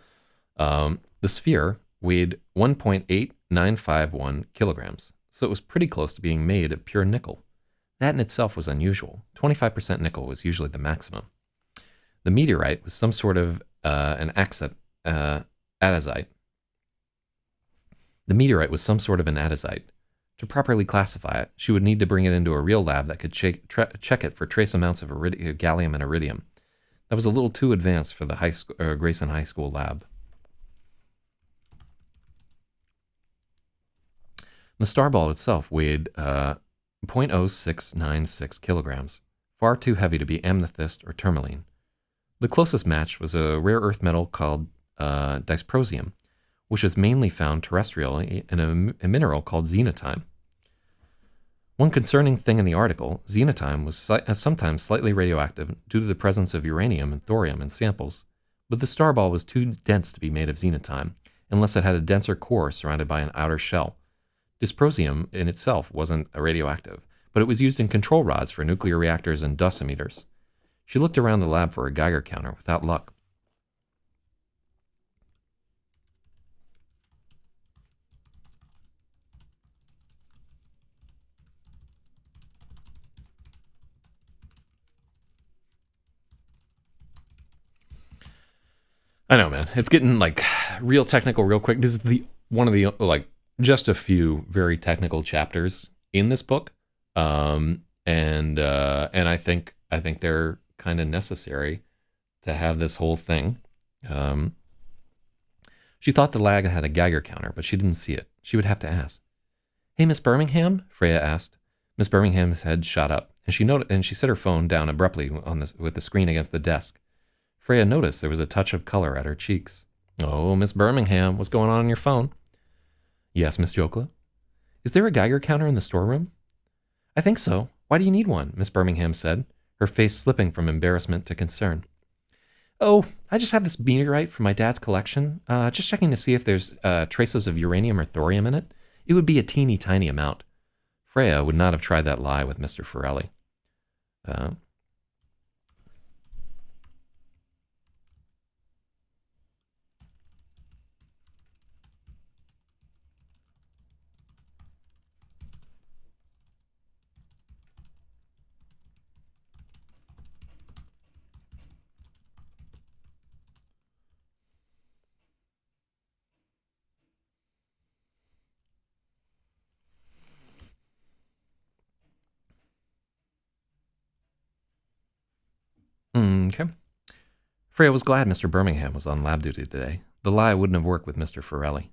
blah. The sphere weighed 1.8951 kilograms, so it was pretty close to being made of pure nickel. That in itself was unusual. 25% nickel was usually the maximum. The meteorite was some sort of an andesite. The meteorite was some sort of an andesite. To properly classify it, she would need to bring it into a real lab that could check it for trace amounts of gallium and iridium. That was a little too advanced for the Grayson High School lab. The starball itself weighed .0696 kilograms, far too heavy to be amethyst or tourmaline. The closest match was a rare earth metal called dysprosium, which is mainly found terrestrially in a mineral called xenotime. One concerning thing in the article, xenotime was sometimes slightly radioactive due to the presence of uranium and thorium in samples, but the starball was too dense to be made of xenotime, unless it had a denser core surrounded by an outer shell. Dysprosium in itself wasn't radioactive, but it was used in control rods for nuclear reactors and dosimeters. She looked around the lab for a Geiger counter without luck. I know, man. It's getting like real technical real quick. This is the one of the like just a few very technical chapters in this book, and I think they're kind of necessary to have this whole thing. She thought the lab had a Geiger counter, but she didn't see it. She would have to ask. "Hey, Miss Birmingham?" Freya asked. Miss Birmingham's head shot up, and she set her phone down abruptly with the screen against the desk. Freya noticed there was a touch of color at her cheeks. "Oh, Miss Birmingham, what's going on your phone?" "Yes, Miss Jokla." "Is there a Geiger counter in the storeroom?" "I think so. Why do you need one?" Miss Birmingham said, her face slipping from embarrassment to concern. "Oh, I just have this meteorite from my dad's collection. Just checking to see if there's traces of uranium or thorium in it. It would be a teeny tiny amount." Freya would not have tried that lie with Mr. Forelli. Okay. Freya was glad Mr. Birmingham was on lab duty today. The lie wouldn't have worked with Mr. Forelli.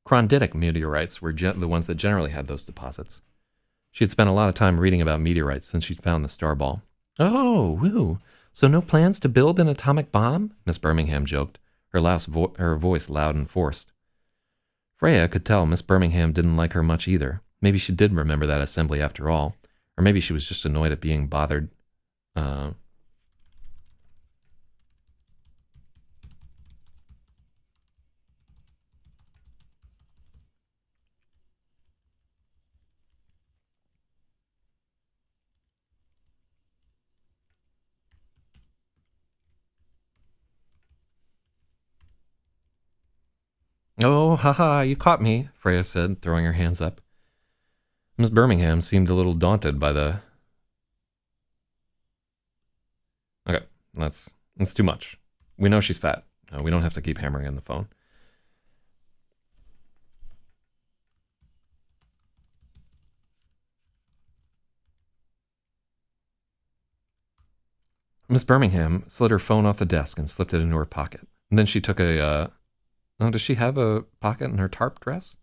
Chronditic meteorites were the ones that generally had those deposits. She had spent a lot of time reading about meteorites since she'd found the starball. "Oh, woo. So no plans to build an atomic bomb?" Miss Birmingham joked, her voice loud and forced. Freya could tell Miss Birmingham didn't like her much either. Maybe she did remember that assembly after all, or maybe she was just annoyed at being bothered. "Oh, haha, you caught me," Freya said, throwing her hands up. Miss Birmingham seemed a little daunted by the... Okay, that's too much. We know she's fat. We don't have to keep hammering on the phone. Miss Birmingham slid her phone off the desk and slipped it into her pocket. And then she took a... Oh, does she have a pocket in her tarp dress?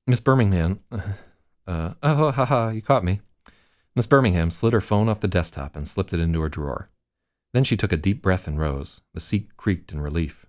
Miss Birmingham... oh, haha, you caught me. Miss Birmingham slid her phone off the desktop and slipped it into her drawer. Then she took a deep breath and rose. The seat creaked in relief.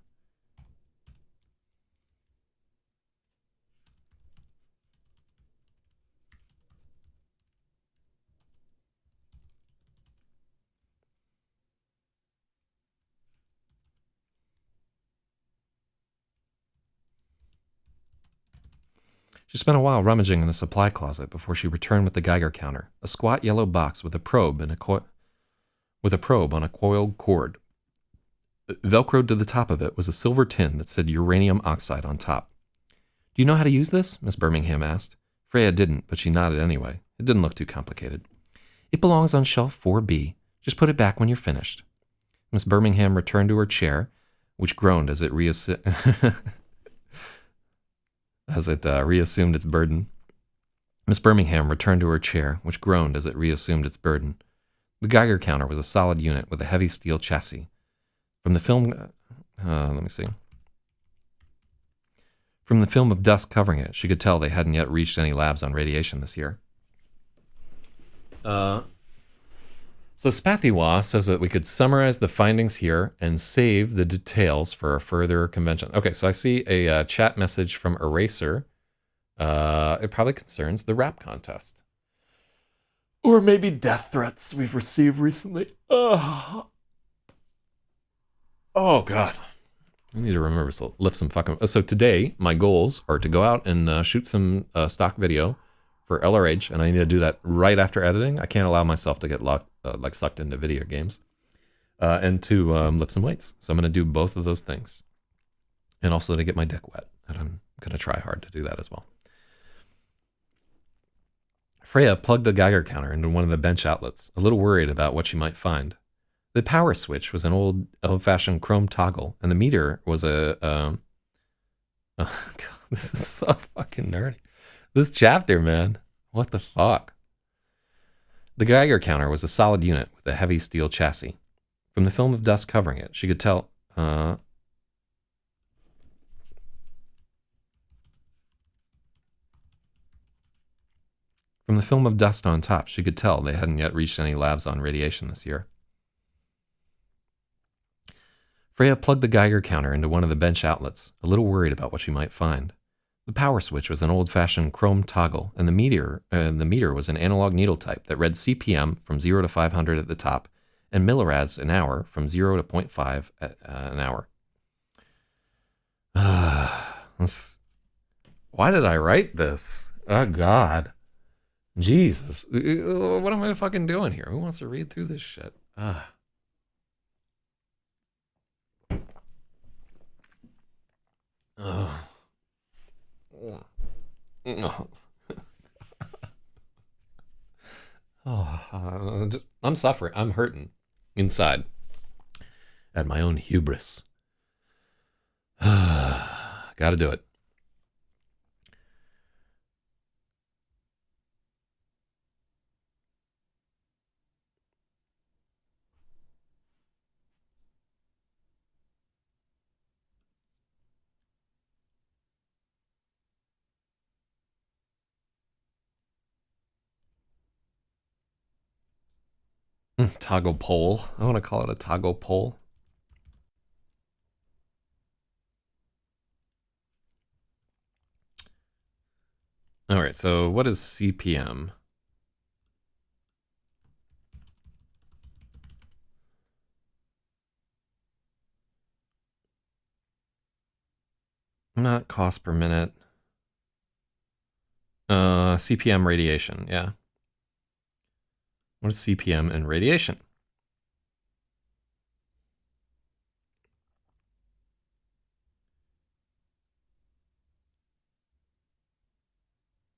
She spent a while rummaging in the supply closet before she returned with the Geiger counter, a squat yellow box with a probe on a coiled cord. Velcroed to the top of it was a silver tin that said uranium oxide on top. "Do you know how to use this?" Miss Birmingham asked. Freya didn't, but she nodded anyway. It didn't look too complicated. "It belongs on shelf 4B. Just put it back when you're finished." Miss Birmingham returned to her chair, which groaned as it as it reassumed its burden. Miss Birmingham returned to her chair, which groaned as it reassumed its burden. The Geiger counter was a solid unit with a heavy steel chassis. From the film, let me see. From the film of dust covering it, she could tell they hadn't yet reached any labs on radiation this year. So Spathiwa says that we could summarize the findings here and save the details for a further convention. Okay, so I see a chat message from Eraser. It probably concerns the rap contest. Or maybe death threats we've received recently. Oh God. I need to remember to lift some fucking... So today, my goals are to go out and shoot some stock video for LRH, and I need to do that right after editing. I can't allow myself to get sucked into video games. And to lift some weights. So I'm going to do both of those things. And also to get my dick wet. And I'm going to try hard to do that as well. Freya plugged the Geiger counter into one of the bench outlets, a little worried about what she might find. The power switch was an old-fashioned chrome toggle, and the meter was a... oh, God, this is so fucking nerdy. This chapter, man. What the fuck? The Geiger counter was a solid unit with a heavy steel chassis. From the film of dust covering it, she could tell... From the film of dust on top, she could tell they hadn't yet reached any labs on radiation this year. Freya plugged the Geiger counter into one of the bench outlets, a little worried about what she might find. The power switch was an old-fashioned chrome toggle, and the meter was an analog needle type that read CPM from 0 to 500 at the top, and millirads an hour from 0 to 0.5 an hour. Why did I write this? Oh, God. Jesus. What am I fucking doing here? Who wants to read through this shit? I'm suffering. I'm hurting inside at my own hubris. Gotta do it. Toggle pole. I want to call it a toggle pole. All right, so what is CPM? Not cost per minute. CPM radiation, yeah. What is CPM and radiation?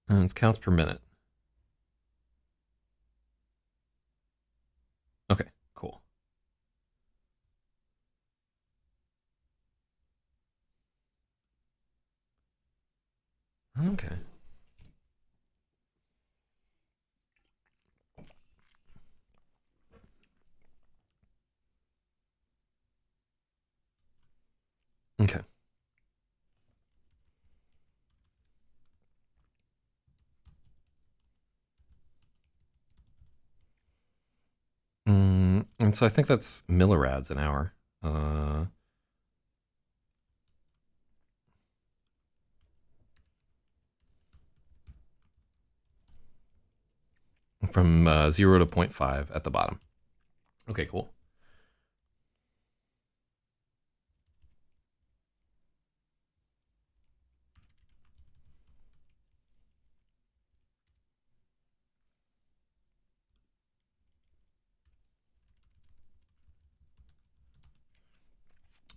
It counts per minute. Okay, cool. Okay. Okay. And so I think that's millirads an hour. From 0 to 0.5 at the bottom. Okay, cool.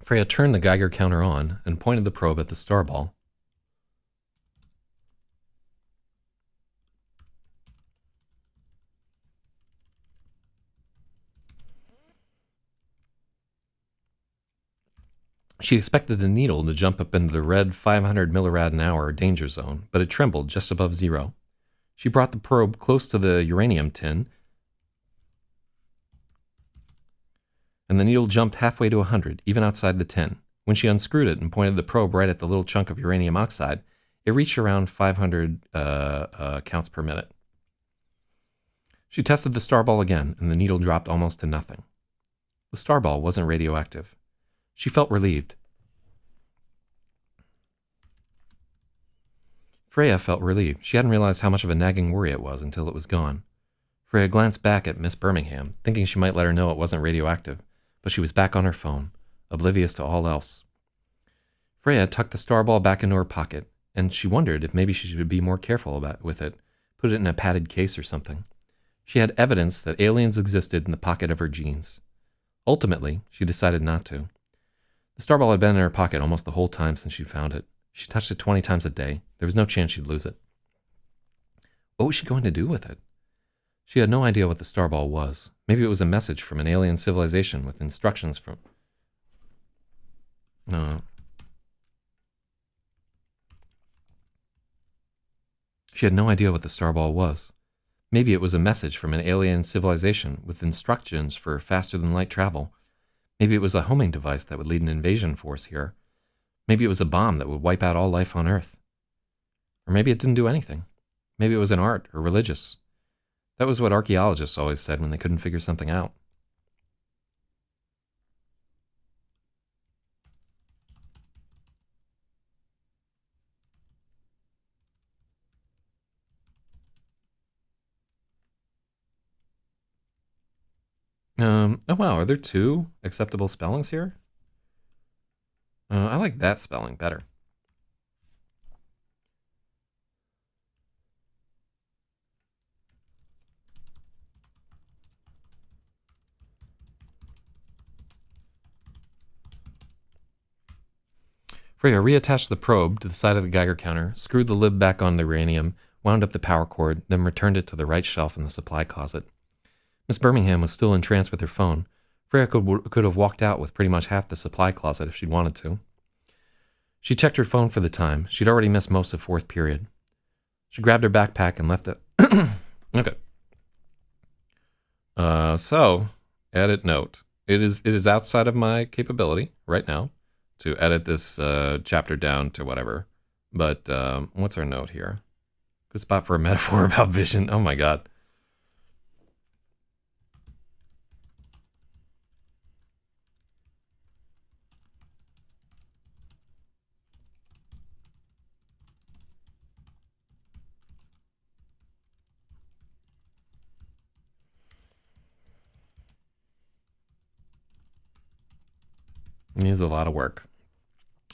Freya turned the Geiger counter on and pointed the probe at the star ball. She expected the needle to jump up into the red 500 millirad an hour danger zone, but it trembled just above zero. She brought the probe close to the uranium tin, and the needle jumped halfway to 100, even outside the tin. When she unscrewed it and pointed the probe right at the little chunk of uranium oxide, it reached around 500 counts per minute. She tested the starball again, and the needle dropped almost to nothing. The starball wasn't radioactive. She felt relieved. Freya felt relieved. She hadn't realized how much of a nagging worry it was until it was gone. Freya glanced back at Miss Birmingham, thinking she might let her know it wasn't radioactive, but she was back on her phone, oblivious to all else. Freya tucked the starball back into her pocket, and she wondered if maybe she should be more careful with it, put it in a padded case or something. She had evidence that aliens existed in the pocket of her jeans. Ultimately, she decided not to. The starball had been in her pocket almost the whole time since she found it. She touched it 20 times a day. There was no chance she'd lose it. What was she going to do with it? She had no idea what the starball was. Maybe it was a message from an alien civilization with instructions from... No. She had no idea what the starball was. Maybe it was a message from an alien civilization with instructions for faster-than-light travel. Maybe it was a homing device that would lead an invasion force here. Maybe it was a bomb that would wipe out all life on Earth. Or maybe it didn't do anything. Maybe it was an art or religious. That was what archaeologists always said when they couldn't figure something out. Oh wow, are there two acceptable spellings here? I like that spelling better. Freya reattached the probe to the side of the Geiger counter, screwed the lid back on the uranium, wound up the power cord, then returned it to the right shelf in the supply closet. Miss Birmingham was still entranced with her phone. Freya could have walked out with pretty much half the supply closet if she'd wanted to. She checked her phone for the time. She'd already missed most of fourth period. She grabbed her backpack and left it. Okay. So, edit note. It is outside of my capability right now to edit this chapter down to whatever. But what's our note here? Good spot for a metaphor about vision. Oh my god. It needs a lot of work.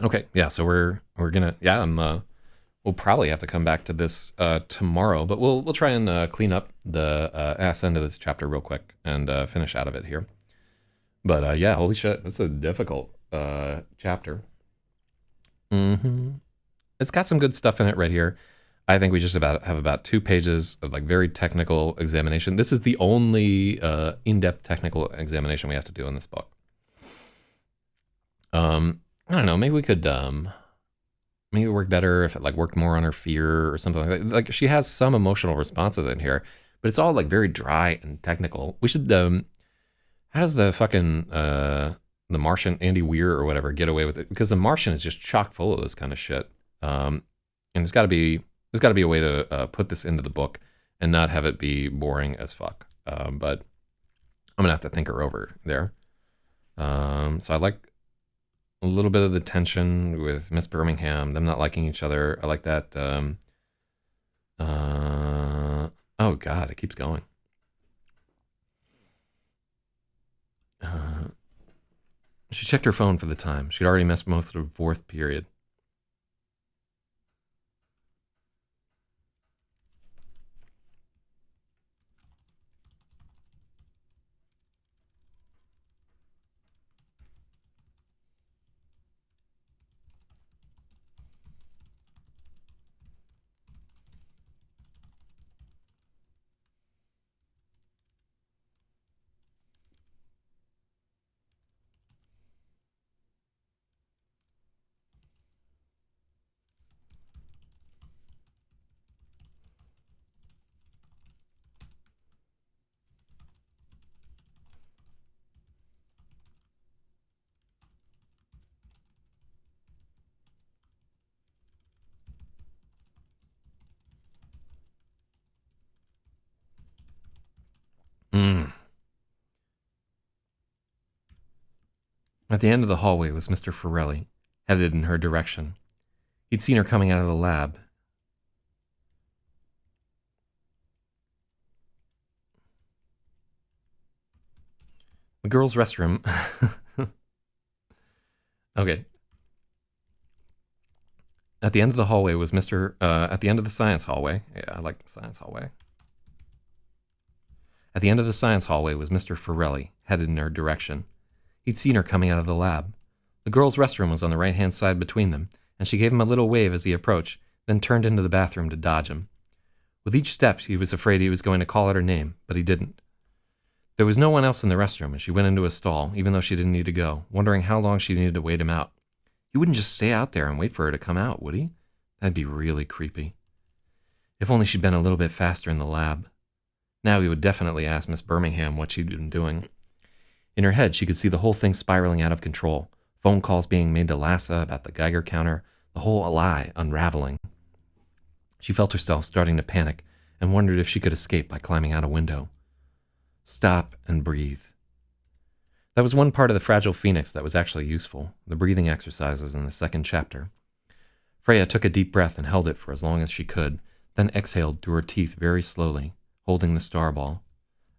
Okay, yeah, so we're gonna we'll probably have to come back to this tomorrow, but we'll try and clean up the ass end of this chapter real quick and finish out of it here. But yeah, holy shit, it's a difficult chapter. It's got some good stuff in it right here. I think we just have about 2 pages of like very technical examination. This is the only in-depth technical examination we have to do in this book. I don't know, maybe we could maybe work better if it like worked more on her fear or something like that. Like she has some emotional responses in here, but it's all like very dry and technical. We should how does the fucking the Martian Andy Weir or whatever get away with it? Because the Martian is just chock full of this kind of shit. And there's got to be a way to put this into the book and not have it be boring as fuck. But I'm gonna have to think her over there. So I like a little bit of the tension with Miss Birmingham, them not liking each other. I like that. Oh God, it keeps going. She checked her phone for the time. She'd already missed most of the fourth period. At the end of the hallway was Mr. Forelli, headed in her direction. He'd seen her coming out of the lab. The girls' restroom. Okay. At the end of the hallway was at the end of the science hallway. Yeah, I like the science hallway. At the end of the science hallway was Mr. Forelli, headed in her direction. He'd seen her coming out of the lab. The girls' restroom was on the right-hand side between them, and she gave him a little wave as he approached, then turned into the bathroom to dodge him. With each step, he was afraid he was going to call out her name, but he didn't. There was no one else in the restroom, and she went into a stall, even though she didn't need to go, wondering how long she needed to wait him out. He wouldn't just stay out there and wait for her to come out, would he? That'd be really creepy. If only she'd been a little bit faster in the lab. Now he would definitely ask Miss Birmingham what she'd been doing. In her head, she could see the whole thing spiraling out of control. Phone calls being made to Lassa about the Geiger counter, the whole lie unraveling. She felt herself starting to panic and wondered if she could escape by climbing out a window. Stop and breathe. That was one part of the Fragile Phoenix that was actually useful, the breathing exercises in the second chapter. Freya took a deep breath and held it for as long as she could, then exhaled through her teeth very slowly, holding the star ball.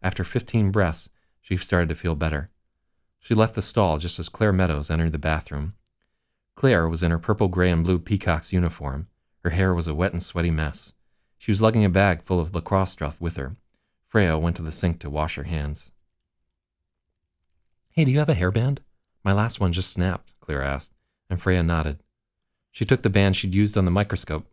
After 15 breaths, she started to feel better. She left the stall just as Claire Meadows entered the bathroom. Claire was in her purple, gray, and blue peacock's uniform. Her hair was a wet and sweaty mess. She was lugging a bag full of lacrosse stuff with her. Freya went to the sink to wash her hands. Hey, do you have a hairband? My last one just snapped, Claire asked, and Freya nodded. She took the band she'd used on the microscope.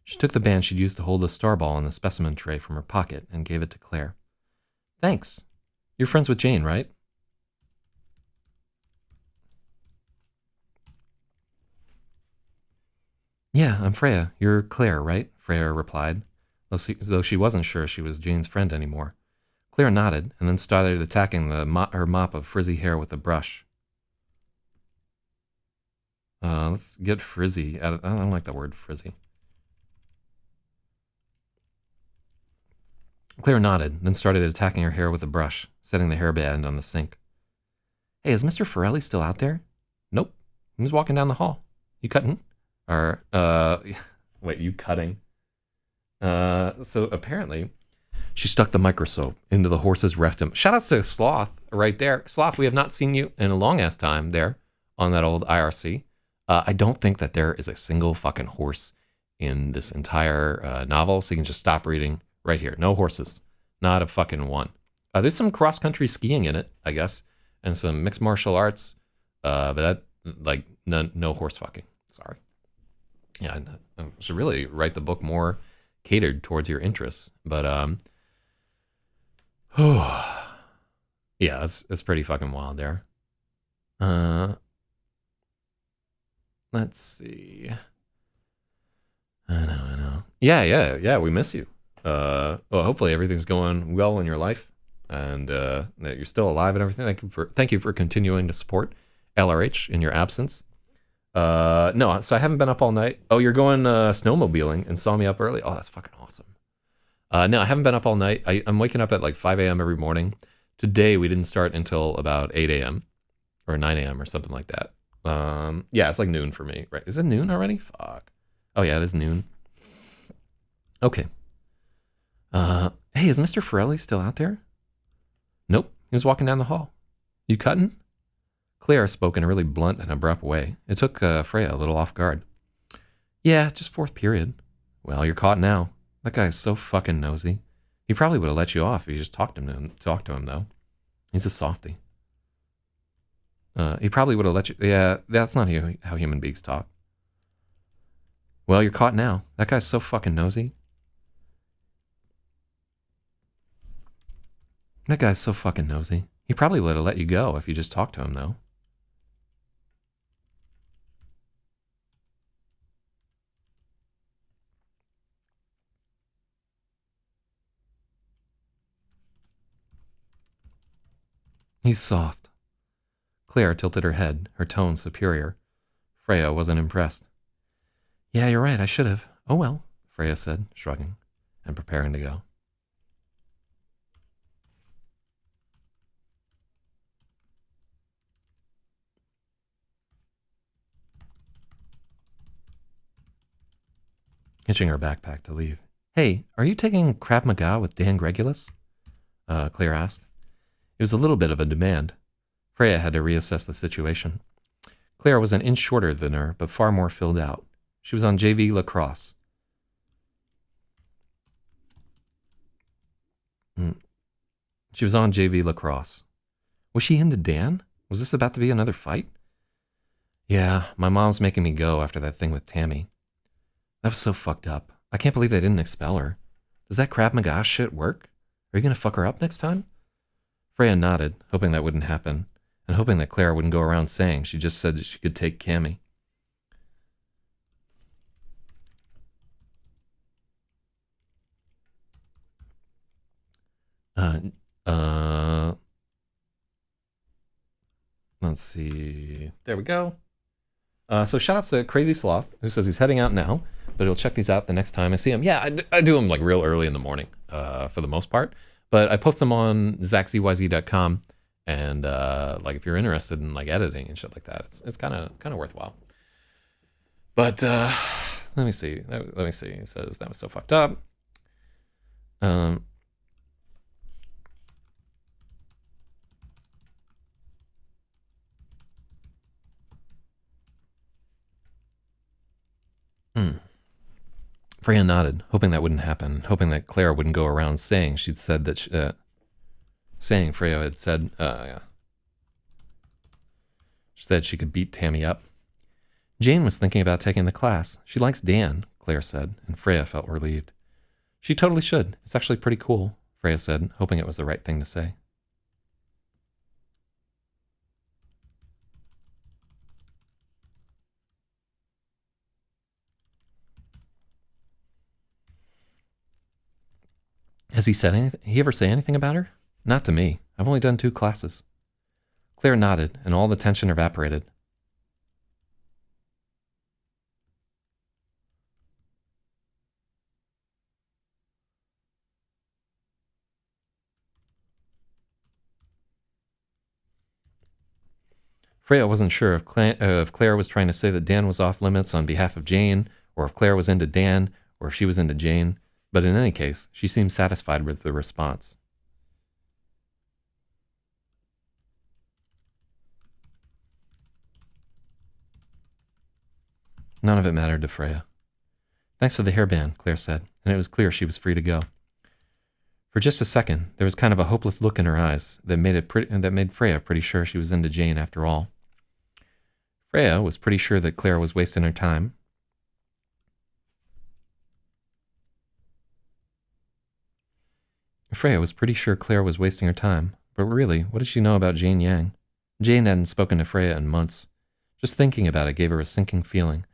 She took the band she'd used to hold the star ball on the specimen tray from her pocket and gave it to Claire. Thanks. You're friends with Jane, right? Yeah, I'm Freya. You're Claire, right? Freya replied, though she wasn't sure she was Jane's friend anymore. Claire nodded and then started attacking her mop of frizzy hair with a brush. Let's get frizzy. I don't like that word, frizzy. Claire nodded, then started attacking her hair with a brush, setting the hairband on the sink. Hey, is Mr. Forelli still out there? Nope. He was walking down the hall. You cutting? Wait, you cutting? So apparently, she stuck the microscope into the horse's rectum. Shout out to Sloth right there. Sloth, we have not seen you in a long-ass time there on that old IRC. I don't think that there is a single fucking horse in this entire novel, so you can just stop reading right here. No horses. Not a fucking one. There's some cross-country skiing in it, I guess, and some mixed martial arts, but that, like, no horse fucking. Sorry. Yeah, I should really write the book more catered towards your interests, but yeah, it's pretty fucking wild there. Let's see. I know. Yeah, we miss you. Well, hopefully everything's going well in your life, and that you're still alive and everything. Thank you for continuing to support LRH in your absence. No, so I haven't been up all night. Oh, you're going snowmobiling and saw me up early? Oh, that's fucking awesome. No, I haven't been up all night. I'm waking up at like 5 a.m. every morning. Today, we didn't start until about 8 a.m. or 9 a.m. or something like that. Yeah, it's like noon for me, right? Is it noon already? Fuck. Oh, yeah, it is noon. Okay. Hey, is Mr. Forelli still out there? Nope, he was walking down the hall. You cutting? Claire spoke in a really blunt and abrupt way. It took Freya a little off guard. Yeah, just fourth period. Well, you're caught now. That guy's so fucking nosy. He probably would have let you off if you just talked to him, though. He's a softie. He probably would have let you... Yeah, that's not how human beings talk. Well, you're caught now. That guy's so fucking nosy. That guy's so fucking nosy. He probably would have let you go if you just talked to him, though. He's soft. Claire tilted her head, her tone superior. Freya wasn't impressed. Yeah, you're right, I should have. Oh well, Freya said, shrugging, and preparing to go. Hitching her backpack to leave. Hey, are you taking Krav Maga with Dan Gregulus? Claire asked. It was a little bit of a demand. Freya had to reassess the situation. Claire was an inch shorter than her, but far more filled out. She was on JV lacrosse. She was on JV lacrosse. Was she into Dan? Was this about to be another fight? Yeah, my mom's making me go after that thing with Tammy. That was so fucked up. I can't believe they didn't expel her. Does that Krav Maga shit work? Are you gonna fuck her up next time? Freya nodded, hoping that wouldn't happen, and hoping that Claire wouldn't go around saying she just said that she could take Cammy. Let's see. There we go. So shout out to Crazy Sloth, who says he's heading out now, but he'll check these out the next time I see him. Yeah, I do them like real early in the morning, for the most part. But I post them on zachzyz.com, and like if you're interested in like editing and shit like that, it's kind of worthwhile. But let me see. Let me see. It says that was so fucked up. Freya nodded, hoping that wouldn't happen, hoping that Claire wouldn't go around saying she'd said that saying Freya had said, she said she could beat Tammy up. Jane was thinking about taking the class. She likes Dan, Claire said, and Freya felt relieved. She totally should. It's actually pretty cool, Freya said, hoping it was the right thing to say. Has he said anything? He ever say anything about her? Not to me. I've only done 2 classes. Claire nodded, and all the tension evaporated. Freya wasn't sure if Claire was trying to say that Dan was off limits on behalf of Jane, or if Claire was into Dan, or if she was into Jane. But in any case, she seemed satisfied with the response. None of it mattered to Freya. Thanks for the hairband, Claire said, and it was clear she was free to go. For just a second, there was kind of a hopeless look in her eyes that made Freya pretty sure she was into Jane after all. Freya was pretty sure that Claire was wasting her time. Freya was pretty sure Claire was wasting her time, but really, what did she know about Jane Yang? Jane hadn't spoken to Freya in months. Just thinking about it gave her a sinking feeling,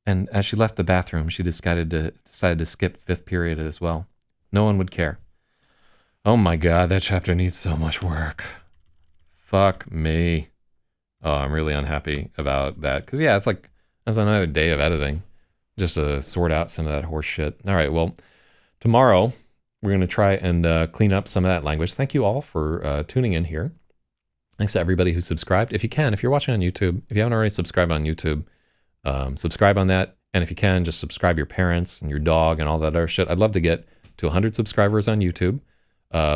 and as she left the bathroom, she decided to skip 5th period as well. No one would care. Oh my god, that chapter needs so much work. Fuck me. Oh, I'm really unhappy about that, because yeah, it's like, that's another day of editing, just to sort out some of that horse shit. All right, well, tomorrow we're going to try and clean up some of that language. Thank you all for tuning in here. Thanks to everybody who subscribed. If you can, if you're watching on YouTube, if you haven't already subscribed on YouTube, subscribe on that. And if you can, just subscribe your parents and your dog and all that other shit. I'd love to get to 100 subscribers on YouTube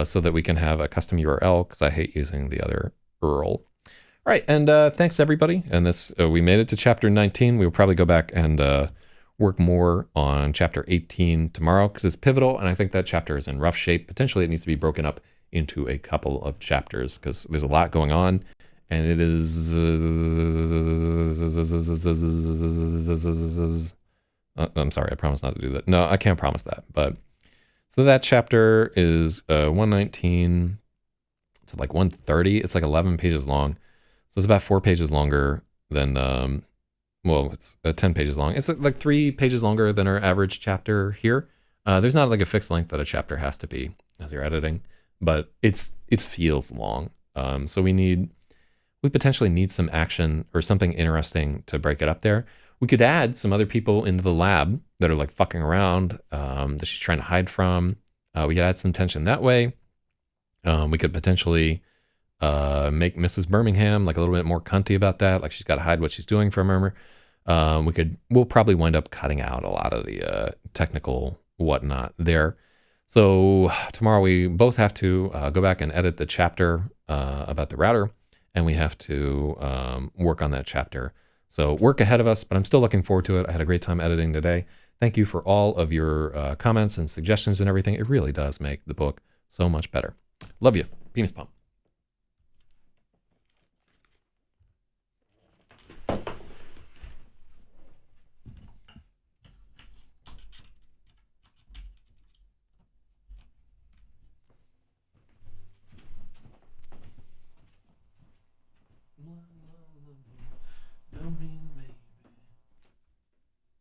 so that we can have a custom URL, because I hate using the other URL. All right, and thanks everybody. And this we made it to chapter 19. We will probably go back and work more on chapter 18 tomorrow, because it's pivotal, and I think that chapter is in rough shape. Potentially it needs to be broken up into a couple of chapters, because there's a lot going on, and it is I'm sorry, I promise not to do that. No, I can't promise that. But so that chapter is 119 to like 130. It's like 11 pages long, so it's about 4 pages longer than well, it's 10 pages long. It's like 3 pages longer than our average chapter here. There's not like a fixed length that a chapter has to be as you're editing, but it feels long. So we need we potentially need some action or something interesting to break it up there. We could add some other people into the lab that are like fucking around, that she's trying to hide from. We could add some tension that way. We could potentially make Mrs. Birmingham like a little bit more cunty about that. Like she's got to hide what she's doing from her. We'll probably wind up cutting out a lot of the technical whatnot there. So tomorrow we both have to go back and edit the chapter about the router, and we have to work on that chapter. So work ahead of us, but I'm still looking forward to it. I had a great time editing today. Thank you for all of your comments and suggestions and everything. It really does make the book so much better. Love you. Penis pump.